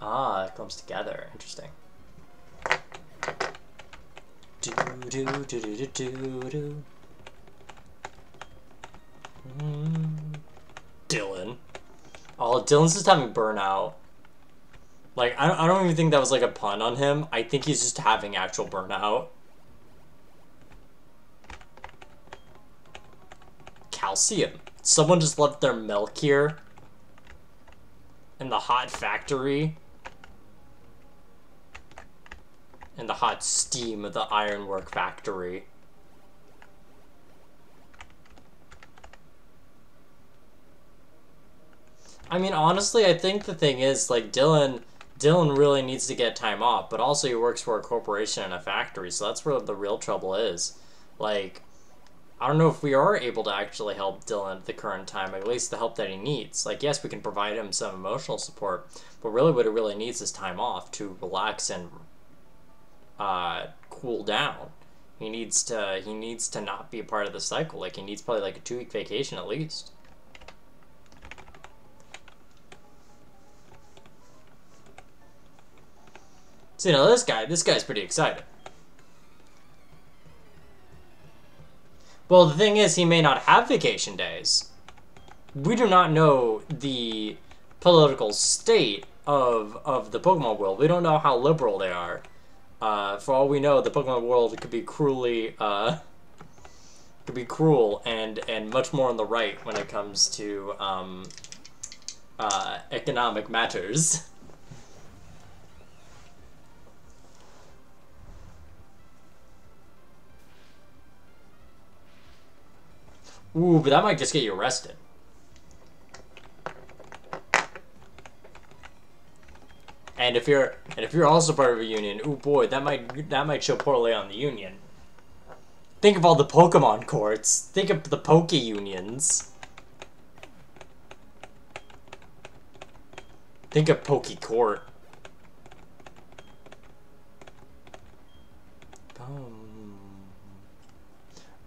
Ah, it comes together. Interesting. Do do do do do do do. Dylan. Oh, Dylan's just having burnout. Like, I don't even think that was like a pun on him. I think he's just having actual burnout. Calcium. Someone just left their milk here. In the hot factory. In the hot steam of the ironwork factory. I mean, honestly, I think the thing is, like, Dylan really needs to get time off, but also he works for a corporation and a factory, so that's where the real trouble is. Like, I don't know if we are able to actually help Dylan at the current time, at least the help that he needs. Like, yes, we can provide him some emotional support, but really what he really needs is time off to relax and cool down. He needs to not be a part of the cycle. Like, he needs probably like a 2-week vacation at least. So, you know, this guy's pretty excited. Well, the thing is, he may not have vacation days. We do not know the political state of the Pokemon world. We don't know how liberal they are. For all we know, the Pokemon world could be cruel and much more on the right when it comes to economic matters. Ooh, but that might just get you arrested. And if you're also part of a union, ooh boy, that might show poorly on the union. Think of all the Pokemon courts. Think of the Poke unions. Think of Poke Court. Boom.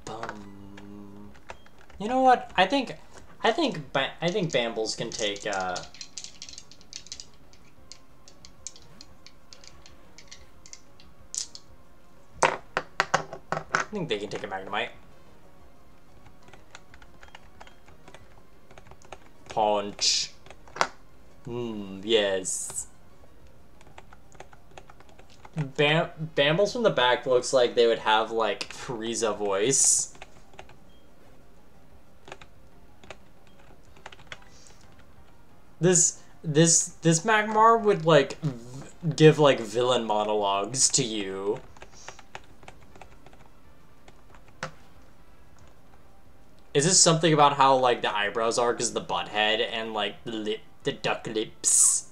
Boom. You know what? I think Bambles can take I think they can take a Magnemite. Punch. Yes. Bambles from the back looks like they would have, like, Frieza voice. This Magmar would, like, give, like, villain monologues to you. Is this something about how, like, the eyebrows are because the butt head and, like, the duck lips?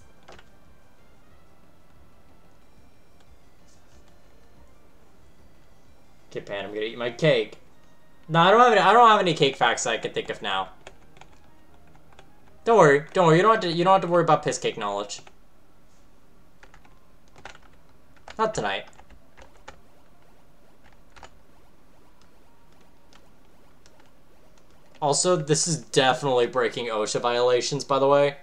Okay, Pan, I'm gonna eat my cake. No, I don't have any cake facts that I can think of now. Don't worry, you don't have to worry about piss cake knowledge. Not tonight. Also, this is definitely breaking OSHA violations, by the way.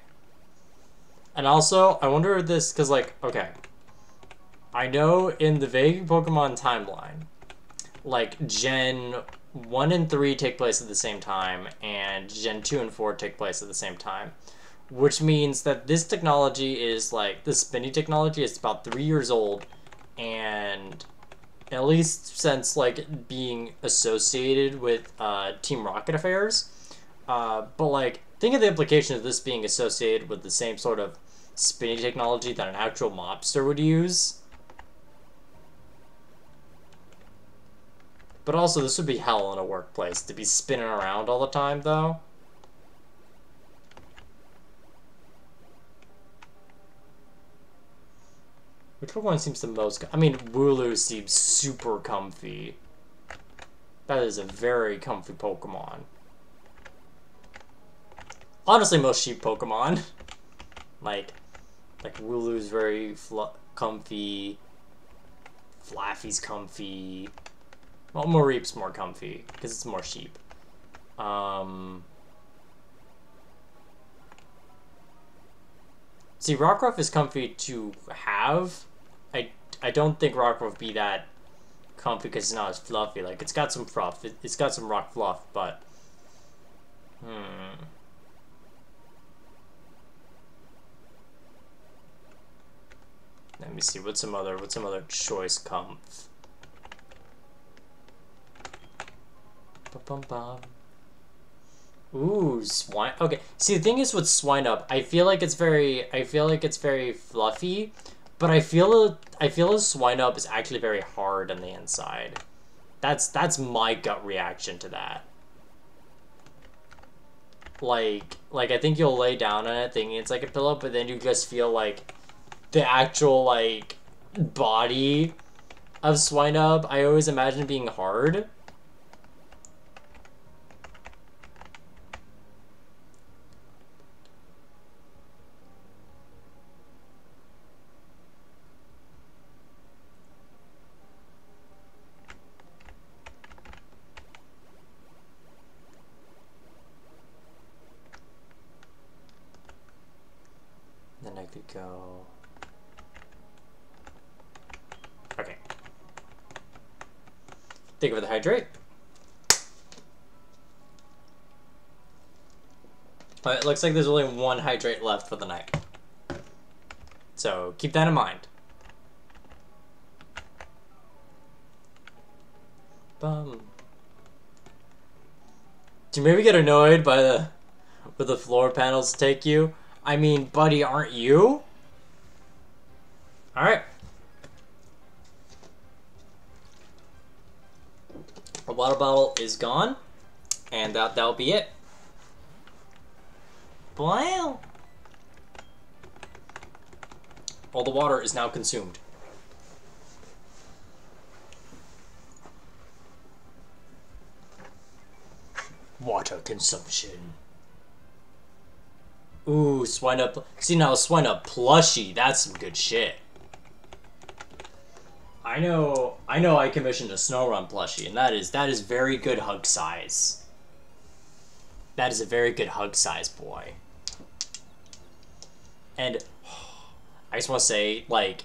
And also, I wonder if this, because, like, okay. I know in the vague Pokemon timeline, like, Gen 1 and 3 take place at the same time, and Gen 2 and 4 take place at the same time. Which means that this technology is, like, the spinny technology is about 3 years old, and at least since, like, being associated with Team Rocket affairs. But, like, think of the implication of this being associated with the same sort of spinny technology that an actual mobster would use. But also, this would be hell in a workplace, to be spinning around all the time, though. Which one seems the most... I mean, Wooloo seems super comfy. That is a very comfy Pokemon. Honestly, most sheep Pokemon. like Wooloo's very comfy. Flaffy's comfy. Well, Mareep's more comfy, because it's more sheep. See, Rockruff is comfy to have. I don't think Rockruff would be that comfy because it's not as fluffy. Like, it's got some fluff. It's got some rock fluff, but... Let me see, what's some other choice comf? Ba-bum-bum. Ooh, Swine. Okay, see, the thing is with Swinub, I feel like it's very fluffy, but I feel as Swinub is actually very hard on the inside. That's my gut reaction to that. Like I think you'll lay down on it thinking it's like a pillow, but then you just feel like the actual, like, body of Swinub, I always imagine being hard. Then I could go... Okay. Think of the hydrate. But it looks like there's only one hydrate left for the night. So keep that in mind. Bum. Do you maybe get annoyed by where the floor panels take you? I mean, buddy, aren't you? Alright. Our water bottle is gone. And that'll be it. Wow. All the water is now consumed. Water consumption. Ooh, Swinub. See, now Swinub plushie. That's some good shit. I know I commissioned a Snorunt plushie, and that is very good hug size. That is a very good hug size, boy. And I just want to say, like,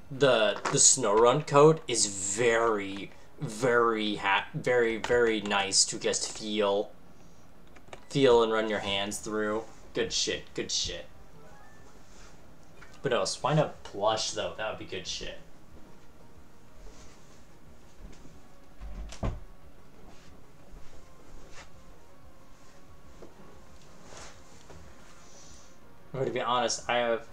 the Snorunt coat is very, very, very nice to just feel and run your hands through. Good shit, good shit. But no, Swinub plush, though, that would be good shit. Or to be honest, I have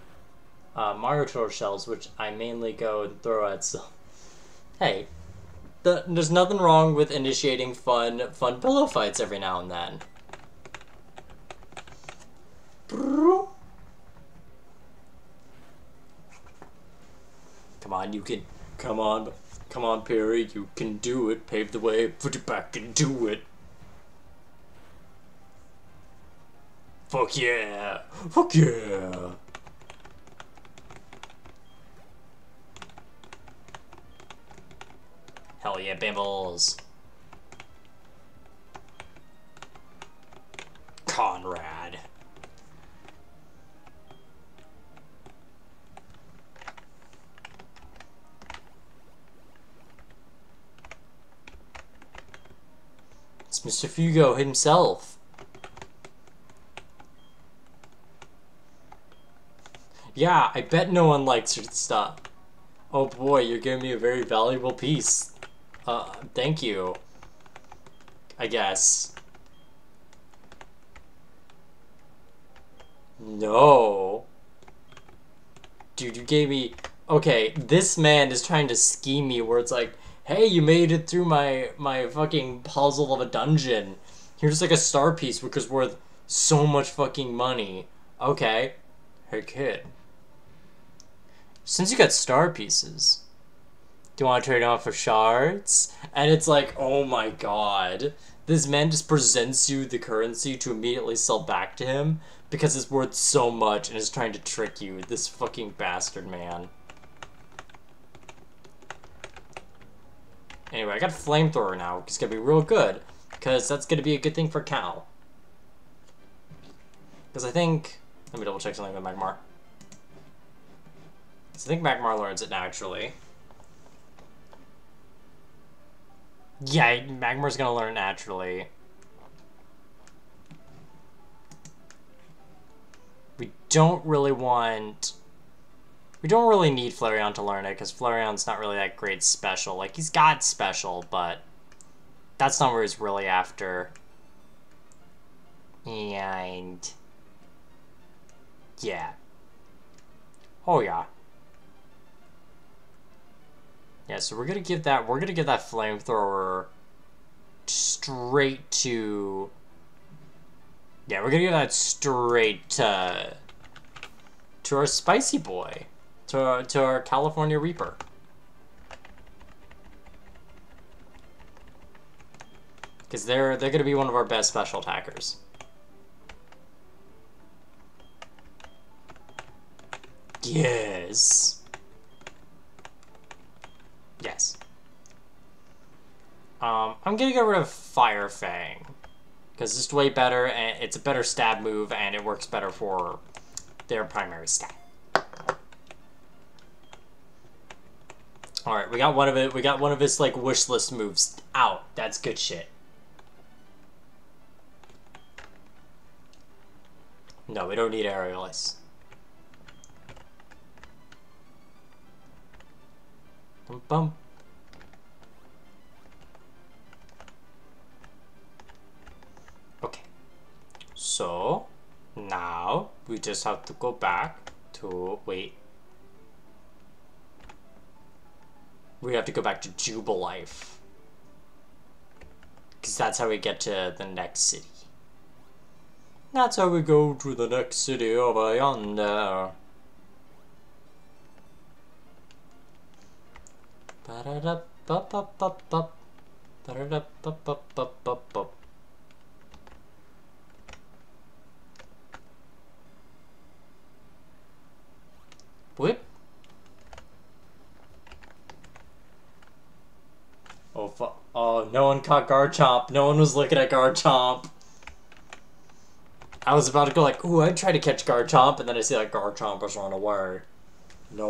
Mario Turtle shells, which I mainly go and throw at. So, hey, there's nothing wrong with initiating fun pillow fights every now and then. Come on, you can. Come on, Perry, you can do it. Pave the way, put it back and do it. Fuck yeah! Fuck yeah! Hell yeah, bambles! Conrad. It's Mr. Fugo himself. Yeah, I bet no one likes your stuff. Oh boy, you're giving me a very valuable piece. Thank you. I guess. No. Dude, you gave me... Okay, this man is trying to scheme me where it's like, hey, you made it through my fucking puzzle of a dungeon. Here's like a star piece, which is worth so much fucking money. Okay. Hey, kid. Since you got star pieces, do you want to trade on for shards? And it's like, oh my god. This man just presents you the currency to immediately sell back to him because it's worth so much and is trying to trick you. This fucking bastard, man. Anyway, I got a flamethrower now, which is going to be real good because that's going to be a good thing for Cal. Because I think... Let me double check something with Magmar. So I think Magmar learns it naturally. Yeah, Magmar's gonna learn naturally. We don't really need Flareon to learn it, because Flareon's not really that great special. Like, he's got special, but that's not what he's really after. And... yeah. Oh, yeah. Yeah, so we're gonna give that flamethrower straight to... Yeah, we're gonna give that straight to our spicy boy. To our California Reaper. Because they're gonna be one of our best special attackers. Yes. Yes. I'm gonna get rid of Fire Fang. Because it's just way better, and it's a better stab move, and it works better for their primary stat. Alright, we got one of his, like, wish list moves out. That's good shit. No, we don't need Aerialis. Bum bum. Okay. So, now, we just have to go back to... wait. We have to go back to Jubilife. Because that's how we get to the next city. That's how we go to the next city over yonder. Ba-da-da-ba-ba-ba-ba. Ba-da-da-ba-ba-ba-ba-ba. Whip. Oh, fuck. Oh, no one caught Garchomp. No one was looking at Garchomp. I was about to go like, ooh, I'd try to catch Garchomp, and then I see like Garchomp was run away. No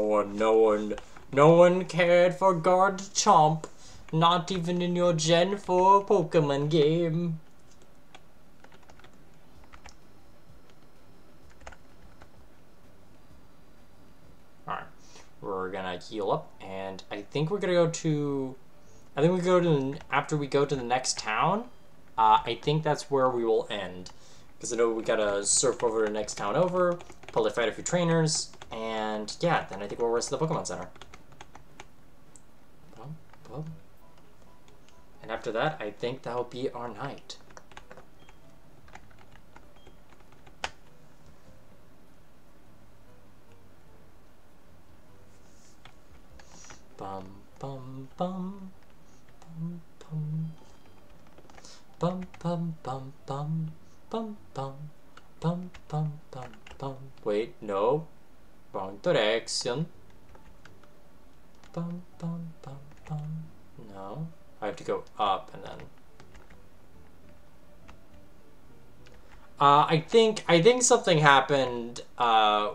one cared for Garchomp. Not even in your Gen 4 Pokemon game. Alright. We're gonna heal up, and I think we're gonna go to... I think we go to... After we go to the next town, I think that's where we will end. Because I know we gotta surf over to the next town over, probably fight a few trainers, and yeah, then I think we'll rest the Pokemon Center. Bum, bum. And after that, I think that'll be our night. Bum, bum, bum, bum, bum. Bum, bum, bum, bum. Bum, bum, bum, bum, bum, bum. Wait, no. Wrong direction. Bum, bum, bum, bum. No. I have to go up and then... I think something happened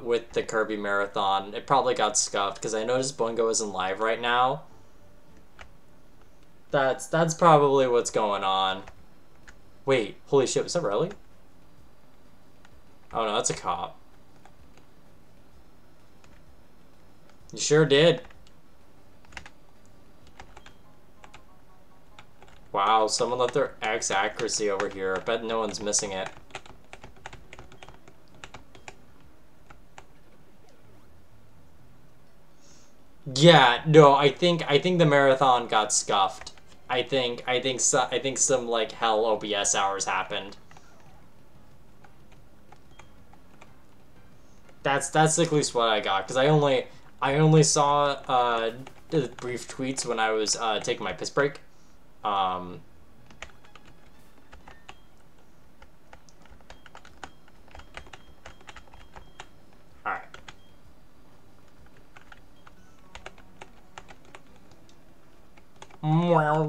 with the Kirby Marathon. It probably got scuffed because I noticed Bungo isn't live right now. That's probably what's going on. Wait, holy shit, was that really? Oh no, that's a cop. You sure did. Wow, someone left their X accuracy over here. I bet no one's missing it. Yeah, no, I think the marathon got scuffed. I think some like hell OBS hours happened. That's at least what I got because I only saw the brief tweets when I was taking my piss break. Um, all right. Meow.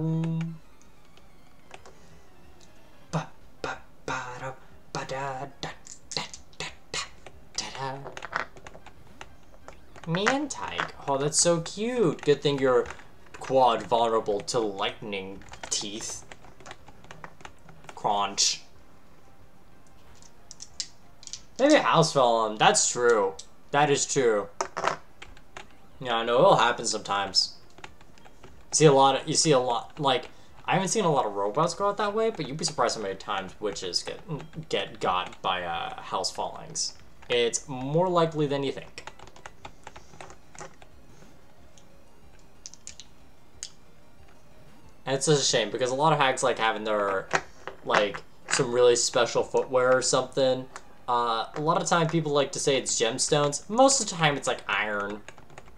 Ba ba ba da ba da da da da da da. Mantike. Oh, that's so cute. Good thing you're quad vulnerable to lightning teeth. Crunch. Maybe a house fell on him. That's true. That is true. Yeah, no, it'll happen sometimes. You see a lot, like, I haven't seen a lot of robots go out that way, but you'd be surprised how many times witches get got by house fallings. It's more likely than you think. And it's just a shame, because a lot of hags like having their, like, some really special footwear or something. A lot of time people like to say it's gemstones. Most of the time it's like iron,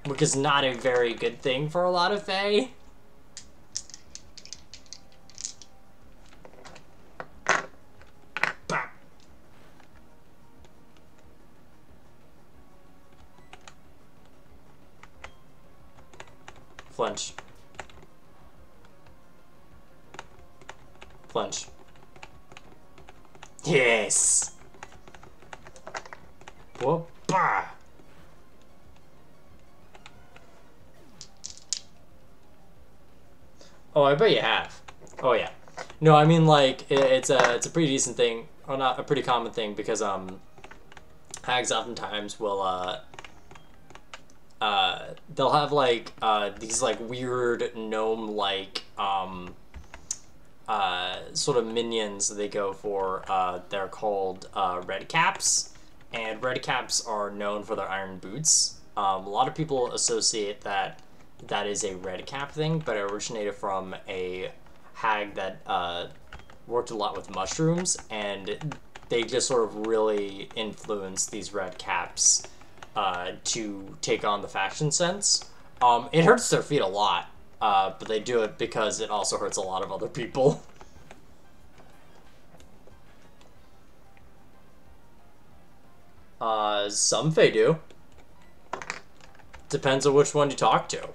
which is not a very good thing for a lot of Fae. Flinch. Flinch. Yes! Whoop-bah! Oh, I bet you have. Oh, yeah. No, I mean, like, it's a pretty decent thing, or not a pretty common thing, because, hags oftentimes will, they'll have, like, these, like, weird gnome-like, sort of minions they go for. They're called, red caps, and red caps are known for their iron boots. A lot of people associate that is a red cap thing, but it originated from a hag that, worked a lot with mushrooms, and they just sort of really influenced these red caps, to take on the fashion sense. It hurts their feet a lot, but they do it because it also hurts a lot of other people. Some Fae do. Depends on which one you talk to.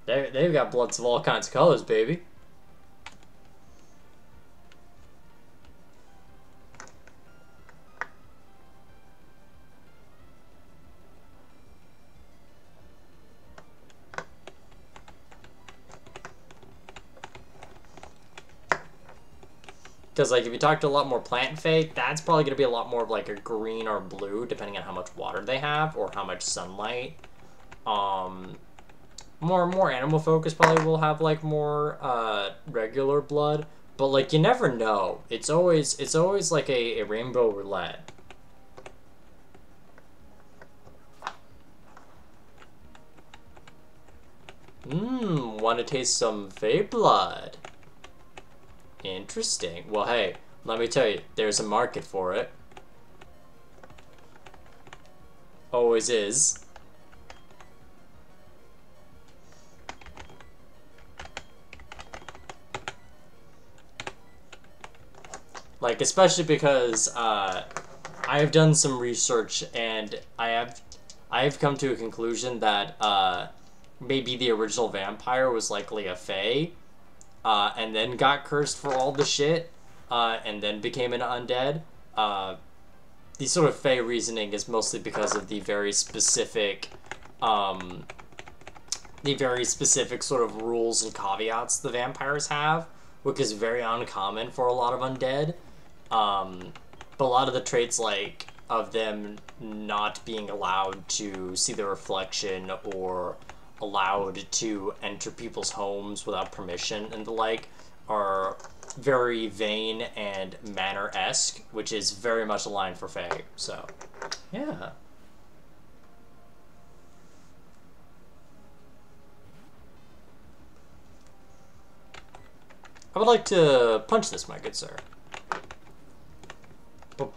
They've got bloods of all kinds of colors, baby. Because, like, if you talk to a lot more plant Fae, that's probably going to be a lot more of, like, a green or blue, depending on how much water they have, or how much sunlight. More animal focus probably will have, like, more, regular blood. But, like, you never know. It's always like, a rainbow roulette. Want to taste some Fae blood? Interesting. Well, hey, let me tell you, there's a market for it. Always is. Like, especially because I have done some research and I have come to a conclusion that maybe the original vampire was likely a Fae. And then got cursed for all the shit. and then became an undead. The sort of Fey reasoning is mostly because of the very specific sort of rules and caveats the vampires have, which is very uncommon for a lot of undead. But a lot of the traits, like, of them not being allowed to see the reflection or allowed to enter people's homes without permission and the like, are very vain and manner-esque, which is very much a line for Fae. So, yeah. I would like to punch this, my good sir. Bum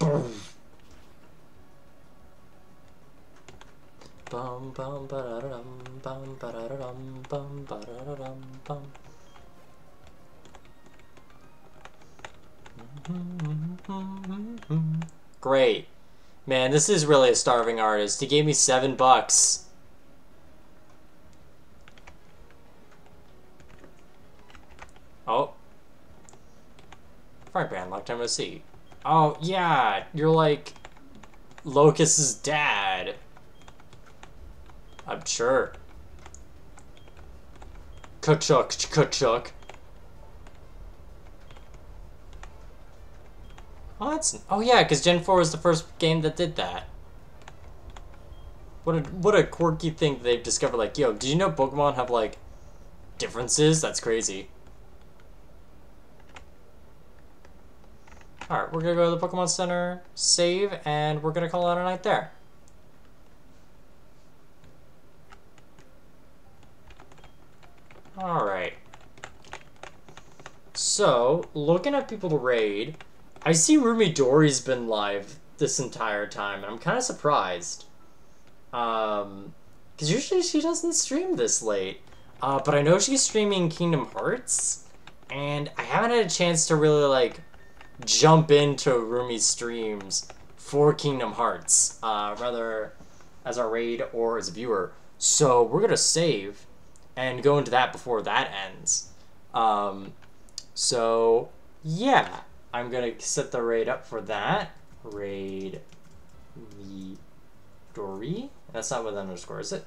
bum ba-da-dum, bum ba-da-dum, bum ba-da-dum, bum. Great. Man, this is really a starving artist. He gave me $7. Oh. Frank Brand, long time no see. Oh, yeah, you're like Locust's dad. I'm sure. Kachuk, kachuk. Oh, that's... Oh, yeah, because Gen 4 was the first game that did that. What a quirky thing they've discovered. Like, yo, did you know Pokemon have, like, differences? That's crazy. Alright, we're gonna go to the Pokemon Center, save, and we're gonna call it a night there. Alright. So, looking at people to raid, I see Rumi Dori's been live this entire time, and I'm kind of surprised. Because usually she doesn't stream this late. But I know she's streaming Kingdom Hearts, and I haven't had a chance to really, like, jump into Rumi's streams for Kingdom Hearts, rather as a raid or as a viewer. So we're going to save and go into that before that ends. So, yeah. I'm going to set the raid up for that. Raid Midori. That's not with an underscore, is it?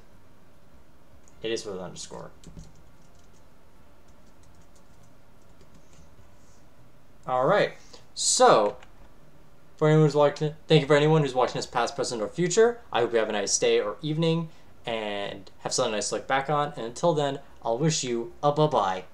It is with an underscore. Alright. So, for anyone who's watching, thank you for anyone who's watching this past, present, or future. I hope you have a nice day or evening and have something nice to look back on. And until then, I'll wish you a bye-bye.